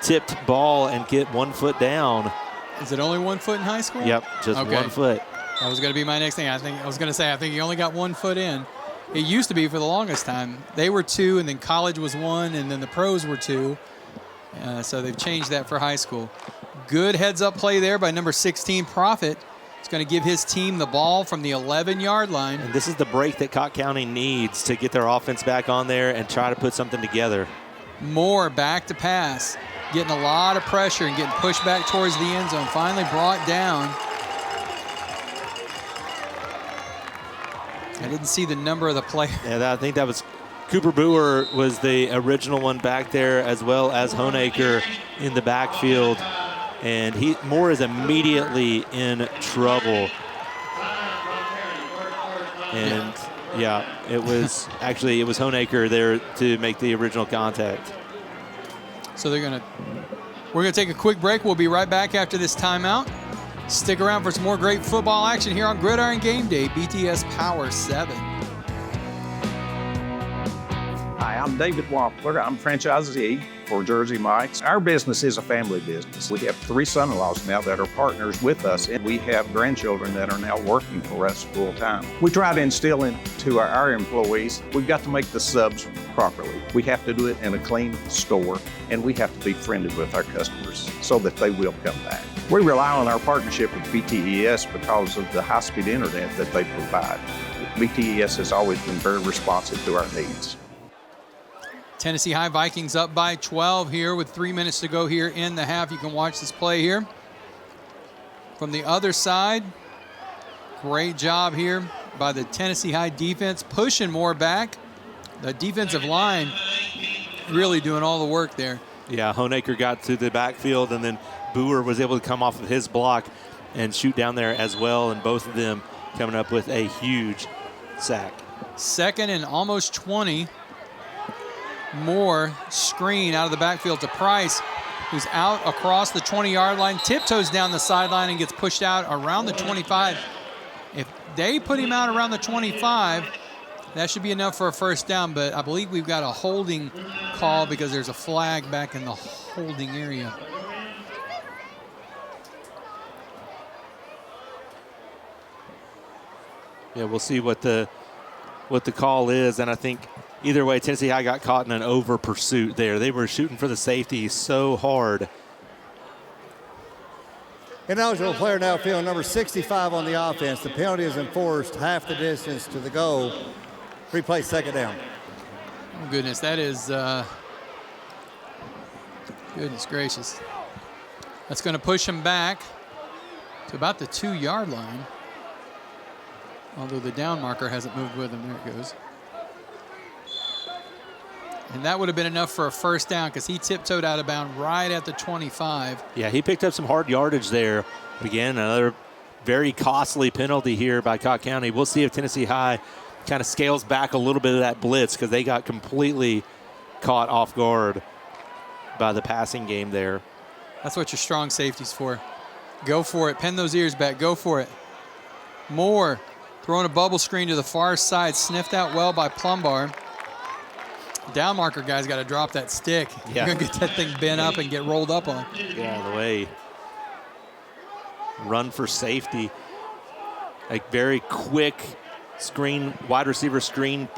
S2: tipped ball and get 1 foot down.
S1: Is it only 1 foot in high school?
S2: Yep, just 1 foot.
S1: That was going to be my next thing. I was going to say, I think he only got 1 foot in. It used to be for the longest time. They were 2, and then college was 1, and then the pros were 2. So they've changed that for high school. Good heads-up play there by number 16, Profit. It's going to give his team the ball from the 11-yard line.
S2: And this is the break that Cocke County needs to get their offense back on there and try to put something together.
S1: Moore back to pass, getting a lot of pressure and getting pushed back towards the end zone. Finally brought down. I didn't see the number of the play.
S2: Yeah, I think that was Cooper Boer was the original one back there, as well as Honaker in the backfield. And Moore is immediately in trouble. And yeah, it was Honaker there to make the original contact.
S1: So we're gonna take a quick break. We'll be right back after this timeout. Stick around for some more great football action here on Gridiron Game Day, BTS Power 7.
S15: Hi, I'm David Wampler. I'm franchisee for Jersey Mike's. Our business is a family business. We have 3 son-in-laws now that are partners with us, and we have grandchildren that are now working for us full time. We try to instill into our employees, we've got to make the subs properly. We have to do it in a clean store, and we have to be friendly with our customers so that they will come back. We rely on our partnership with BTES because of the high-speed internet that they provide. BTES has always been very responsive to our needs.
S1: Tennessee High Vikings up by 12 here with 3 minutes to go here in the half. You can watch this play here. From the other side, great job here by the Tennessee High defense, pushing more back. The defensive line really doing all the work there.
S2: Yeah, Honaker got to the backfield, and then Boer was able to come off of his block and shoot down there as well, and both of them coming up with a huge sack.
S1: 2nd and almost 20. Moore screen out of the backfield to Price, who's out across the 20-yard line, tiptoes down the sideline and gets pushed out around the 25. If they put him out around the 25, that should be enough for a first down, but I believe we've got a holding call because there's a flag back in the holding area.
S2: Yeah, we'll see what the call is, and I think either way, Tennessee High got caught in an over pursuit there. They were shooting for the safety so hard.
S20: Ineligible player now field, number 65 on the offense. The penalty is enforced half the distance to the goal. Replay 2nd down.
S1: Oh, goodness, that is, goodness gracious. That's going to push him back to about the 2-yard line. Although the down marker hasn't moved with him. There it goes. And that would have been enough for a first down because he tiptoed out of bounds right at the 25.
S2: Yeah, he picked up some hard yardage there. But again, another very costly penalty here by Cocke County. We'll see if Tennessee High kind of scales back a little bit of that blitz because they got completely caught off guard by the passing game there.
S1: That's what your strong safety's for. Go for it. Pin those ears back. Go for it. Moore throwing a bubble screen to the far side. Sniffed out well by Plumbar. Down marker guy's got to drop that stick.
S2: Yeah.
S1: You're going to get that thing bent up and get rolled up on.
S2: Get out of the way. Run for safety. A very quick screen, wide receiver screen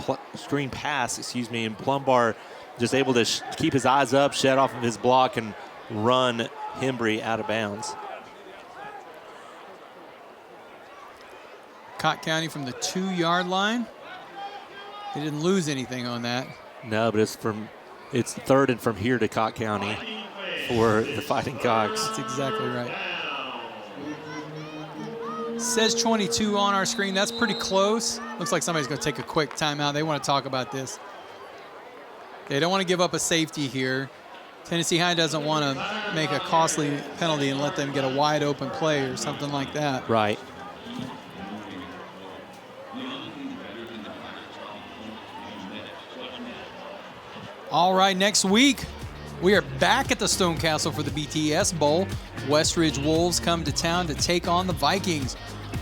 S2: pass, and Plumbar just able to keep his eyes up, shed off of his block, and run Hembry out of bounds.
S1: Cocke County from the 2-yard line. They didn't lose anything on that.
S2: No, but it's 3rd and from here to Cocke County for the Fighting Cocks.
S1: That's exactly right. Says 22 on our screen. That's pretty close. Looks like somebody's going to take a quick timeout. They want to talk about this. They don't want to give up a safety here. Tennessee High doesn't want to make a costly penalty and let them get a wide open play or something like that.
S2: Right.
S1: All right, next week, we are back at the Stone Castle for the BTES Bowl. Westridge Wolves come to town to take on the Vikings.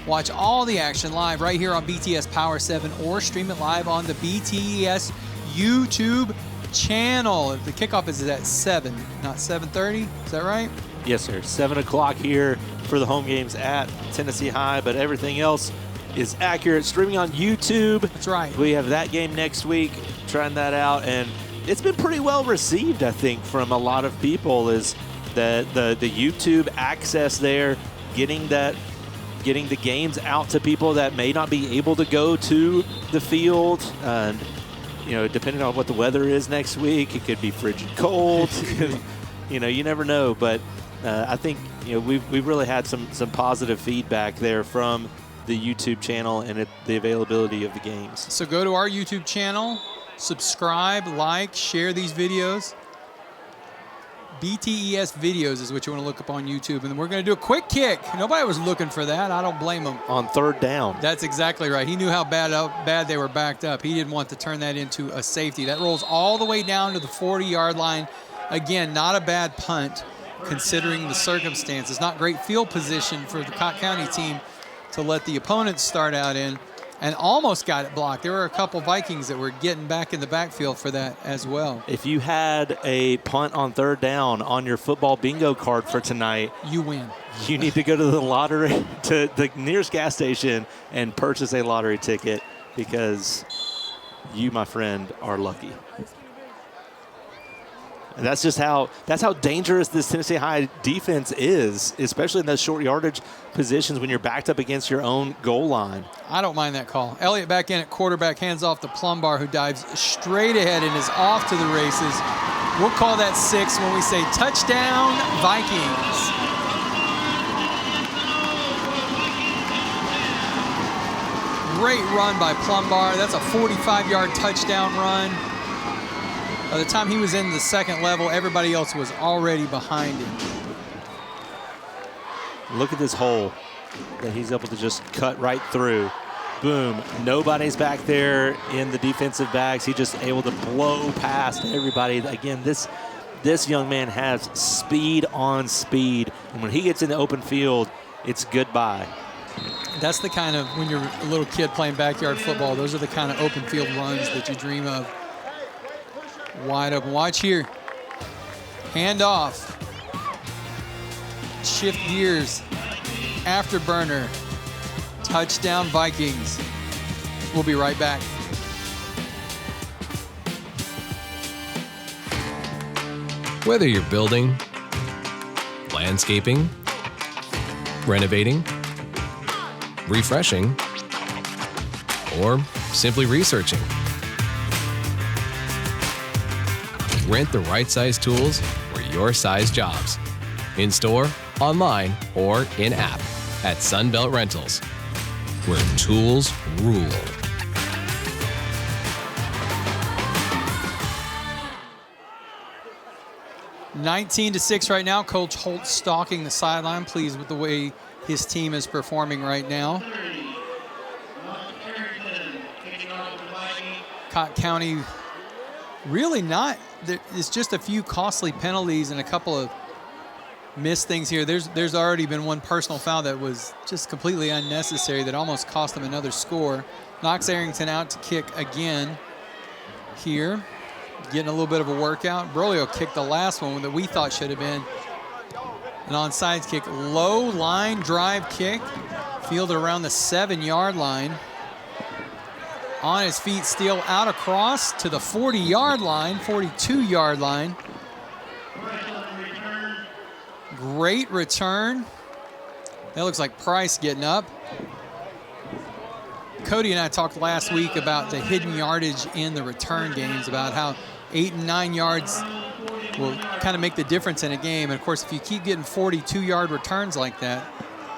S1: Watch all the action live right here on BTS Power 7 or stream it live on the BTES YouTube channel. The kickoff is at 7, not 7:30. Is that right?
S2: Yes, sir. 7 o'clock here for the home games at Tennessee High, but everything else is accurate. Streaming on YouTube.
S1: That's right.
S2: We have that game next week, trying that out, and it's been pretty well received, I think, from a lot of people, is the YouTube access there, getting the games out to people that may not be able to go to the field. And, you know, depending on what the weather is next week, it could be frigid cold. You know, you never know. But I think, you know, we've really had some positive feedback there from the YouTube channel and the availability of the games.
S1: So go to our YouTube channel, subscribe, like, share these videos. BTES videos is what you want to look up on YouTube. And then we're going to do a quick kick. Nobody was looking for that. I don't blame them.
S2: On third down.
S1: That's exactly right. He knew how bad they were backed up. He didn't want to turn that into a safety. That rolls all the way down to the 40-yard line. Again, not a bad punt considering the circumstances. Not great field position for the Cocke County team to let the opponents start out in, and almost got it blocked. There were a couple Vikings that were getting back in the backfield for that as well.
S2: If you had a punt on third down on your football bingo card for tonight,
S1: you win.
S2: You need to go to the lottery, to the nearest gas station, and purchase a lottery ticket, because you, my friend, are lucky. And that's just how dangerous this Tennessee High defense is, especially in those short yardage positions when you're backed up against your own goal line.
S1: I don't mind that call. Elliott back in at quarterback, hands off to Plumbar, who dives straight ahead and is off to the races. We'll call that 6 when we say touchdown, Vikings. Great run by Plumbar. That's a 45-yard touchdown run. By the time he was in the second level, everybody else was already behind him.
S2: Look at this hole that he's able to just cut right through. Boom. Nobody's back there in the defensive backs. He's just able to blow past everybody. Again, this young man has speed on speed. And when he gets in the open field, it's goodbye.
S1: That's the kind of, when you're a little kid playing backyard football, those are the kind of open field runs that you dream of. Wide open. Watch here. Hand off. Shift gears. Afterburner. Touchdown, Vikings. We'll be right back.
S16: Whether you're building, landscaping, renovating, refreshing, or simply researching, rent the right size tools for your size jobs. In store, online, or in app at Sunbelt Rentals, where tools rule.
S1: (19-6) right now. Coach Holt stalking the sideline, pleased with the way his team is performing right now. Cocke County really not. It's just a few costly penalties and a couple of missed things here. There's already been one personal foul that was just completely unnecessary that almost cost them another score. Knox Arrington out to kick again here. Getting a little bit of a workout. Brolio kicked the last one that we thought should have been an onside kick. Low line drive kick. Fielded around the 7-yard line. On his feet, Steele out across to the 40-yard line, 42-yard line. Great return. That looks like Price getting up. Cody and I talked last week about the hidden yardage in the return games, about how 8 and 9 yards will kind of make the difference in a game. And of course, if you keep getting 42-yard returns like that,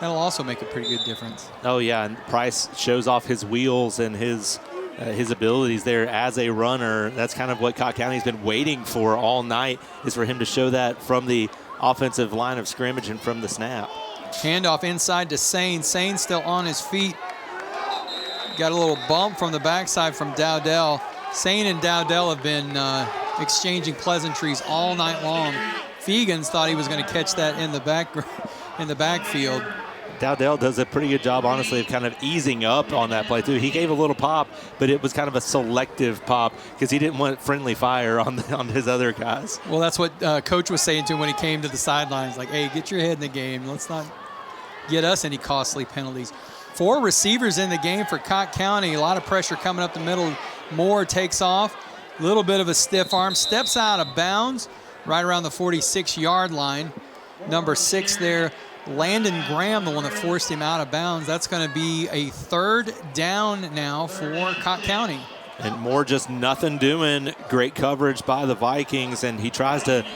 S1: that'll also make a pretty good difference.
S2: Oh yeah, and Price shows off his wheels and his his abilities there as a runner. That's kind of what Cocke County's been waiting for all night, is for him to show that from the offensive line of scrimmage and from the snap.
S1: Handoff inside to Sane. Sane still on his feet. Got a little bump from the backside from Dowdell. Sane and Dowdell have been exchanging pleasantries all night long. Fegans thought he was going to catch that in the backfield.
S2: Dowdell does a pretty good job, honestly, of kind of easing up on that play, too. He gave a little pop, but it was kind of a selective pop because he didn't want friendly fire on his other guys.
S1: Well, that's what Coach was saying to him when he came to the sidelines. Like, hey, get your head in the game. Let's not get us any costly penalties. 4 receivers in the game for Cocke County. A lot of pressure coming up the middle. Moore takes off. A little bit of a stiff arm. Steps out of bounds right around the 46-yard line. Number 6 there, Landon Graham, the one that forced him out of bounds. That's going to be a 3rd down now for Cocke County.
S2: And Moore just nothing doing. Great coverage by the Vikings, and he tries to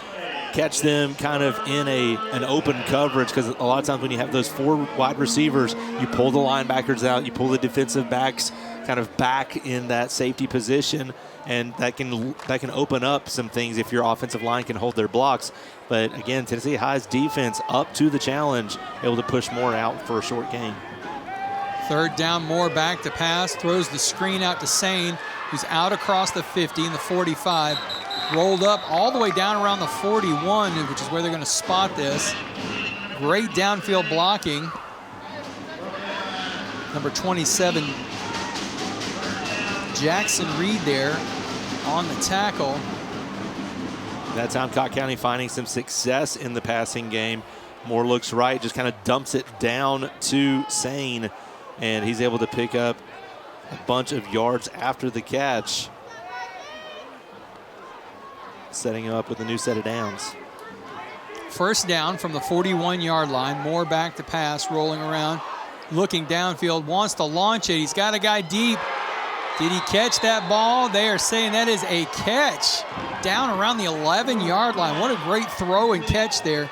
S2: catch them kind of in an open coverage, because a lot of times when you have those 4 wide receivers, you pull the linebackers out, you pull the defensive backs kind of back in that safety position, and that can open up some things if your offensive line can hold their blocks. But again, Tennessee High's defense up to the challenge, able to push Moore out for a short gain.
S1: 3rd down, Moore back to pass, throws the screen out to Sane, who's out across the 50 and the 45. Rolled up all the way down around the 41, which is where they're going to spot this. Great downfield blocking. Number 27, Jackson Reed there on the tackle.
S2: That time Cocke County finding some success in the passing game. Moore looks right, just kind of dumps it down to Sane, and he's able to pick up a bunch of yards after the catch, setting up with a new set of downs.
S1: 1st down from the 41-yard line. Moore back to pass, rolling around, looking downfield, wants to launch it. He's got a guy deep. Did he catch that ball? They are saying that is a catch down around the 11-yard line. What a great throw and catch there.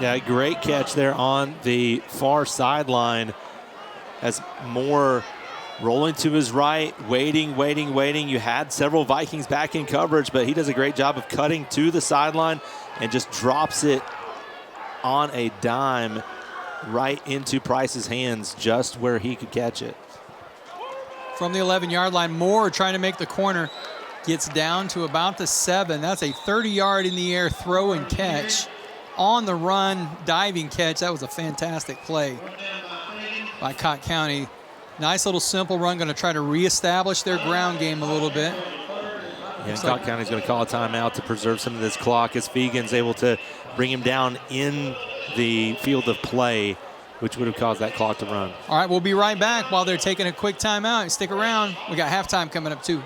S2: Yeah, great catch there on the far sideline as Moore rolling to his right, waiting. You had several Vikings back in coverage, but he does a great job of cutting to the sideline and just drops it on a dime right into Price's hands, just where he could catch it.
S1: From the 11-yard line, Moore trying to make the corner, gets down to about the 7. That's a 30-yard in the air throw and catch. On the run, diving catch. That was a fantastic play by Cocke County. Nice little simple run, going to try to reestablish their ground game a little bit.
S2: Yeah, Cocke County's going to call a timeout to preserve some of this clock as Fegan's able to bring him down in the field of play, which would have caused that clock to run.
S1: All right, we'll be right back while they're taking a quick timeout. Stick around. We got halftime coming up, too.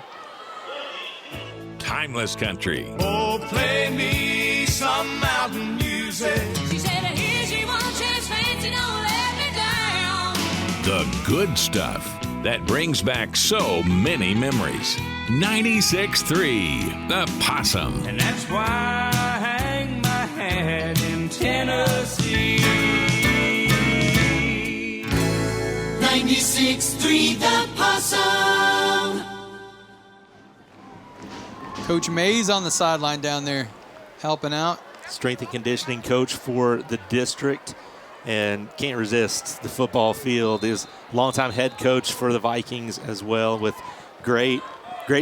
S8: Timeless country.
S9: Oh, play me some mountain music.
S10: She said, here's your one chance, fancy, don't let me down.
S8: The good stuff that brings back so many memories. 96.3, The Possum.
S9: And that's why I hang my hat in Tennessee.
S10: 96.3 The Possum.
S1: Coach Mays on the sideline down there helping out.
S2: Strength and conditioning coach for the district, and can't resist the football field. Is longtime head coach for the Vikings as well, with great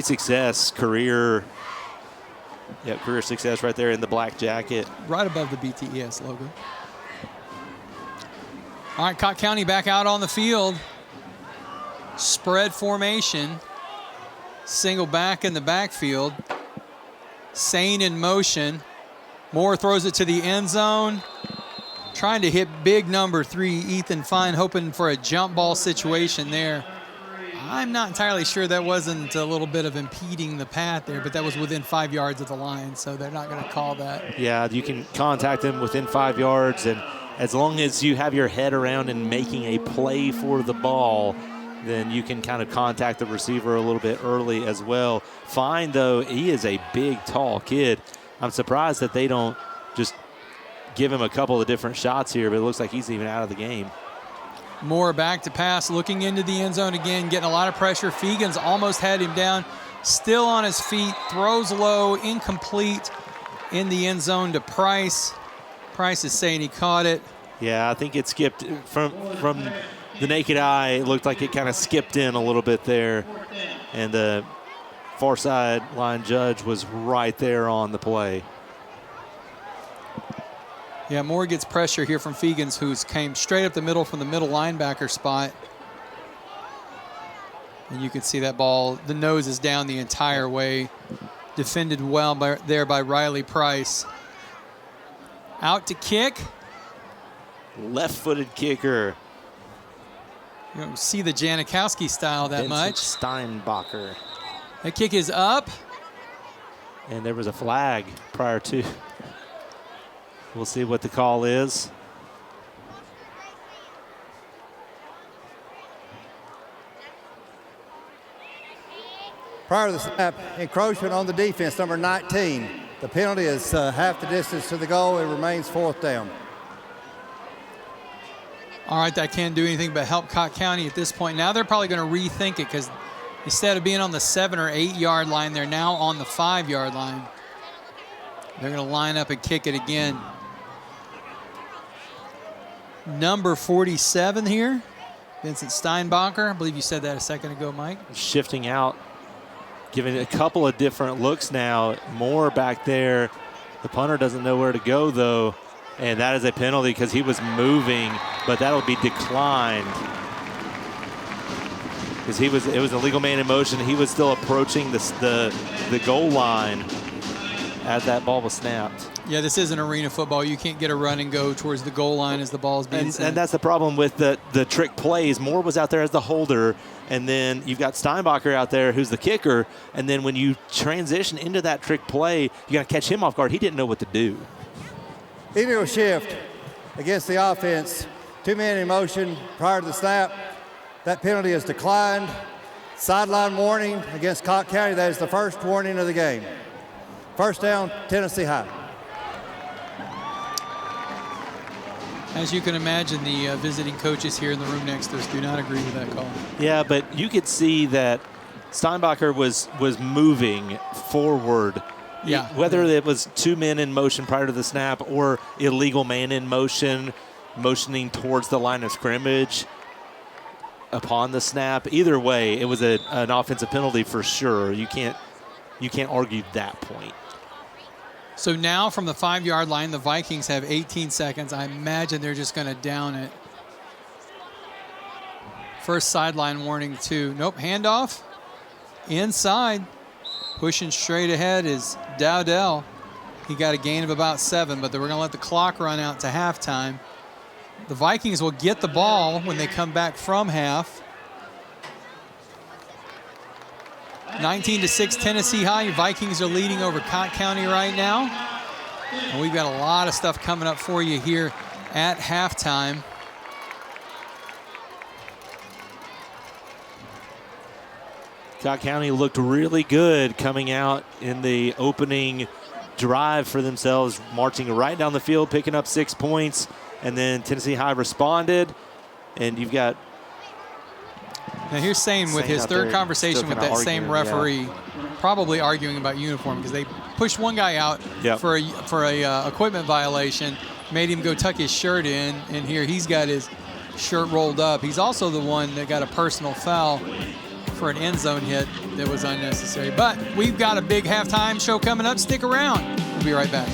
S2: success, career success right there in the black jacket.
S1: Right above the BTES logo. All right, Cocke County back out on the field. Spread formation. Single back in the backfield. Sane in motion. Moore throws it to the end zone. Trying to hit big number 3, Ethan Fine, hoping for a jump ball situation there. I'm not entirely sure that wasn't a little bit of impeding the path there, but that was within 5 yards of the line, so they're not going to call that.
S2: Yeah, you can contact them within 5 yards, and as long as you have your head around and making a play for the ball, then you can kind of contact the receiver a little bit early as well. Fine, though, he is a big, tall kid. I'm surprised that they don't just give him a couple of different shots here, but it looks like he's even out of the game.
S1: Moore back to pass, looking into the end zone again, getting a lot of pressure. Fegans almost had him down, still on his feet, throws low, incomplete in the end zone to Price. Price is saying he caught it.
S2: Yeah, I think it skipped from the naked eye. It looked like it kind of skipped in a little bit there, and the far sideline judge was right there on the play.
S1: Yeah, Moore gets pressure here from Fegans, who's came straight up the middle from the middle linebacker spot. And you can see that ball, the nose is down the entire way. Defended well there by Riley Price. Out to kick.
S2: Left-footed kicker.
S1: You don't see the Janikowski style that
S2: Vincent
S1: much.
S2: Steinbacher.
S1: That kick is up.
S2: And there was a flag prior to. We'll see what the call is.
S20: Prior to the snap, encroachment on the defense, number 19. The penalty is half the distance to the goal. It remains 4th down.
S1: All right, that can't do anything but help Cocke County at this point. Now they're probably going to rethink it because instead of being on the 7 or 8 yard line, they're now on the 5 yard line. They're going to line up and kick it again. Number 47 here, Vincent Steinbacher. I believe you said that a second ago, Mike.
S2: Shifting out, giving it a couple of different looks now. Moore back there. The punter doesn't know where to go, though. And that is a penalty because he was moving, but that'll be declined. Because it was a legal man in motion. He was still approaching the goal line as that ball was snapped.
S1: Yeah, this isn't arena football. You can't get a run and go towards the goal line as the ball's being sent.
S2: And that's the problem with the trick plays. Moore was out there as the holder, and then you've got Steinbacher out there who's the kicker, and then when you transition into that trick play, you got to catch him off guard. He didn't know what to do.
S20: Illegal shift against the offense. 2 men in motion prior to the snap. That penalty is declined. Sideline warning against Cocke County. That is the first warning of the game. 1st down, Tennessee High.
S1: As you can imagine, the visiting coaches here in the room next to us do not agree with that call.
S2: Yeah, but you could see that Steinbacher was moving forward.
S1: Yeah.
S2: Whether it was 2 men in motion prior to the snap or illegal man in motion, motioning towards the line of scrimmage upon the snap. Either way, it was an offensive penalty for sure. You can't argue that point.
S1: So now from the 5 yard line, the Vikings have 18 seconds. I imagine they're just going to down it. First sideline warning too. Nope, handoff. Inside. Pushing straight ahead is Dowdell. He got a gain of about 7, but we're going to let the clock run out to halftime. The Vikings will get the ball when they come back from half. 19-6 Tennessee High. Vikings are leading over Cocke County right now. And we've got a lot of stuff coming up for you here at halftime.
S2: Cocke County looked really good coming out in the opening drive for themselves, marching right down the field, picking up 6 points, and then Tennessee High responded, and you've got
S1: now here's Sane with his third conversation with that same referee, probably arguing about uniform because they pushed one guy out for a equipment violation, made him go tuck his shirt in, and here he's got his shirt rolled up. He's also the one that got a personal foul for an end zone hit that was unnecessary. But we've got a big halftime show coming up. Stick around. We'll be right back.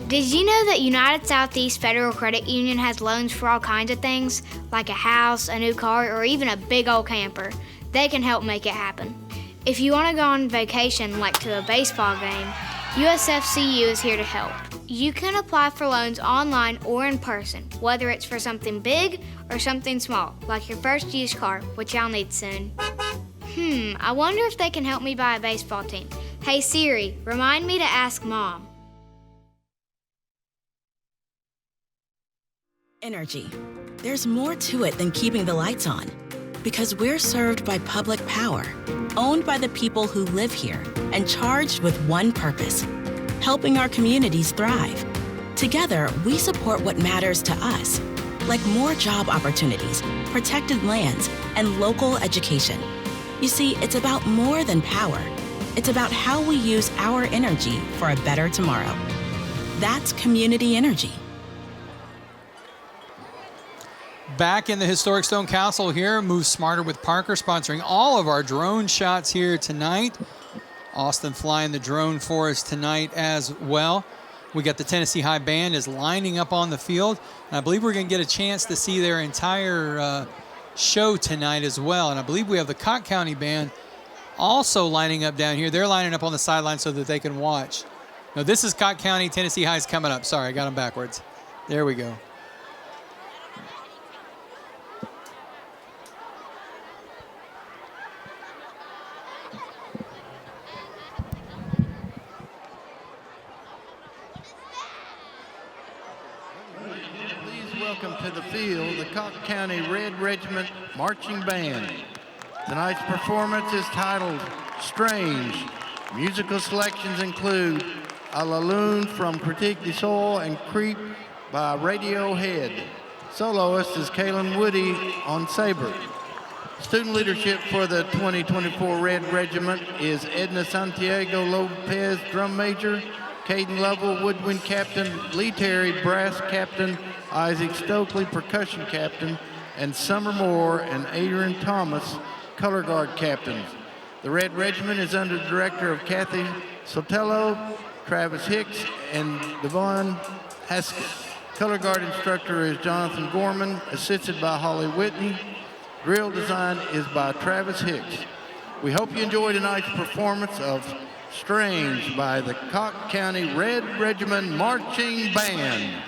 S19: Did you know that United Southeast Federal Credit Union has loans for all kinds of things, like a house, a new car, or even a big old camper? They can help make it happen. If you want to go on vacation, like to a baseball game, USFCU is here to help. You can apply for loans online or in person, whether it's for something big or something small, like your first used car, which I'll need soon. I wonder if they can help me buy a baseball team. Hey Siri, remind me to ask Mom.
S6: Energy. There's more to it than keeping the lights on. Because we're served by public power, owned by the people who live here, and charged with one purpose: helping our communities thrive. Together, we support what matters to us, like more job opportunities, protected lands, and local education. You see, it's about more than power. It's about how we use our energy for a better tomorrow. That's community energy.
S1: Back in the historic Stone Castle here, Move Smarter with Parker, sponsoring all of our drone shots here tonight. Austin flying the drone for us tonight as well. We got the Tennessee High Band is lining up on the field. And I believe we're going to get a chance to see their entire show tonight as well. And I believe we have the Cocke County Band also lining up down here. They're lining up on the sideline so that they can watch. No, this is Cocke County. Tennessee High's coming up. Sorry, I got them backwards. There we go.
S17: Welcome to the field, the Cocke County Red Regiment Marching Band. Tonight's performance is titled Strange. Musical selections include A La Lune from Critique du Soul and Creep by Radiohead. Soloist is Kaylin Woody on saber. Student leadership for the 2024 Red Regiment is Edna Santiago Lopez, drum major, Caden Lovell, woodwind captain, Lee Terry, brass captain, Isaac Stokely, percussion captain, and Summer Moore and Adrian Thomas, color guard captains. The Red Regiment is under the director of Kathy Sotelo, Travis Hicks, and Devon Haskett. Color guard instructor is Jonathan Gorman, assisted by Holly Whitney. Drill design is by Travis Hicks. We hope you enjoy tonight's performance of Strange by the Cocke County Red Regiment Marching Band.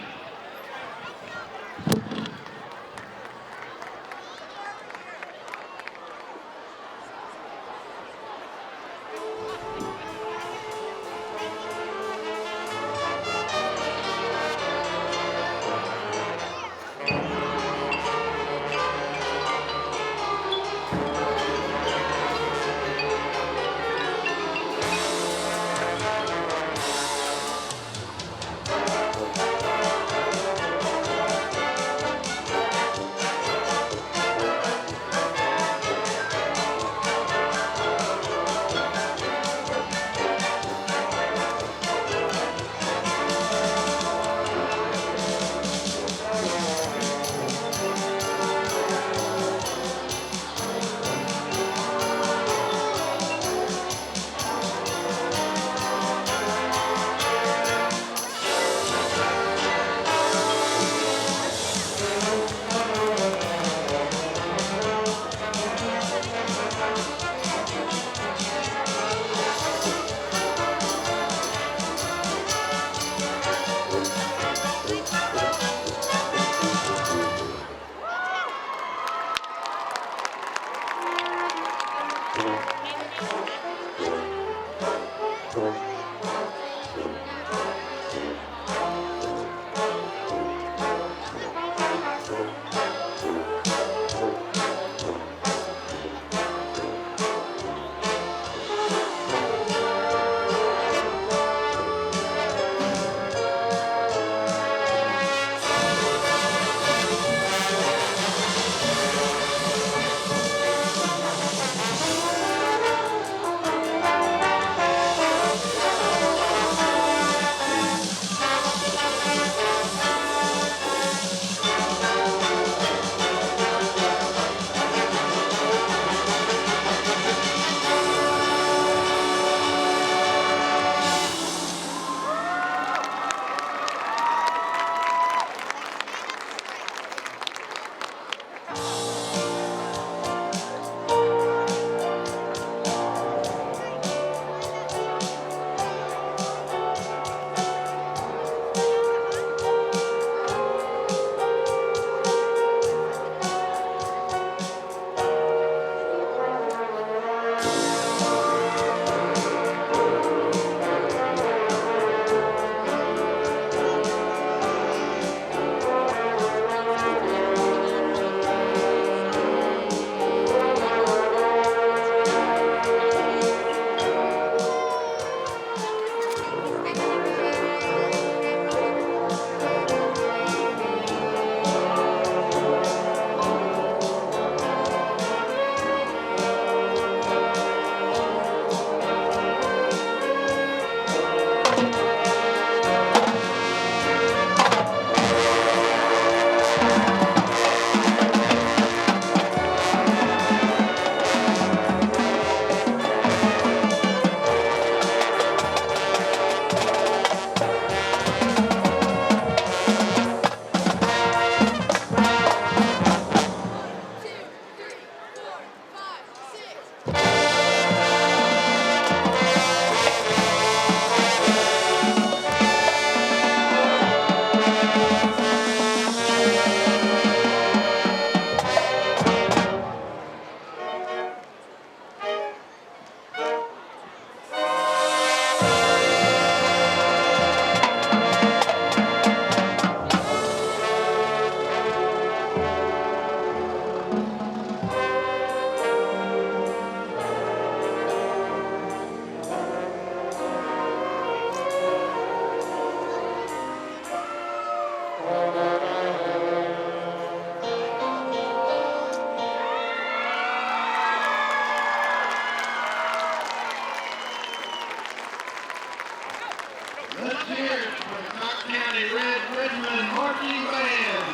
S17: Let's hear it for the Cocke County Red Richmond Marching Band.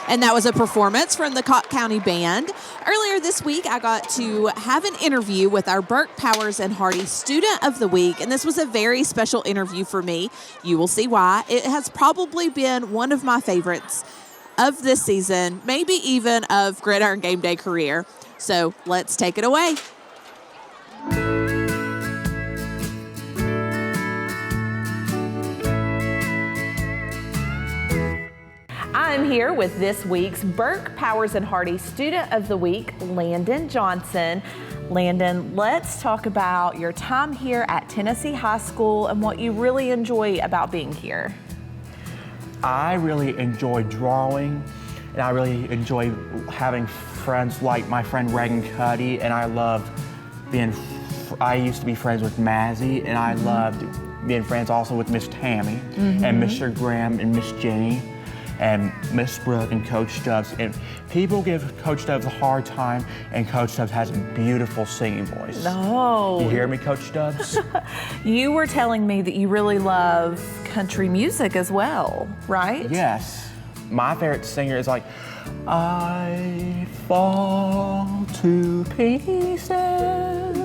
S3: And that was a performance from the Cocke County Band. Earlier this week, I got to have an interview with our Burke Powers and Hardy Student of the Week, and this was a very special interview for me. You will see why. It has probably been one of my favorites of this season, maybe even of Gridiron Game Day career. So let's take it away. I'm here with this week's Burke Powers and Hardy Student of the Week, Landon Johnson. Landon, let's talk about your time here at Tennessee High School and what you really enjoy about being here.
S5: I really enjoy drawing, and I really enjoy having friends like my friend Reagan Cuddy, and I used to be friends with Mazzy, and I loved being friends also with Miss Tammy, and Mr. Graham and Miss Jenny, and Miss Brooke and Coach Stubbs. And people give Coach Stubbs a hard time, and Coach Stubbs has a beautiful singing voice.
S3: No.
S5: You hear me, Coach Stubbs?
S3: You were telling me that you really love country music as well, right?
S5: Yes. My favorite singer is like, I fall to pieces.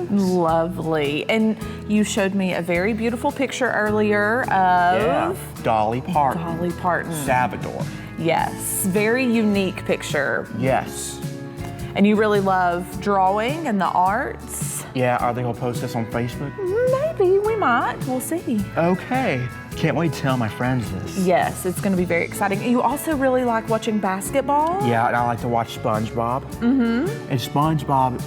S3: Lovely. And you showed me a very beautiful picture earlier of
S5: Dolly Parton.
S3: Dolly Parton.
S5: Salvador.
S3: Yes, very unique picture.
S5: Yes.
S3: And you really love drawing and the arts?
S5: Yeah, are they gonna post this on Facebook?
S3: Maybe, we might, we'll see.
S5: Okay, can't wait to tell my friends this.
S3: Yes, it's gonna be very exciting. You also really like watching basketball?
S5: Yeah, and I like to watch SpongeBob.
S3: Mm-hmm.
S5: And SpongeBob,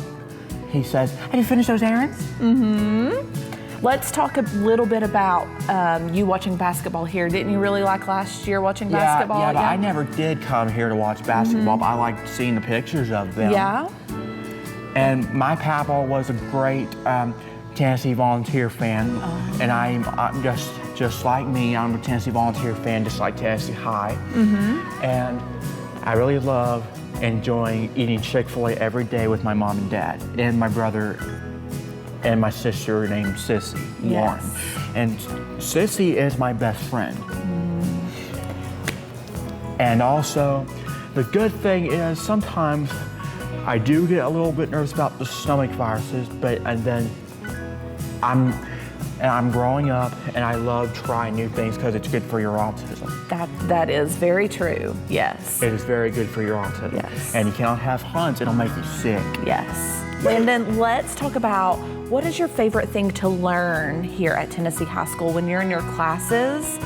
S5: he says, have you finished those errands?
S3: Mm-hmm. Let's talk a little bit about you watching basketball here. Didn't you really like last year watching basketball?
S5: Yeah, but I never did come here to watch basketball, but I liked seeing the pictures of them.
S3: Yeah?
S5: And my papa was a great Tennessee Volunteer fan, and I'm just like me, I'm a Tennessee Volunteer fan, just like Tennessee High. And I really love enjoying eating Chick-fil-A every day with my mom and dad, and my brother and my sister named Sissy Warren. And Sissy is my best friend. And also, the good thing is sometimes I do get a little bit nervous about the stomach viruses, and then I'm growing up and I love trying new things because it's good for your autism.
S3: That is very true, yes.
S5: It is very good for your autism.
S3: Yes.
S5: And you cannot have hunts, it'll make you sick.
S3: Yes. Landon, let's talk about what is your favorite thing to learn here at Tennessee High School when you're in your classes?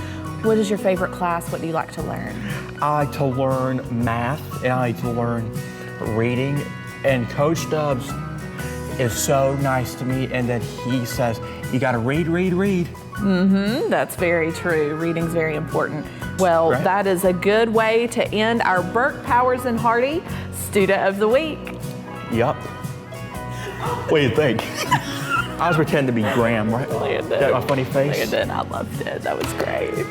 S3: What is your favorite class? What do you like to learn?
S5: I like to learn math, and I like to learn reading. And Coach Stubbs is so nice to me, and that he says, you gotta read, read, read.
S3: That's very true. Reading's very important. Well, that is a good way to end our Burke Powers and Hardy Student of the Week.
S5: Yup. What do you think? I was pretending to be Graham, right?
S3: Landon.
S5: That my funny face?
S3: Landon, I loved it. That was great.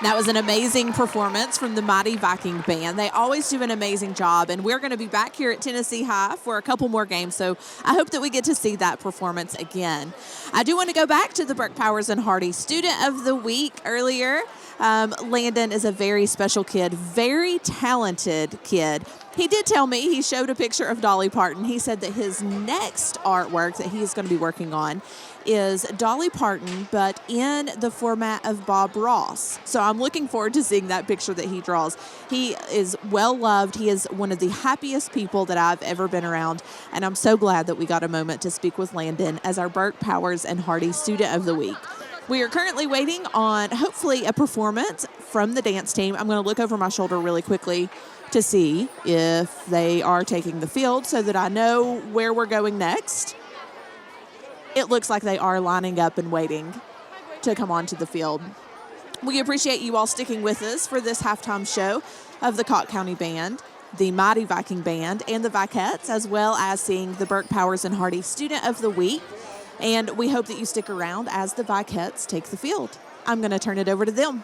S3: That was an amazing performance from the Mighty Viking Band. They always do an amazing job, and we're going to be back here at Tennessee High for a couple more games, so I hope that we get to see that performance again. I do want to go back to the Burke Powers and Hardy Student of the Week earlier. Landon is a very special kid, very talented kid. He did tell me, he showed a picture of Dolly Parton. He said that his next artwork that he is going to be working on is Dolly Parton, but in the format of Bob Ross. So I'm looking forward to seeing that picture that he draws. He is well loved. He is one of the happiest people that I've ever been around, and I'm so glad that we got a moment to speak with Landon as our Burke Powers and Hardy Student of the Week. We are currently waiting on, hopefully, a performance from the dance team. I'm going to look over my shoulder really quickly to see if they are taking the field so that I know where we're going next. It looks like they are lining up and waiting to come onto the field. We appreciate you all sticking with us for this halftime show of the Cocke County Band, the Mighty Viking Band, and the Vikettes, as well as seeing the Burke Powers and Hardy Student of the Week. And we hope that you stick around as the Vikettes take the field. I'm going to turn it over to them.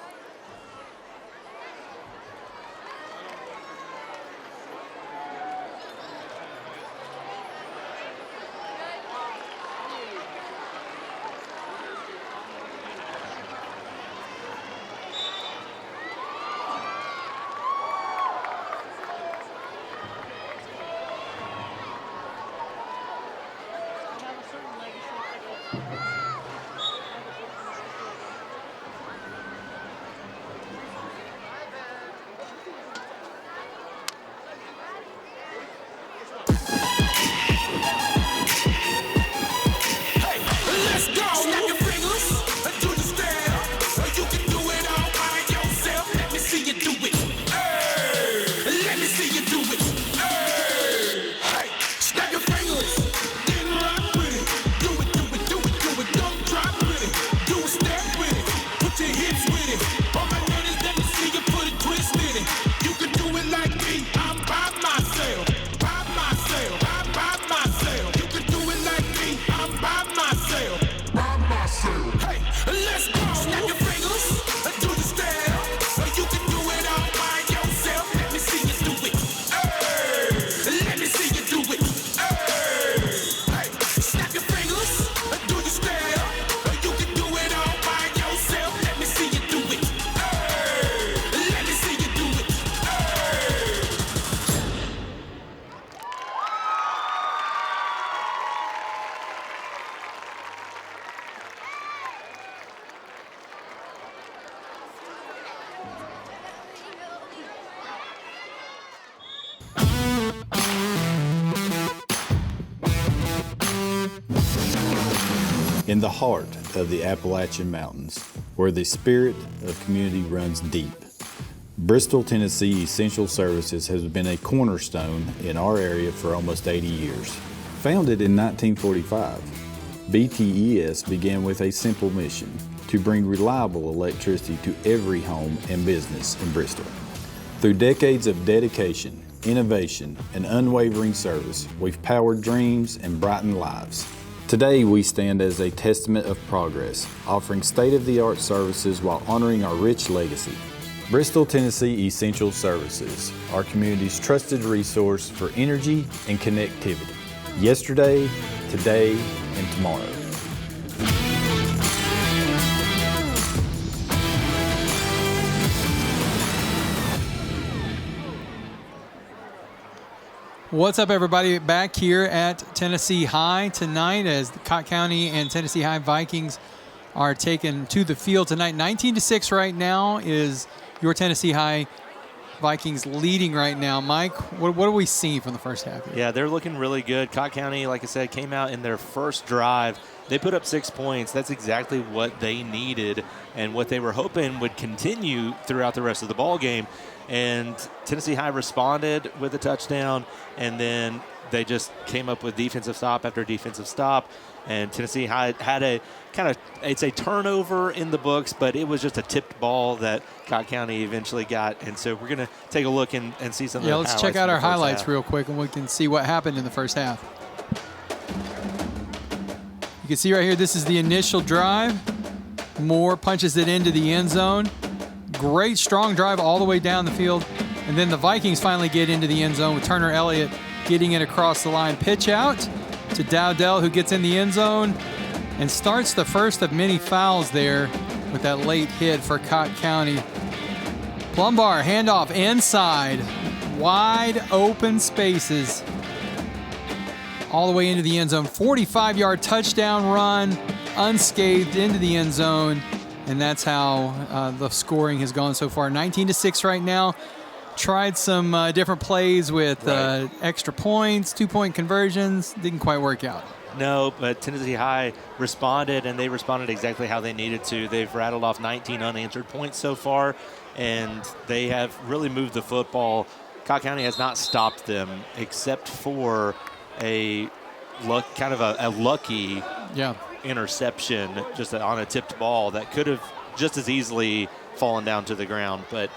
S12: In the heart of the Appalachian Mountains, where the spirit of community runs deep, Bristol, Tennessee Essential Services has been a cornerstone in our area for almost 80 years. Founded in 1945, BTES began with a simple mission: to bring reliable electricity to every home and business in Bristol. Through decades of dedication, innovation, and unwavering service, we've powered dreams and brightened lives. Today, we stand as a testament of progress, offering state-of-the-art services while honoring our rich legacy. Bristol, Tennessee Essential Services, our community's trusted resource for energy and connectivity. Yesterday, today, and tomorrow.
S1: What's up, everybody? Back here at Tennessee High tonight as the Cocke County and Tennessee High Vikings are taken to the field tonight. 19-6 right now is your Tennessee High Vikings leading right now. Mike, what are we seeing from the first half here?
S2: Yeah, they're looking really good. Cocke County, like I said, came out in their first drive. They put up 6 points. That's exactly what they needed and what they were hoping would continue throughout the rest of the ball game. And Tennessee High responded with a touchdown, and then they just came up with defensive stop after defensive stop. And Tennessee High had a kind of, it's a turnover in the books, but it was just a tipped ball that Cocke County eventually got. And so we're going to take a look and see some of the highlights.
S1: Yeah, let's check out our highlights real quick, and we can see what happened in the first half. You can see right here, this is the initial drive. Moore punches it into the end zone. great strong drive all the way down the field. And then the Vikings finally get into the end zone with Turner Elliott getting it across the line. Pitch out to Dowdell, who gets in the end zone and starts the first of many fouls there with that late hit for Cocke County. Plumbar, handoff inside. Wide open spaces all the way into the end zone. 45-yard touchdown run, unscathed into the end zone. And that's how the scoring has gone so far. 19-6 right now. Tried some different plays with extra points, 2-point conversions. Didn't quite work out.
S2: No, but Tennessee High responded, and they responded exactly how they needed to. They've rattled off 19 unanswered points so far, and they have really moved the football. Cocke County has not stopped them except for a lucky interception just on a tipped ball that could have just as easily fallen down to the ground. But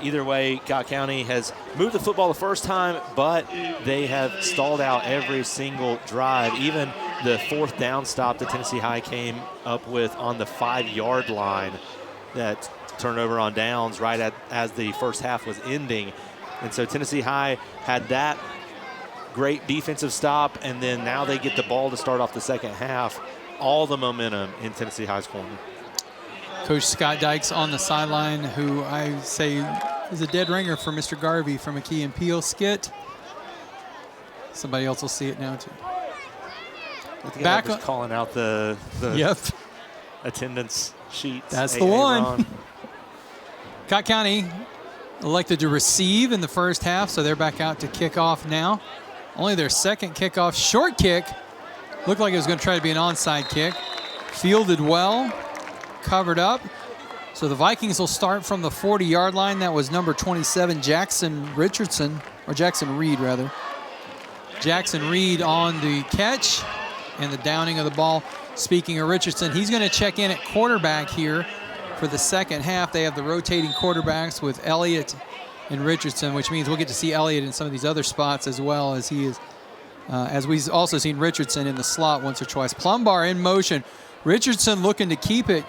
S2: either way, Cocke County has moved the football the first time, but they have stalled out every single drive. Even the fourth down stop that Tennessee High came up with on the 5-yard line, that turnover on downs right as the first half was ending. And so Tennessee High had that great defensive stop, and then now they get the ball to start off the second half. All the momentum in Tennessee High's corner.
S1: Coach Scott Dykes on the sideline, who I say is a dead ringer for Mr. Garvey from a Key and Peele skit. Somebody else will see it now, too.
S2: Back was calling out the attendance sheets.
S1: That's the one. Cocke County elected to receive in the first half, so they're back out to kick off now. Only their second kickoff. Short kick. Looked like it was going to try to be an onside kick. Fielded well. Covered up. So the Vikings will start from the 40-yard line. That was number 27, Jackson Reed, rather. Jackson Reed on the catch and the downing of the ball. Speaking of Richardson, he's going to check in at quarterback here for the second half. They have the rotating quarterbacks with Elliott and Richardson, which means we'll get to see Elliott in some of these other spots as well as he is, as we've also seen Richardson in the slot once or twice. Plumbar in motion. Richardson looking to keep it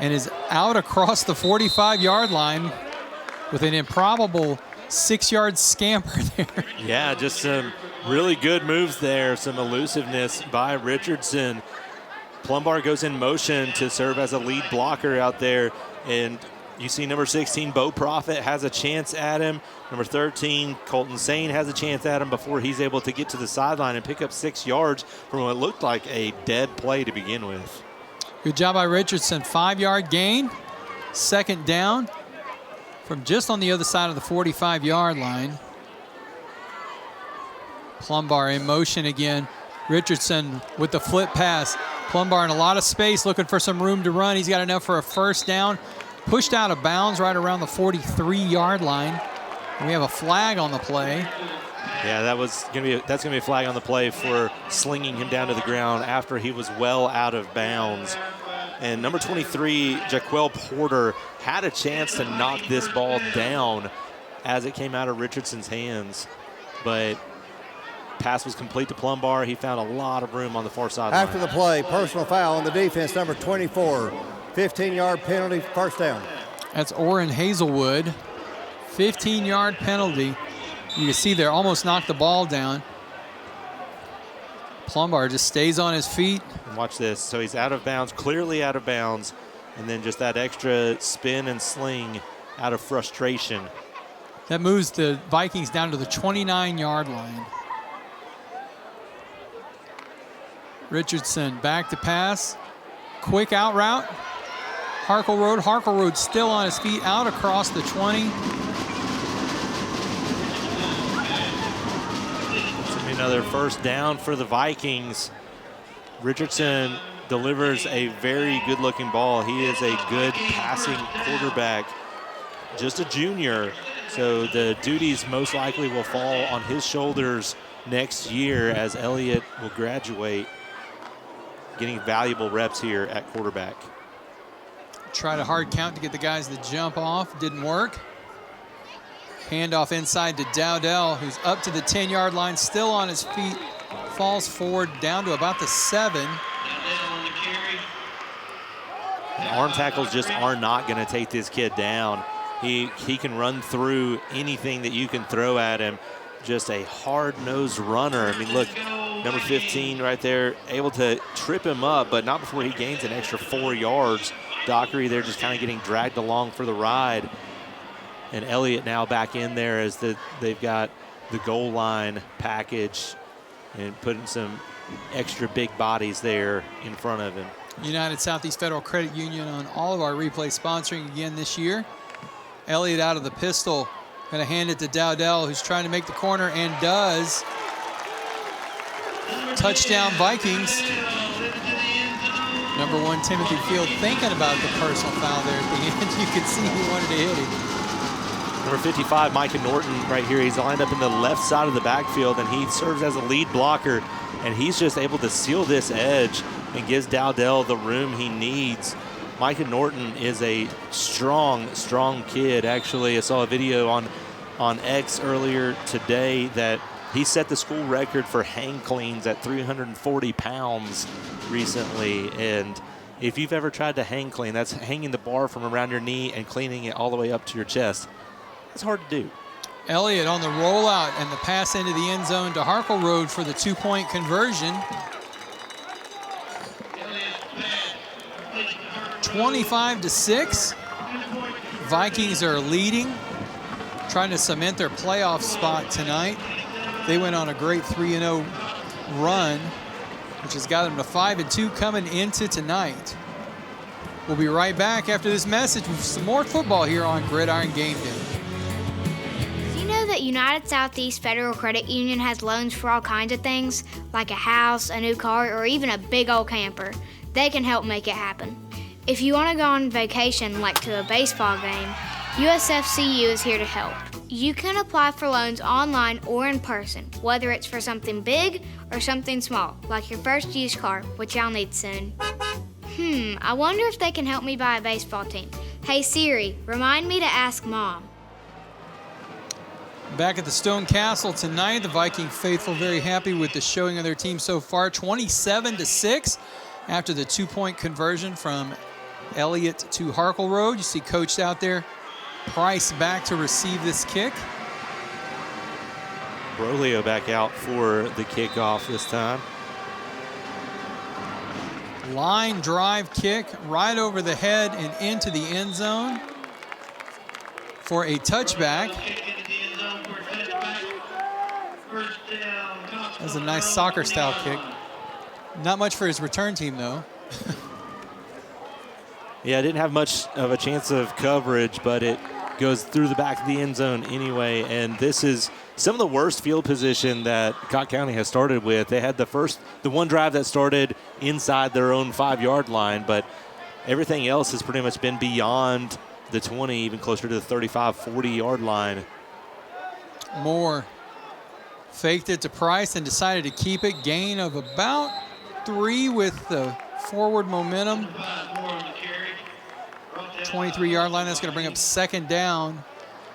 S1: and is out across the 45-yard line with an improbable 6-yard scamper there.
S2: Yeah, just some really good moves there, some elusiveness by Richardson. Plumbar goes in motion to serve as a lead blocker out there, and you see number 16, Bo Profit, has a chance at him. Number 13, Colton Sane, has a chance at him before he's able to get to the sideline and pick up 6 yards from what looked like a dead play to begin with.
S1: Good job by Richardson. 5-yard gain. Second down from just on the other side of the 45-yard line. Plumbar in motion again. Richardson with the flip pass. Plumbar in a lot of space, looking for some room to run. He's got enough for a first down. Pushed out of bounds right around the 43-yard line. And we have a flag on the play.
S2: Yeah, that's gonna be a flag on the play for slinging him down to the ground after he was well out of bounds. And number 23, Jaquel Porter, had a chance to knock this ball down as it came out of Richardson's hands, but pass was complete to Plumbar. He found a lot of room on the far sideline.
S20: After the play, personal foul on the defense, number 24. 15-yard penalty, first down.
S1: That's Orrin Hazelwood. 15-yard penalty. You can see there, almost knocked the ball down. Plumbar just stays on his feet.
S2: And watch this. So he's out of bounds, clearly out of bounds, and then just that extra spin and sling out of frustration.
S1: That moves the Vikings down to the 29-yard line. Richardson back to pass. Quick out route. Harkleroad still on his feet, out across the 20.
S2: Another first down for the Vikings. Richardson delivers a very good-looking ball. He is a good passing quarterback, just a junior, so the duties most likely will fall on his shoulders next year as Elliott will graduate, getting valuable reps here at quarterback.
S1: Tried a hard count to get the guys to jump off, didn't work. Handoff inside to Dowdell, who's up to the 10-yard line, still on his feet, falls forward down to about the 7.
S2: And arm tackles just are not going to take this kid down. He can run through anything that you can throw at him. Just a hard-nosed runner. I mean, look, number 15 right there, able to trip him up, but not before he gains an extra 4 yards. Dockery there just kind of getting dragged along for the ride. And Elliott now back in there as they've got the goal line package and putting some extra big bodies there in front of him.
S1: United Southeast Federal Credit Union on all of our replays sponsoring again this year. Elliott out of the pistol, going to hand it to Dowdell, who's trying to make the corner and does. Touchdown Vikings. Number 1, Timothy Field, thinking about the personal foul there at the end. You could see he wanted to hit it.
S2: Number 55, Micah Norton right here. He's lined up in the left side of the backfield, and he serves as a lead blocker, and he's just able to seal this edge and gives Dowdell the room he needs. Micah Norton is a strong kid. Actually, I saw a video on X earlier today that he set the school record for hang cleans at 340 pounds recently. And if you've ever tried to hang clean, that's hanging the bar from around your knee and cleaning it all the way up to your chest. It's hard to do.
S1: Elliott on the rollout and the pass into the end zone to Harkleroad for the 2-point conversion. 25-6. Vikings are leading, trying to cement their playoff spot tonight. They went on a great 3-0 run, which has got them to 5-2 coming into tonight. We'll be right back after this message with some more football here on Gridiron Game Day.
S19: Do you know that United Southeast Federal Credit Union has loans for all kinds of things, like a house, a new car, or even a big old camper? They can help make it happen. If you want to go on vacation, like to a baseball game, USFCU is here to help. You can apply for loans online or in person, whether it's for something big or something small, like your first used car, which I'll need soon. I wonder if they can help me buy a baseball team. Hey Siri, remind me to ask Mom.
S1: Back at the Stone Castle tonight, the Viking faithful very happy with the showing of their team so far, 27-6 after the 2-point conversion from Elliott to Harkleroad. You see Coach out there. Price back to receive this kick.
S2: Brolio back out for the kickoff this time.
S1: Line drive kick right over the head and into the end zone for a touchback. That's a nice soccer style kick. Not much for his return team though.
S2: Yeah, didn't have much of a chance of coverage, but it goes through the back of the end zone anyway. And this is some of the worst field position that Cocke County has started with. They had the one drive that started inside their own 5-yard line, but everything else has pretty much been beyond the 20, even closer to the 35, 40-yard line.
S1: Moore faked it to Price and decided to keep it. Gain of about 3 with the forward momentum. 23-yard line. That's going to bring up second down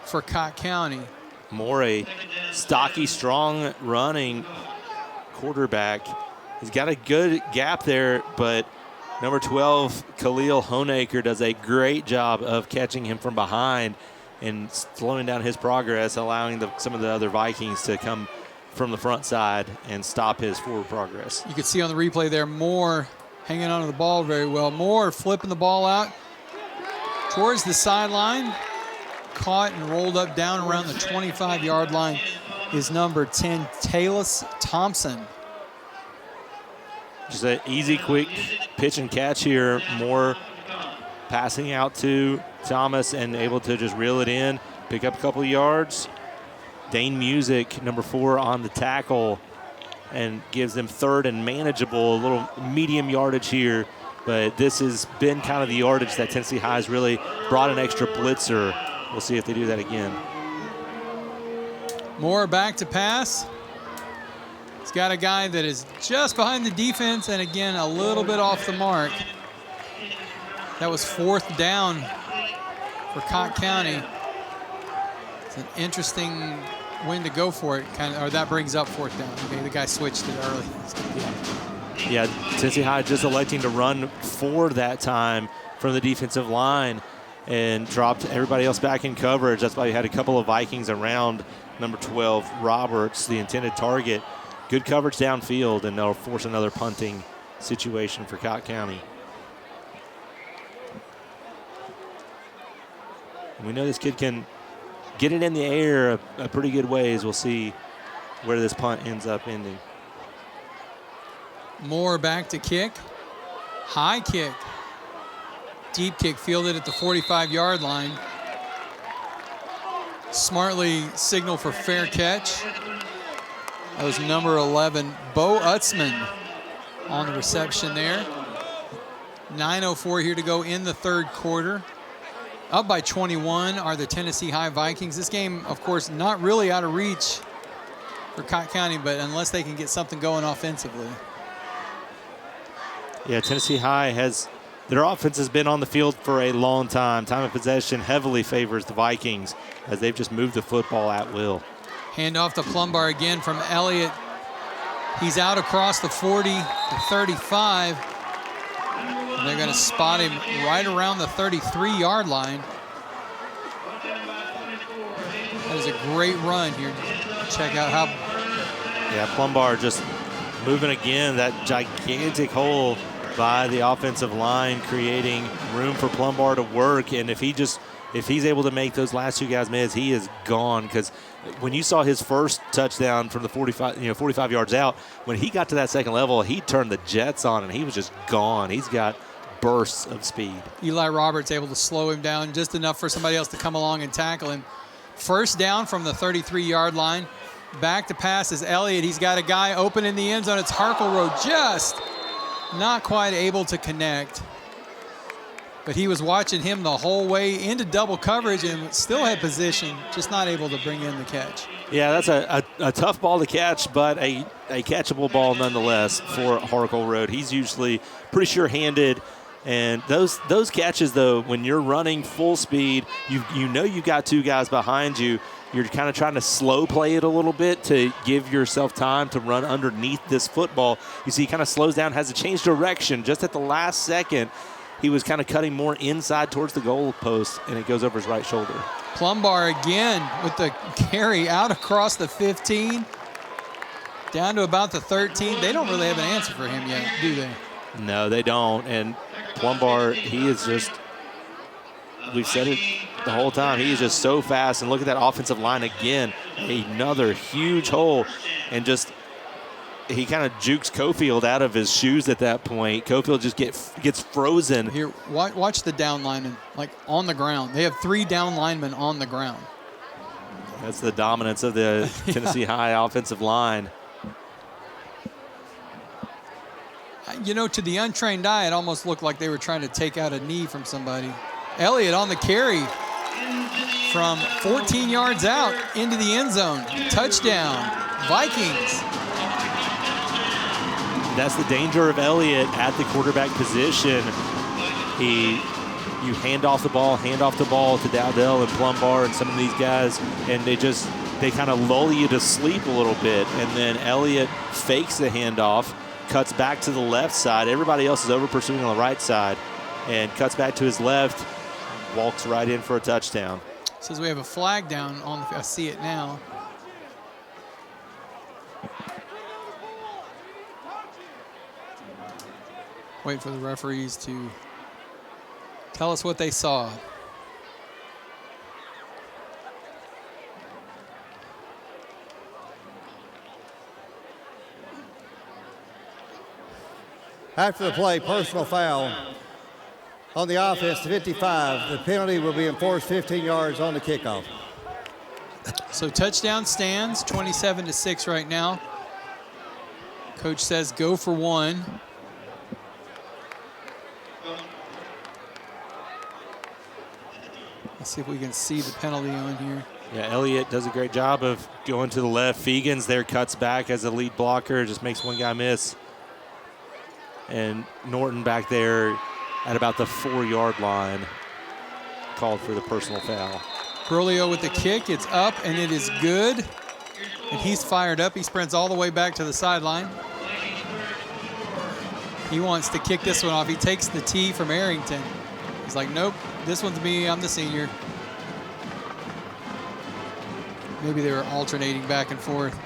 S1: for Cocke County.
S2: Moore, a stocky, strong running quarterback. He's got a good gap there, but number 12, Khalil Honaker, does a great job of catching him from behind and slowing down his progress, allowing some of the other Vikings to come from the front side and stop his forward progress.
S1: You can see on the replay there, Moore hanging onto the ball very well. Moore flipping the ball out towards the sideline. Caught and rolled up down around the 25-yard line is number 10, Talus Thompson.
S2: Just an easy, quick pitch and catch here. Moore passing out to Thomas and able to just reel it in, pick up a couple of yards. Dane Music, number 4, on the tackle and gives them third and manageable, a little medium yardage here. But this has been kind of the yardage that Tennessee High has really brought an extra blitzer. We'll see if they do that again.
S1: Moore back to pass. He's got a guy that is just behind the defense and again a little bit off the mark. That was 4th down for Cocke County. It's an interesting when to go for it, or that brings up 4th down. Okay, the guy switched it early.
S2: Yeah, Tennessee High just electing to run 4 that time. from the defensive line and dropped everybody else back in coverage. That's why you had a couple of Vikings around number 12, Roberts, the intended target. Good coverage downfield, and they'll force another punting situation for Cocke County. We know this kid can get it in the air a pretty good ways. We'll see where this punt ends up ending.
S1: Moore back to kick. High kick. Deep kick fielded at the 45-yard line. Smartly signaled for fair catch. That was number 11, Bo Utzman, on the reception there. 9:04 here to go in the third quarter. Up by 21 are the Tennessee High Vikings. This game, of course, not really out of reach for Cocke County, but unless they can get something going offensively.
S2: Yeah, Tennessee High their offense has been on the field for a long time. Time of possession heavily favors the Vikings as they've just moved the football at will.
S1: Hand off to Plumbar again from Elliott. He's out across the 40 to 35. And they're going to spot him right around the 33-yard line. That is a great run here. Check out how...
S2: Yeah, Plumbar just moving again. That gigantic hole by the offensive line, creating room for Plumbar to work. And if he's able to make those last two guys miss, he is gone. Because when you saw his first touchdown from the 45 yards out, when he got to that second level, he turned the jets on and he was just gone. He's got bursts of speed.
S1: Eli Roberts able to slow him down just enough for somebody else to come along and tackle him. First down from the 33-yard line. Back to pass is Elliott. He's got a guy open in the end zone. It's Harkleroad, just not quite able to connect. But he was watching him the whole way into double coverage and still had position, just not able to bring in the catch.
S2: Yeah, that's a tough ball to catch, but a catchable ball nonetheless for Harkleroad. He's usually pretty sure-handed. And those catches, though, when you're running full speed, you know you've got two guys behind you. You're kind of trying to slow play it a little bit to give yourself time to run underneath this football. You see he kind of slows down, has to change direction just at the last second. He was kind of cutting more inside towards the goal post, and it goes over his right shoulder.
S1: Plumbar again with the carry out across the 15, down to about the 13. They don't really have an answer for him yet, do they?
S2: No, they don't. And Plumbar, he is just, we've said it the whole time, he is just so fast. And look at that offensive line again. Another huge hole. And just, he kind of jukes Cofield out of his shoes at that point. Cofield just gets frozen.
S1: Here, watch the down lineman, like on the ground. They have 3 down linemen on the ground.
S2: That's the dominance of the Tennessee High offensive line.
S1: You know, to the untrained eye, it almost looked like they were trying to take out a knee from somebody. Elliott on the carry from 14 yards out into the end zone. Touchdown, Vikings.
S2: That's the danger of Elliott at the quarterback position. You hand off the ball to Dowdell and Plumbar and some of these guys, and they kind of lull you to sleep a little bit. And then Elliott fakes the handoff, cuts back to the left side. Everybody else is over pursuing on the right side, and cuts back to his left, walks right in for a touchdown.
S1: Says we have a flag down on the, I see it now. Wait for the referees to tell us what they saw.
S20: After the play, personal foul on the offense to 55. The penalty will be enforced 15 yards on the kickoff.
S1: So touchdown stands, 27-6 right now. Coach says go for one. Let's see if we can see the penalty on here.
S2: Yeah, Elliott does a great job of going to the left. Fegans there cuts back as a lead blocker, just makes one guy miss. And Norton back there at about the 4-yard line called for the personal foul.
S1: Brolio with the kick, it's up and it is good. And he's fired up, he sprints all the way back to the sideline. He wants to kick this one off. He takes the tee from Arrington. He's like, nope, this one's me. I'm the senior. Maybe they were alternating back and forth.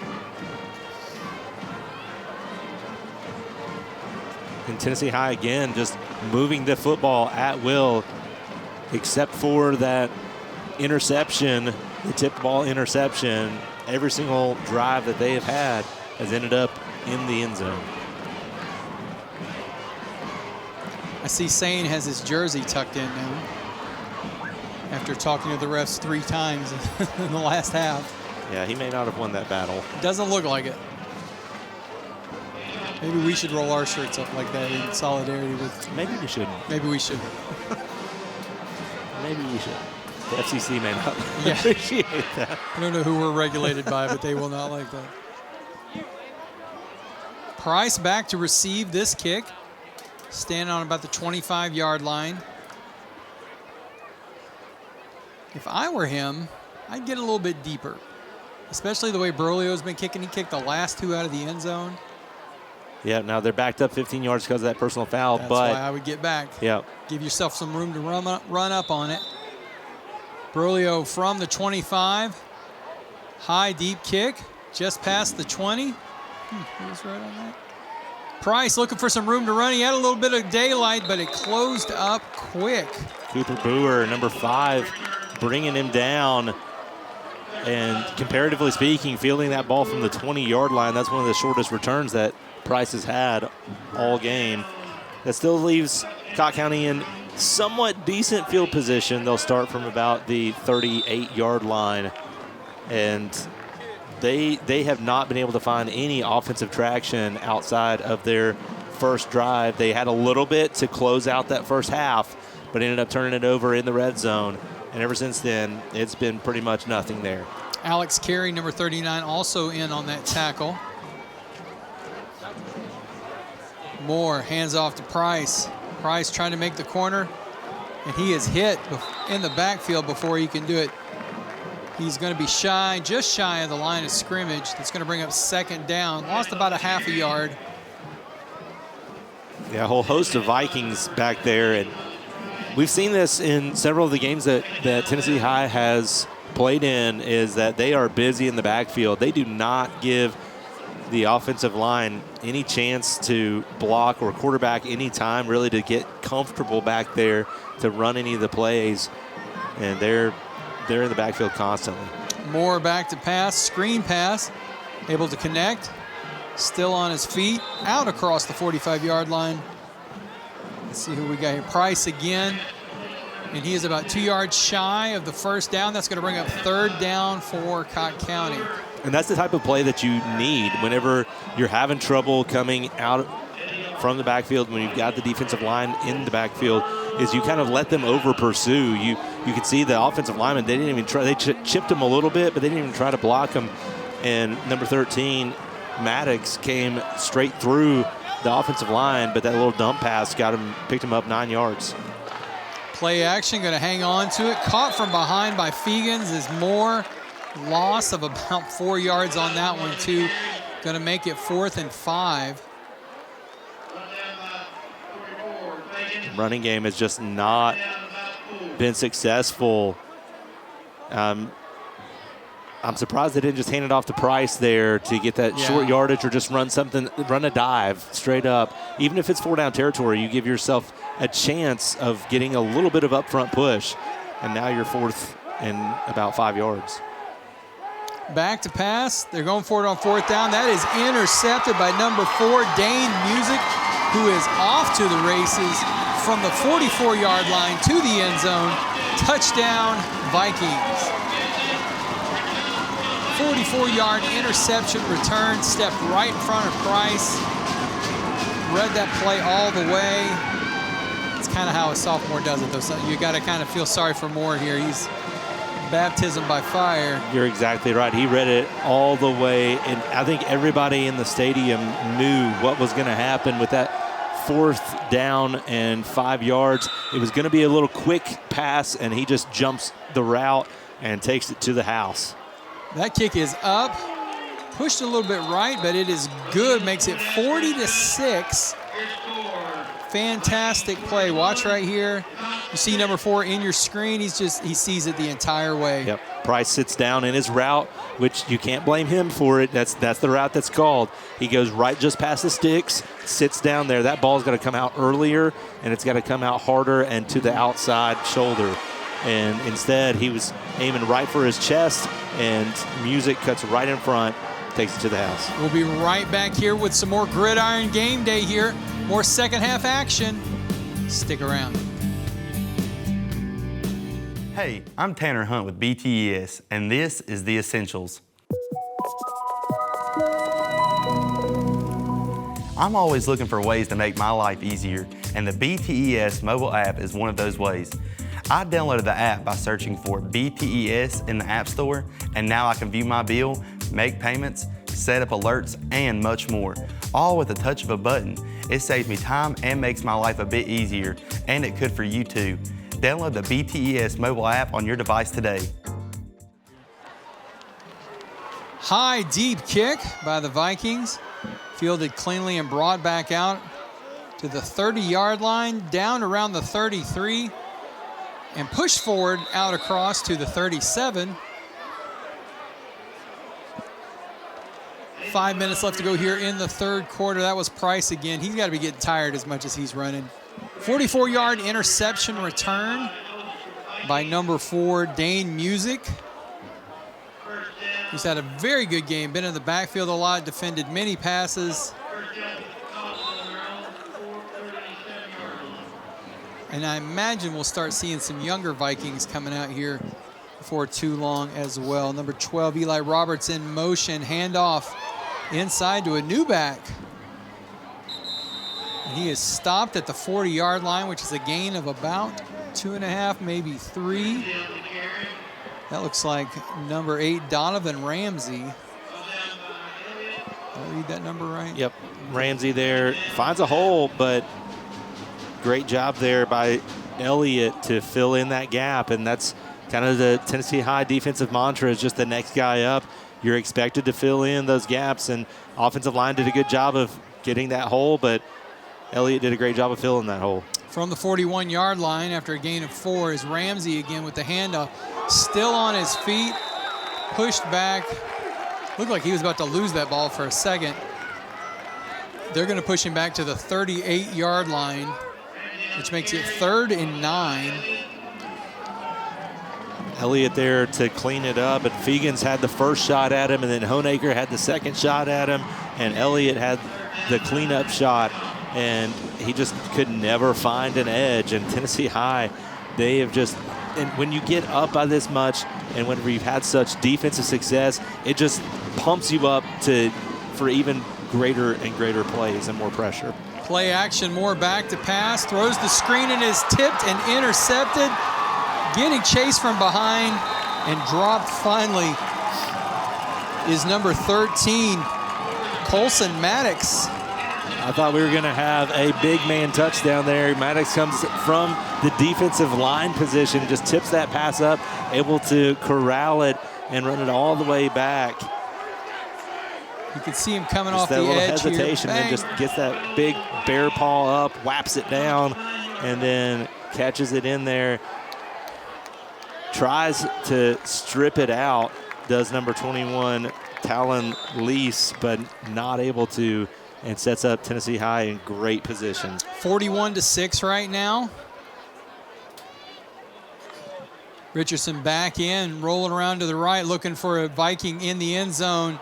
S2: And Tennessee High, again, just moving the football at will, except for that interception, the tipped ball interception. Every single drive that they have had has ended up in the end zone.
S1: I see Sane has his jersey tucked in now after talking to the refs 3 times in the last half.
S2: Yeah, he may not have won that battle.
S1: Doesn't look like it. Maybe we should roll our shirts up like that in solidarity with.
S2: Maybe we shouldn't.
S1: Maybe we shouldn't.
S2: Maybe we should. The FCC may not appreciate that.
S1: I don't know who we're regulated by, but they will not like that. Price back to receive this kick. Standing on about the 25-yard line. If I were him, I'd get a little bit deeper, especially the way Berlio's been kicking. He kicked the last 2 out of the end zone.
S2: Yeah, now they're backed up 15 yards because of that personal foul.
S1: That's
S2: but
S1: why I would get back.
S2: Yeah.
S1: Give yourself some room to run up on it. Berlio from the 25. High, deep kick. Just past the 20. Who was right on that? Price looking for some room to run. He had a little bit of daylight, but it closed up quick.
S2: Cooper Boer, number 5, bringing him down. And comparatively speaking, fielding that ball from the 20-yard line, that's one of the shortest returns that Price has had all game. That still leaves Cocke County in somewhat decent field position. They'll start from about the 38-yard line. And they have not been able to find any offensive traction outside of their first drive. They had a little bit to close out that first half, but ended up turning it over in the red zone. And ever since then, it's been pretty much nothing there.
S1: Alex Carey, number 39, also in on that tackle. Moore hands off to Price. Price trying to make the corner, and he is hit in the backfield before he can do it. He's going to be just shy of the line of scrimmage. That's going to bring up 2nd down. Lost about a half a yard.
S2: Yeah, a whole host of Vikings back there. And we've seen this in several of the games that Tennessee High has played in, is that they are busy in the backfield. They do not give the offensive line any chance to block or quarterback any time, really, to get comfortable back there to run any of the plays. And they're in the backfield constantly.
S1: Moore back to pass, screen pass, able to connect, still on his feet, out across the 45-yard line. Let's see who we got here. Price again, and he is about 2 yards shy of the 1st down. That's going to bring up 3rd down for Cocke County.
S2: And that's the type of play that you need whenever you're having trouble coming out from the backfield, when you've got the defensive line in the backfield, is you kind of let them over pursue. You can see the offensive linemen, they didn't even try. They chipped him a little bit, but they didn't even try to block him. And number 13, Maddox, came straight through the offensive line, but that little dump pass picked him up 9 yards.
S1: Play action, going to hang on to it. Caught from behind by Fegans is Moore. Loss of about 4 yards on that one, too. Going to make it 4th and 5.
S2: Running game has just not been successful. I'm surprised they didn't just hand it off to Price there to get that short yardage, or just run a dive straight up. Even if it's 4-down territory, you give yourself a chance of getting a little bit of upfront push. And now you're 4th and about 5 yards.
S1: Back to pass. They're going for it on 4th down. That is intercepted by number 4, Dane Music, who is off to the races from the 44-yard line to the end zone. Touchdown, Vikings. 44-yard interception return, stepped right in front of Price. Read that play all the way. It's kind of how a sophomore does it, though. So you got to kind of feel sorry for Moore here. He's baptism by fire.
S2: You're exactly right. He read it all the way, and I think everybody in the stadium knew what was going to happen with that 4th down and 5 yards. It was going to be a little quick pass, and he just jumps the route and takes it to the house.
S1: That kick is up, pushed a little bit right, but it is good. Makes it 40-6. Fantastic play. Watch right here. You see number 4 in your screen. He sees it the entire way.
S2: Yep. Price sits down in his route, which you can't blame him for it. That's the route that's called. He goes right just past the sticks, sits down there. That ball's got to come out earlier, and it's got to come out harder and to the outside shoulder. And instead, he was aiming right for his chest, and music cuts right in front, takes it to the house.
S1: We'll be right back here with some more Gridiron Game Day here. More second half action. Stick around.
S7: Hey, I'm Tanner Hunt with BTES, and this is The Essentials. I'm always looking for ways to make my life easier, and the BTES mobile app is one of those ways. I downloaded the app by searching for BTES in the App Store, and now I can view my bill, make payments, set up alerts, and much more, all with the touch of a button. It saves me time and makes my life a bit easier, and it could for you too. Download the BTES mobile app on your device today.
S1: High, deep kick by the Vikings. Fielded cleanly and brought back out to the 30-yard line, down around the 33, and pushed forward out across to the 37. 5 minutes left to go here in the third quarter. That was Price again. He's got to be getting tired as much as he's running. 44-yard interception return by number 4, Dane Music. He's had a very good game, been in the backfield a lot, defended many passes. And I imagine we'll start seeing some younger Vikings coming out here before too long as well. Number 12, Eli Roberts in motion, handoff inside to a new back. And he is stopped at the 40-yard line, which is a gain of about 2.5, maybe 3. That looks like number 8, Donovan Ramsey. Did I read that number right?
S2: Yep, Ramsey there finds a hole, but great job there by Elliott to fill in that gap, and that's kind of the Tennessee High defensive mantra, is just the next guy up. You're expected to fill in those gaps, and offensive line did a good job of getting that hole, but Elliott did a great job of filling that hole.
S1: From the 41-yard line after a gain of 4 is Ramsey again with the handoff. Still on his feet, pushed back. Looked like he was about to lose that ball for a second. They're going to push him back to the 38-yard line, which makes it 3rd and 9.
S2: Elliott there to clean it up, and Fegans had the first shot at him, and then Honaker had the second shot at him, and Elliott had the cleanup shot, and he just could never find an edge. And Tennessee High, they have just, and when you get up by this much, and whenever you've had such defensive success, it just pumps you up for even greater and greater plays and more pressure.
S1: Play action, more back to pass, throws the screen and is tipped and intercepted. Getting chased from behind and dropped finally is number 13, Colson Maddox.
S2: I thought we were going to have a big man touchdown there. Maddox comes from the defensive line position, just tips that pass up, able to corral it and run it all the way back.
S1: You can see him coming
S2: just
S1: off the
S2: that little
S1: edge
S2: hesitation
S1: here.
S2: And just gets that big bear paw up, whaps it down, and then catches it in there. Tries to strip it out, does number 21, Talon Lease, but not able to, and sets up Tennessee High in great position.
S1: 41-6 right now. Richardson back in, rolling around to the right, looking for a Viking in the end zone.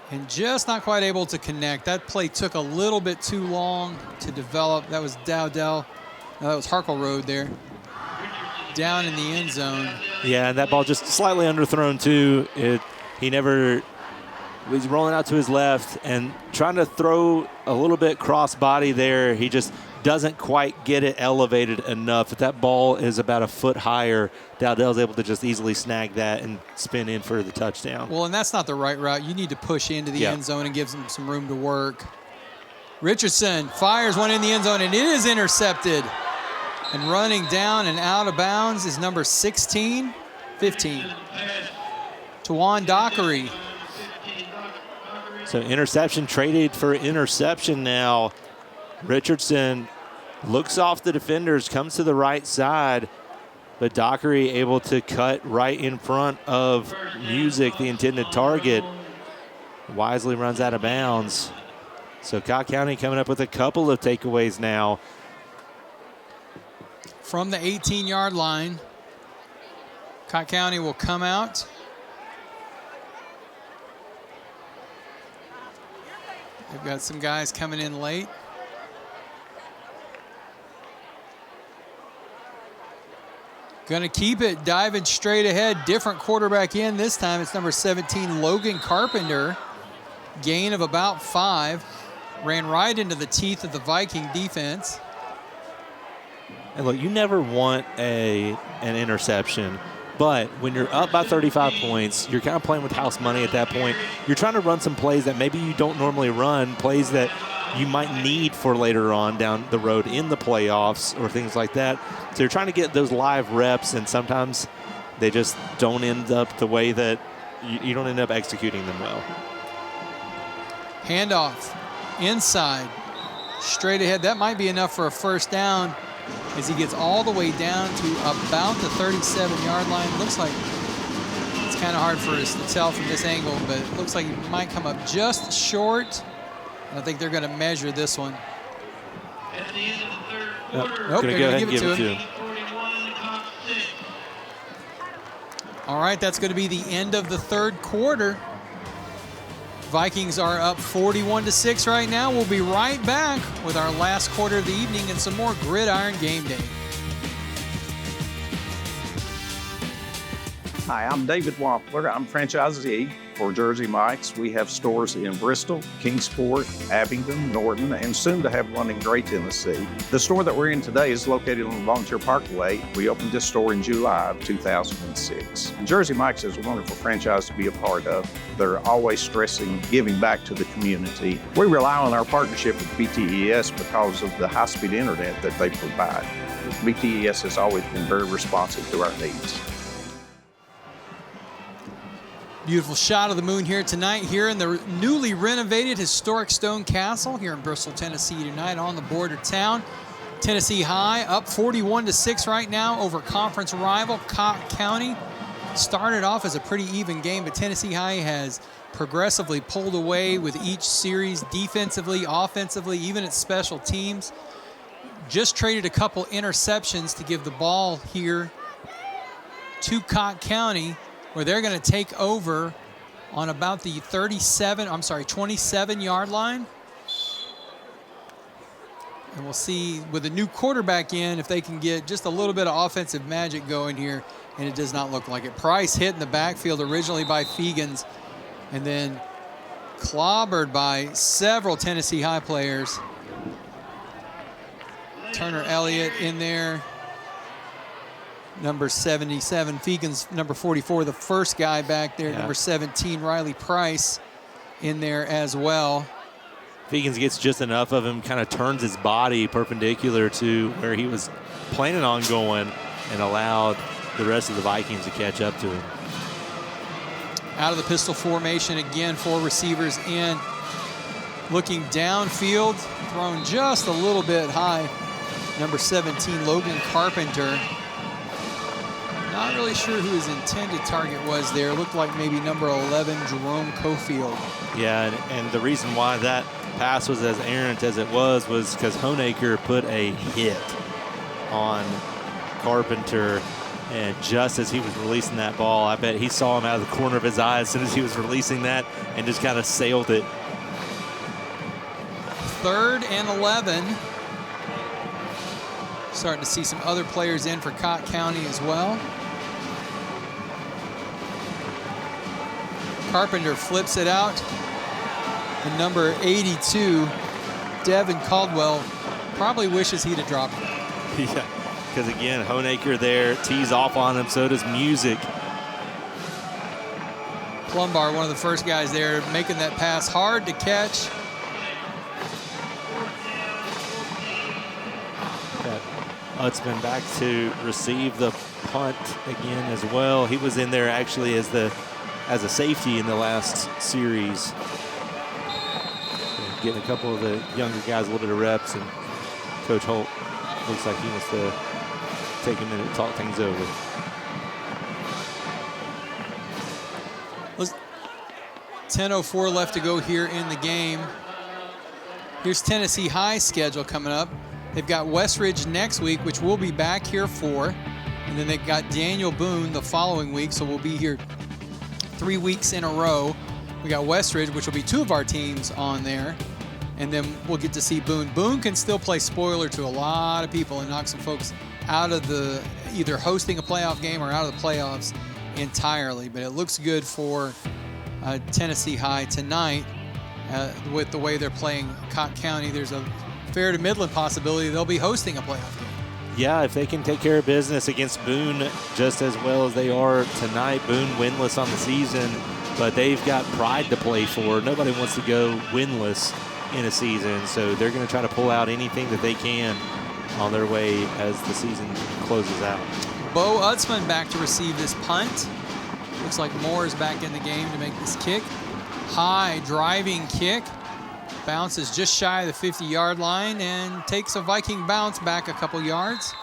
S1: And just not quite able to connect. That play took a little bit too long to develop. That was Dowdell. No, that was Harkleroad there. Down in the end zone.
S2: Yeah, and that ball just slightly underthrown too. He never was rolling out to his left and trying to throw a little bit cross body there. He just doesn't quite get it elevated enough. If that ball is about a foot higher, Dowdell's able to just easily snag that and spin in for the touchdown.
S1: Well, and that's not the right route. You need to push into the end zone and give him some room to work. Richardson fires one in the end zone, and it is intercepted. And running down and out of bounds is number 15. Tawan Dockery.
S2: So interception traded for interception now. Richardson looks off the defenders, comes to the right side, but Dockery able to cut right in front of Music, the intended target. Wisely runs out of bounds. So Cocke County coming up with a couple of takeaways now.
S1: From the 18-yard line, Cocke County will come out. They've got some guys coming in late. Going to keep it, diving straight ahead. Different quarterback in this time. It's number 17, Logan Carpenter. Gain of about 5. Ran right into the teeth of the Viking defense.
S2: And look, you never want an interception, but when you're up by 35 points, you're kind of playing with house money at that point. You're trying to run some plays that maybe you don't normally run, plays that you might need for later on down the road in the playoffs or things like that. So you're trying to get those live reps, and sometimes they just don't end up the way that you don't end up executing them well.
S1: Handoff inside, straight ahead. That might be enough for a first down as he gets all the way down to about the 37-yard line. Looks like it's kind of hard for us to tell from this angle, but it looks like he might come up just short. And I think they're going to measure this one. Nope, they're going to give it to him. All right, that's going to be the end of the third quarter. Vikings are up 41-6 right now. We'll be right back with our last quarter of the evening and some more Gridiron Game Day.
S15: Hi, I'm David Wampler. I'm franchisee for Jersey Mike's. We have stores in Bristol, Kingsport, Abingdon, Norton, and soon to have one in Gray, Tennessee. The store that we're in today is located on Volunteer Parkway. We opened this store in July of 2006. Jersey Mike's is a wonderful franchise to be a part of. They're always stressing giving back to the community. We rely on our partnership with BTES because of the high-speed internet that they provide. BTES has always been very responsive to our needs.
S1: Beautiful shot of the moon here tonight, here in the newly renovated historic Stone Castle here in Bristol, Tennessee tonight on the border town. Tennessee High up 41-6 right now over conference rival Cocke County. Started off as a pretty even game, but Tennessee High has progressively pulled away with each series defensively, offensively, even at special teams. Just traded a couple interceptions to give the ball here to Cocke County, where they're going to take over on about the 27-yard line. And we'll see with a new quarterback in if they can get just a little bit of offensive magic going here, and it does not look like it. Price hit in the backfield originally by Fegans and then clobbered by several Tennessee High players. Turner Elliott in there. Number 77, Fegans, number 44, the first guy back there. Yeah. Number 17, Riley Price in there as well.
S2: Fegans gets just enough of him, kind of turns his body perpendicular to where he was planning on going and allowed the rest of the Vikings to catch up to him.
S1: Out of the pistol formation again, 4 receivers in. Looking downfield, thrown just a little bit high. Number 17, Logan Carpenter. Not really sure who his intended target was there. Looked like maybe number 11, Jerome Cofield.
S2: Yeah, and the reason why that pass was as errant as it was because Honaker put a hit on Carpenter, and just as he was releasing that ball, I bet he saw him out of the corner of his eye as soon as he was releasing that and just kind of sailed it.
S1: 3rd and 11. Starting to see some other players in for Cocke County as well. Carpenter flips it out. And number 82, Devin Caldwell, probably wishes he'd have dropped it.
S2: Yeah, because again, Honaker there tees off on him, so does Music.
S1: Plumbar, one of the first guys there, making that pass hard to catch.
S2: Utzman back to receive the punt again as well. He was in there actually as a safety in the last series. Getting a couple of the younger guys a little bit of reps, and Coach Holt looks like he wants to take a minute to talk things over.
S1: 10:04 left to go here in the game. Here's Tennessee High's schedule coming up. They've got Westridge next week, which we'll be back here for. And then they've got Daniel Boone the following week, so we'll be here 3 weeks in a row. We got Westridge, which will be 2 of our teams on there. And then we'll get to see Boone. Boone can still play spoiler to a lot of people and knock some folks out of the either hosting a playoff game or out of the playoffs entirely. But it looks good for Tennessee High tonight with the way they're playing Cocke County. There's a fair to Midland possibility they'll be hosting a playoff game.
S2: Yeah, if they can take care of business against Boone just as well as they are tonight. Boone winless on the season, but they've got pride to play for. Nobody wants to go winless in a season, so they're going to try to pull out anything that they can on their way as the season closes out.
S1: Bo Utzman back to receive this punt. Looks like Moore is back in the game to make this kick. High driving kick. Bounces just shy of the 50-yard line and takes a Viking bounce back a couple yards.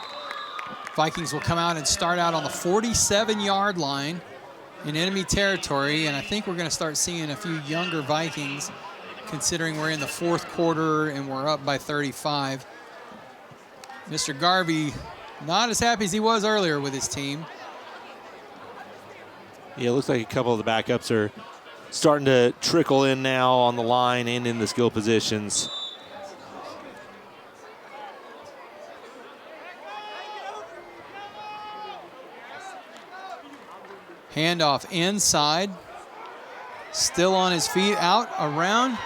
S1: Vikings will come out and start out on the 47-yard line in enemy territory, and I think we're going to start seeing a few younger Vikings considering we're in the 4th quarter and we're up by 35. Mr. Garvey not as happy as he was earlier with his team.
S2: Yeah, it looks like a couple of the backups are starting to trickle in now on the line and in the skill positions.
S1: Handoff inside. Still on his feet, out, around,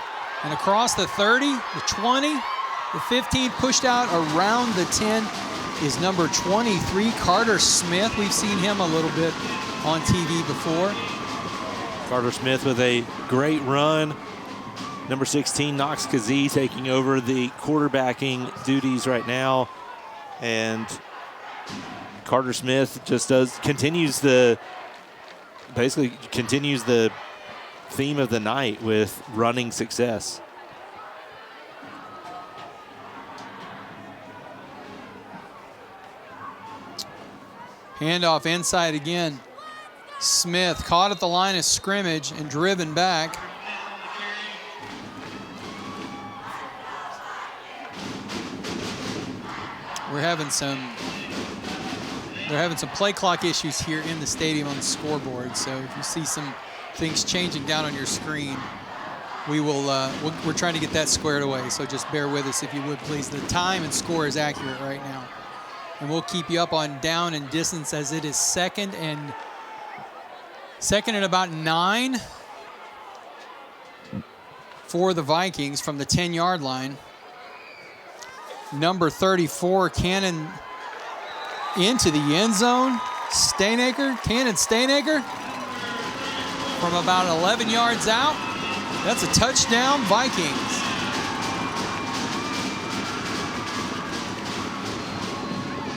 S1: and across the 30, the 20, the 15, pushed out around the 10 is number 23, Carter Smith. We've seen him a little bit on TV before.
S2: Carter Smith with a great run. Number 16, Knox Kazee, taking over the quarterbacking duties right now. And Carter Smith just continues the theme of the night with running success.
S1: Handoff inside again. Smith caught at the line of scrimmage and driven back. They're having some play clock issues here in the stadium on the scoreboard. So if you see some things changing down on your screen, we're trying to get that squared away. So just bear with us if you would, please. The time and score is accurate right now. And we'll keep you up on down and distance as it is second and about 9 for the Vikings from the 10-yard line. Number 34, Cannon into the end zone. Cannon Staynaker from about 11 yards out. That's a touchdown, Vikings.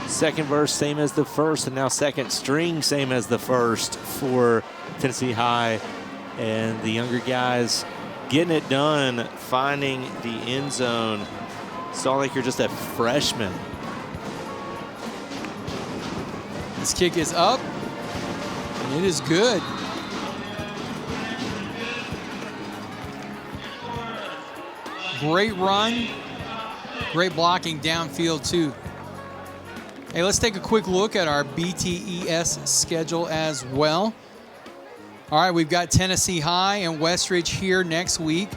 S2: Second verse, same as the first, and now second string, same as the first for Tennessee High. And the younger guys getting it done, finding the end zone. Stallnaker just a freshman.
S1: This kick is up, and it is good. Great run, great blocking downfield too. Hey, let's take a quick look at our BTES schedule as well. All right, we've got Tennessee High and Westridge here next week.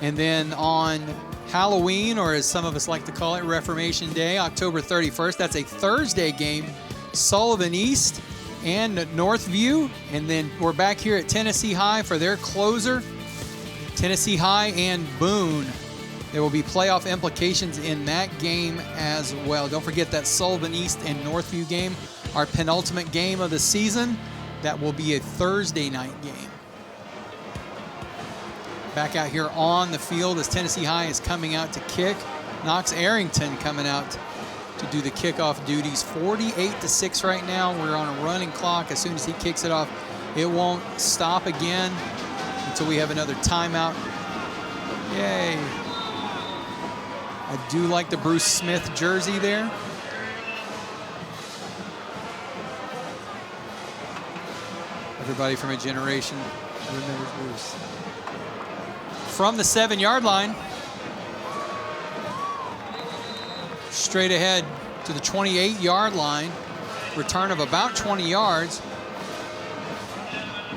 S1: And then on Halloween, or as some of us like to call it, Reformation Day, October 31st, that's a Thursday game, Sullivan East and Northview. And then we're back here at Tennessee High for their closer, Tennessee High and Boone. There will be playoff implications in that game as well. Don't forget that Sullivan East and Northview game, our penultimate game of the season. That will be a Thursday night game. Back out here on the field as Tennessee High is coming out to kick. Knox Arrington coming out to do the kickoff duties. 48-6 right now. We're on a running clock. As soon as he kicks it off, it won't stop again until we have another timeout. Yay. I do like the Bruce Smith jersey there. Everybody from a generation remembers Bruce. From the 7-yard line, straight ahead to the 28-yard line, return of about 20 yards,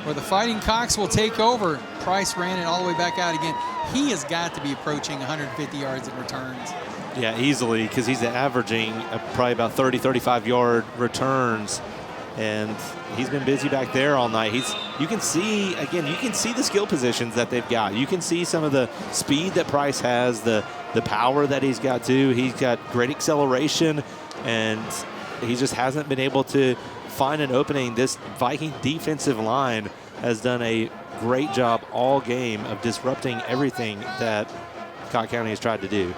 S1: where the Fighting Cocks will take over. Price ran it all the way back out again. He has got to be approaching 150 yards in returns.
S2: Yeah, easily, because he's averaging probably about 30, 35-yard returns. And he's been busy back there all night. You can see the skill positions that they've got. You can see some of the speed that Price has, the power that he's got too. He's got great acceleration, and he just hasn't been able to find an opening. This Viking defensive line has done a great job all game of disrupting everything that Cocke County has tried to do.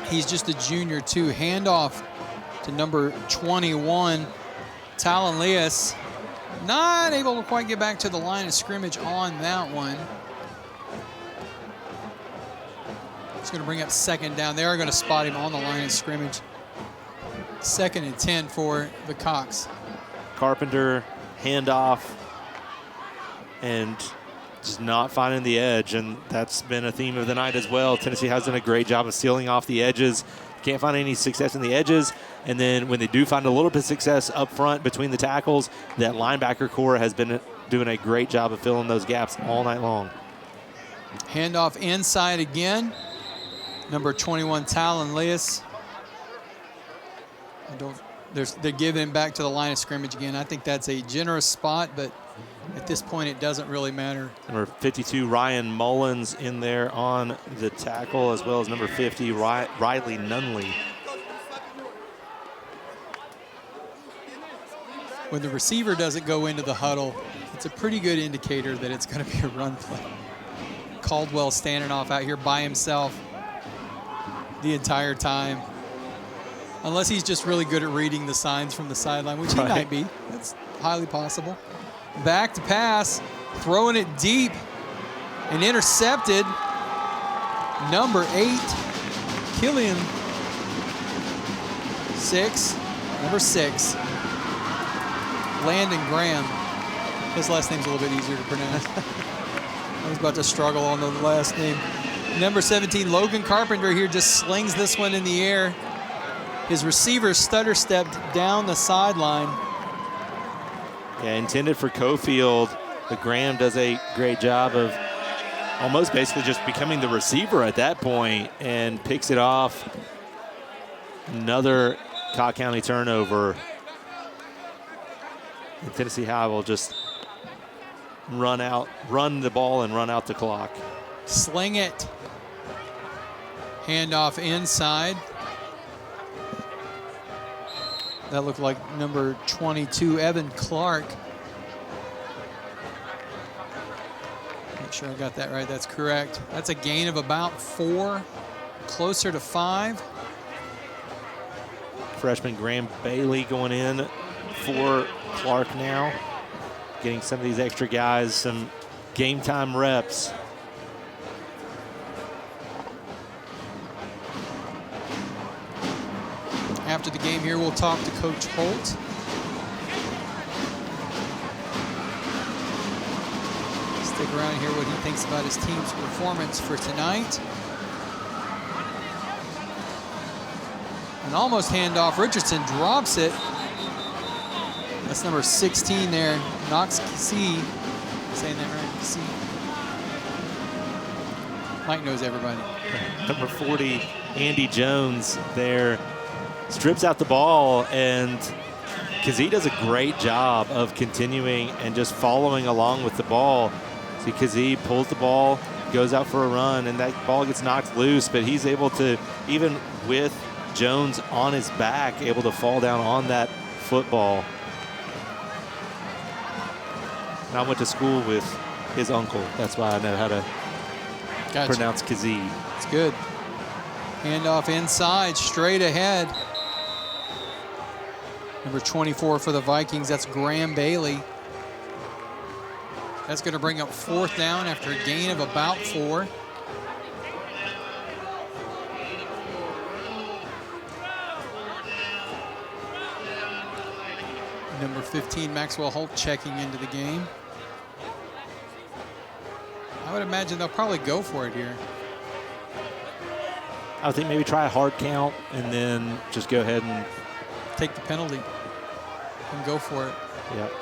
S1: He's just a junior too. Handoff to number 21, Talon Leas. Not able to quite get back to the line of scrimmage on that one. It's going to bring up second down. They are going to spot him on the line of scrimmage. 2nd and 10 for the Cocks.
S2: Carpenter, handoff, and just not finding the edge, and that's been a theme of the night as well. Tennessee has done a great job of sealing off the edges. Can't find any success in the edges, and then when they do find a little bit of success up front between the tackles, that linebacker core has been doing a great job of filling those gaps all night long.
S1: Handoff inside again. Number 21, Talon Leas. They're giving him back to the line of scrimmage again. I think that's a generous spot, but at this point, it doesn't really matter.
S2: Number 52, Ryan Mullins in there on the tackle, as well as number 50, Riley Nunley.
S1: When the receiver doesn't go into the huddle, it's a pretty good indicator that it's going to be a run play. Caldwell standing off out here by himself the entire time. Unless he's just really good at reading the signs from the sideline, which he might be. That's highly possible. Back to pass, throwing it deep and intercepted. Number 8, Killian. Number 6, Landon Graham. His last name's a little bit easier to pronounce. I was about to struggle on the last name. Number 17, Logan Carpenter here just slings this one in the air. His receiver stutter stepped down the sideline.
S2: Yeah, intended for Cofield, but Graham does a great job of almost basically just becoming the receiver at that point and picks it off. Another Cocke County turnover. And Tennessee High will just run the ball and run out the clock.
S1: Sling it. Handoff inside. That looked like number 22, Evan Clark. Make sure I got that right. That's correct. That's a gain of about 4, closer to 5.
S2: Freshman Graham Bailey going in for Clark now. Getting some of these extra guys some game time reps.
S1: After the game here, we'll talk to Coach Holt. Stick around and hear what he thinks about his team's performance for tonight. An almost handoff. Richardson drops it. That's number 16 there, Knox C. Saying that right? C. Mike knows everybody.
S2: Number 40, Andy Jones there. Strips out the ball, and Kazee does a great job of continuing and just following along with the ball. See, Kazee pulls the ball, goes out for a run, and that ball gets knocked loose, but he's able to, even with Jones on his back, able to fall down on that football. And I went to school with his uncle. That's why I know how to pronounce Kazee.
S1: It's good. Handoff inside, straight ahead. Number 24 for the Vikings, that's Graham Bailey. That's going to bring up 4th down after a gain of about 4. Number 15, Maxwell Holt checking into the game. I would imagine they'll probably go for it here.
S2: I would think maybe try a hard count and then just go ahead and
S1: take the penalty and go for it.
S2: Yep.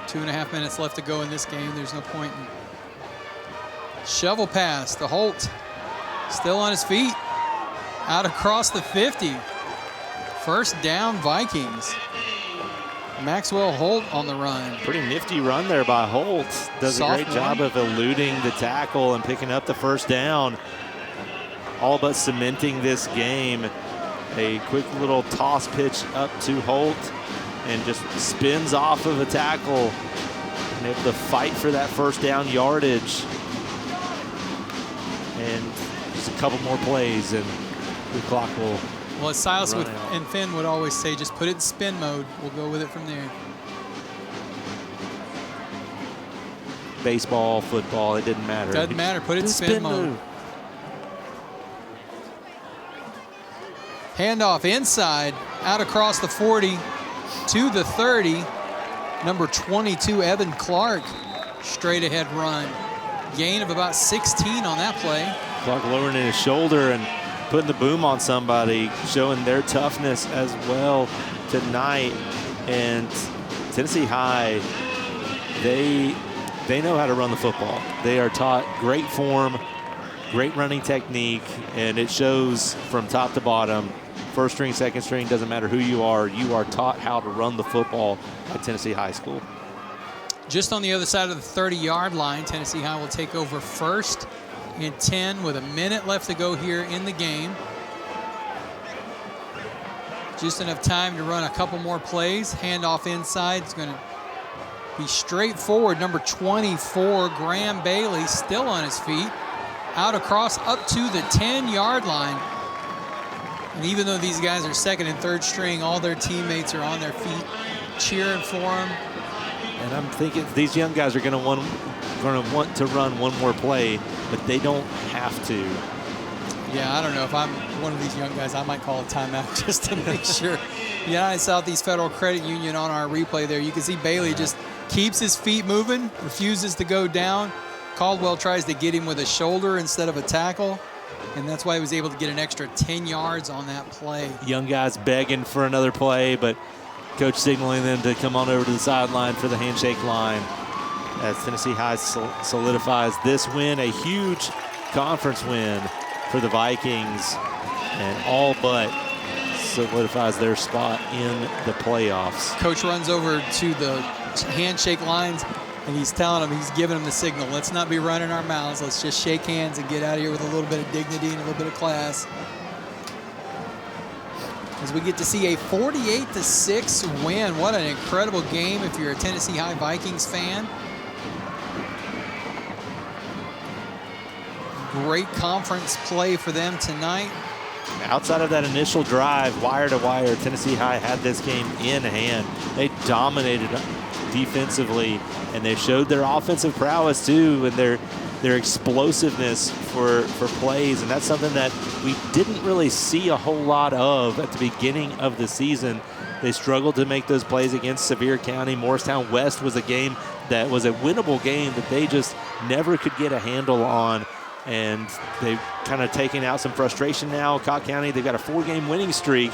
S1: 2.5 minutes left to go in this game. There's no point in shovel pass to Holt. Still on his feet. Out across the 50. First down, Vikings. Maxwell Holt on the run.
S2: Pretty nifty run there by Holt. Does a great job of eluding the tackle and picking up the first down. All but cementing this game. A quick little toss pitch up to Holt and just spins off of a tackle and able to fight for that first down yardage. And just a couple more plays and the clock will
S1: Well, as Silas
S2: run out.
S1: and Finn would always say, just put it in spin mode. We'll go with it from there.
S2: Baseball, football, it didn't matter.
S1: Doesn't matter. Put it in spin mode. Handoff inside, out across the 40 to the 30. Number 22, Evan Clark, straight ahead run. Gain of about 16 on that play.
S2: Clark lowering his shoulder and putting the boom on somebody, showing their toughness as well tonight. And Tennessee High, they know how to run the football. They are taught great form, great running technique, and it shows from top to bottom. First string, second string, doesn't matter who you are taught how to run the football at Tennessee High School.
S1: Just on the other side of the 30-yard line, Tennessee High will take over first and 10 with a minute left to go here in the game. Just enough time to run a couple more plays. Handoff inside. It's going to be straightforward. Number 24, Graham Bailey, still on his feet. Out across up to the 10-yard line. And even though these guys are second and third string, all their teammates are on their feet cheering for them.
S2: And I'm thinking these young guys are going to want to run one more play, but they don't have to.
S1: Yeah, I don't know. If I'm one of these young guys, I might call a timeout just to make sure. United Southeast Federal Credit Union on our replay there. You can see Bailey just keeps his feet moving, refuses to go down. Caldwell tries to get him with a shoulder instead of a tackle, and that's why he was able to get an extra 10 yards on that play.
S2: Young guys begging for another play, but coach signaling them to come on over to the sideline for the handshake line. As Tennessee High solidifies this win, a huge conference win for the Vikings, and all but solidifies their spot in the playoffs.
S1: Coach runs over to the handshake lines, and he's telling them, he's giving them the signal. Let's not be running our mouths. Let's just shake hands and get out of here with a little bit of dignity and a little bit of class. As we get to see a 48-6 win. What an incredible game if you're a Tennessee High Vikings fan. Great conference play for them tonight.
S2: Outside of that initial drive, wire to wire, Tennessee High had this game in hand. They dominated defensively, and they showed their offensive prowess too, and their explosiveness for plays, and that's something that we didn't really see a whole lot of at the beginning of the season. They struggled to make those plays against Sevier County. Morristown West was a game that was a winnable game that they just never could get a handle on, and they've kind of taken out some frustration now. Cocke County, they've got a 4-game winning streak,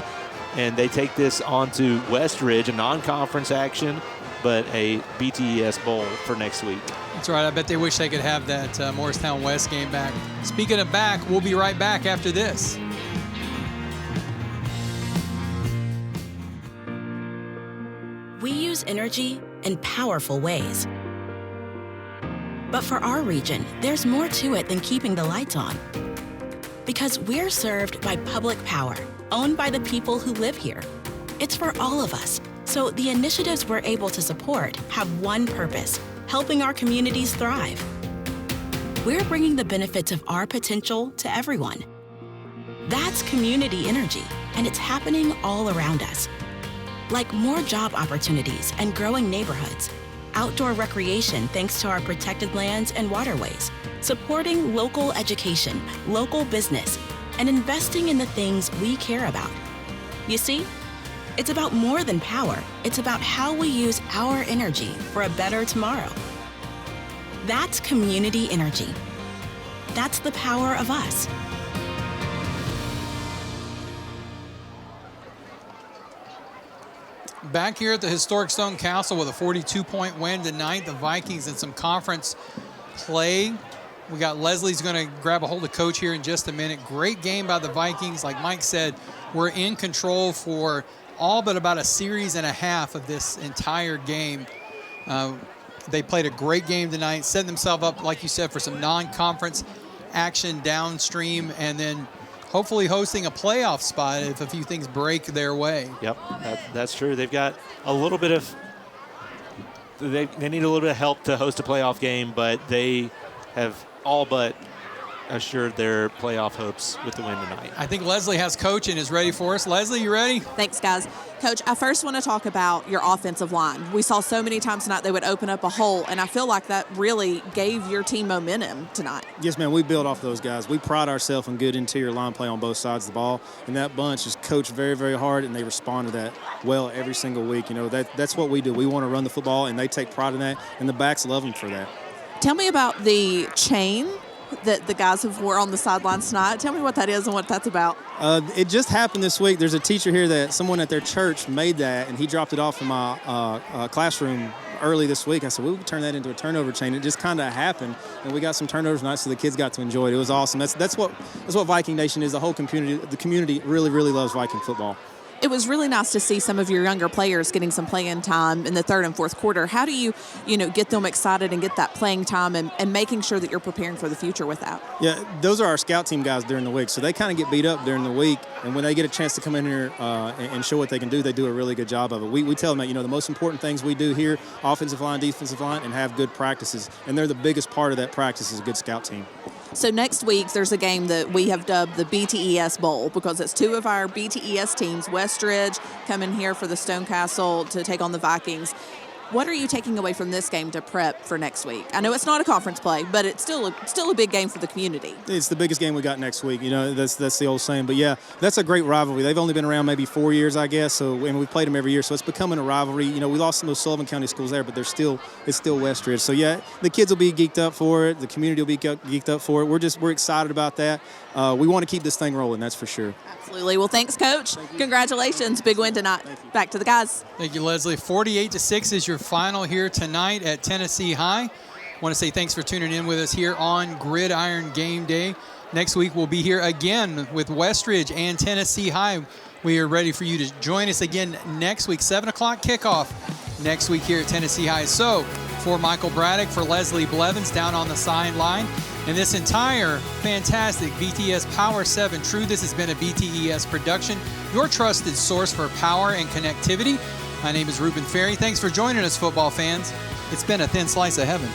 S2: and they take this on to Westridge, a non-conference action, but a BTES Bowl for next week.
S1: That's right. I bet they wish they could have that Morristown West game back. Speaking of back, we'll be right back after this.
S6: We use energy in powerful ways. But for our region, there's more to it than keeping the lights on. Because we're served by public power, owned by the people who live here. It's for all of us. So the initiatives we're able to support have one purpose: helping our communities thrive. We're bringing the benefits of our potential to everyone. That's community energy, and it's happening all around us. Like more job opportunities and growing neighborhoods, outdoor recreation thanks to our protected lands and waterways, supporting local education, local business, and investing in the things we care about. You see? It's about more than power. It's about how we use our energy for a better tomorrow. That's community energy. That's the power of us.
S1: Back here at the historic Stone Castle with a 42-point win tonight, the Vikings in some conference play. We got Leslie's going to grab a hold of Coach here in just a minute. Great game by the Vikings. Like Mike said, we're in control for all but about a series and a half of this entire game. They played a great game tonight, setting themselves up, like you said, for some non-conference action downstream, and then hopefully hosting a playoff spot if a few things break their way.
S2: Yep, that's true. They've got a little bit of they need a little bit of help to host a playoff game, but they have all but assured their playoff hopes with the win tonight.
S1: I think Leslie has Coach and is ready for us. Leslie, you ready?
S3: Thanks, guys. Coach, I first want to talk about your offensive line. We saw so many times tonight they would open up a hole, and I feel like that really gave your team momentum tonight.
S11: Yes, man, we build off those guys. We pride ourselves on good interior line play on both sides of the ball, and that bunch is coached very, very hard, and they respond to that well every single week. You know, that's what we do. We want to run the football, and they take pride in that, and the backs love them for that.
S3: Tell me about the chain that the guys have wore on the sidelines tonight. Tell me what that is and what that's about.
S11: It just happened this week. There's a teacher here that someone at their church made that, and he dropped it off in my classroom early this week. I said, we would turn that into a turnover chain. It just kind of happened, and we got some turnovers tonight, so the kids got to enjoy it. It was awesome. That's what Viking Nation is. The whole community, the community really, really loves Viking football.
S3: It was really nice to see some of your younger players getting some playing time in the third and fourth quarter. How do you get them excited and get that playing time and making sure that you're preparing for the future with that?
S11: Yeah, those are our scout team guys during the week, so they kind of get beat up during the week, and when they get a chance to come in here and show what they can do, they do a really good job of it. We tell them that, the most important things we do here, offensive line, defensive line, and have good practices, and they're the biggest part of that practice is a good scout team.
S3: So next week, there's a game that we have dubbed the BTES Bowl because it's two of our BTES teams, Westridge, coming here for the Stone Castle to take on the Vikings. What are you taking away from this game to prep for next week? I know it's not a conference play, but it's still a big game for the community.
S11: It's the biggest game we got next week. That's the old saying. But, yeah, that's a great rivalry. They've only been around maybe 4 years, I guess, and we've played them every year. So it's becoming a rivalry. We lost some of those Sullivan County schools there, but it's still Westridge. So, yeah, the kids will be geeked up for it. The community will be geeked up for it. We're excited about that. We want to keep this thing rolling, that's for sure.
S3: Absolutely. Well, thanks, Coach. Congratulations. Big win tonight. Back to the guys.
S1: Thank you, Leslie. 48-6 is your final here tonight at Tennessee High. Want to say thanks for tuning in with us here on Gridiron Game Day. Next week we'll be here again with Westridge and Tennessee High. We are ready for you to join us again next week, 7 o'clock kickoff next week here at Tennessee High. So for Michael Braddock, for Leslie Blevins down on the sideline, and this entire fantastic BTES Power 7 True, this has been a BTES production, your trusted source for power and connectivity. My name is Ruben Ferry. Thanks for joining us, football fans. It's been a thin slice of heaven.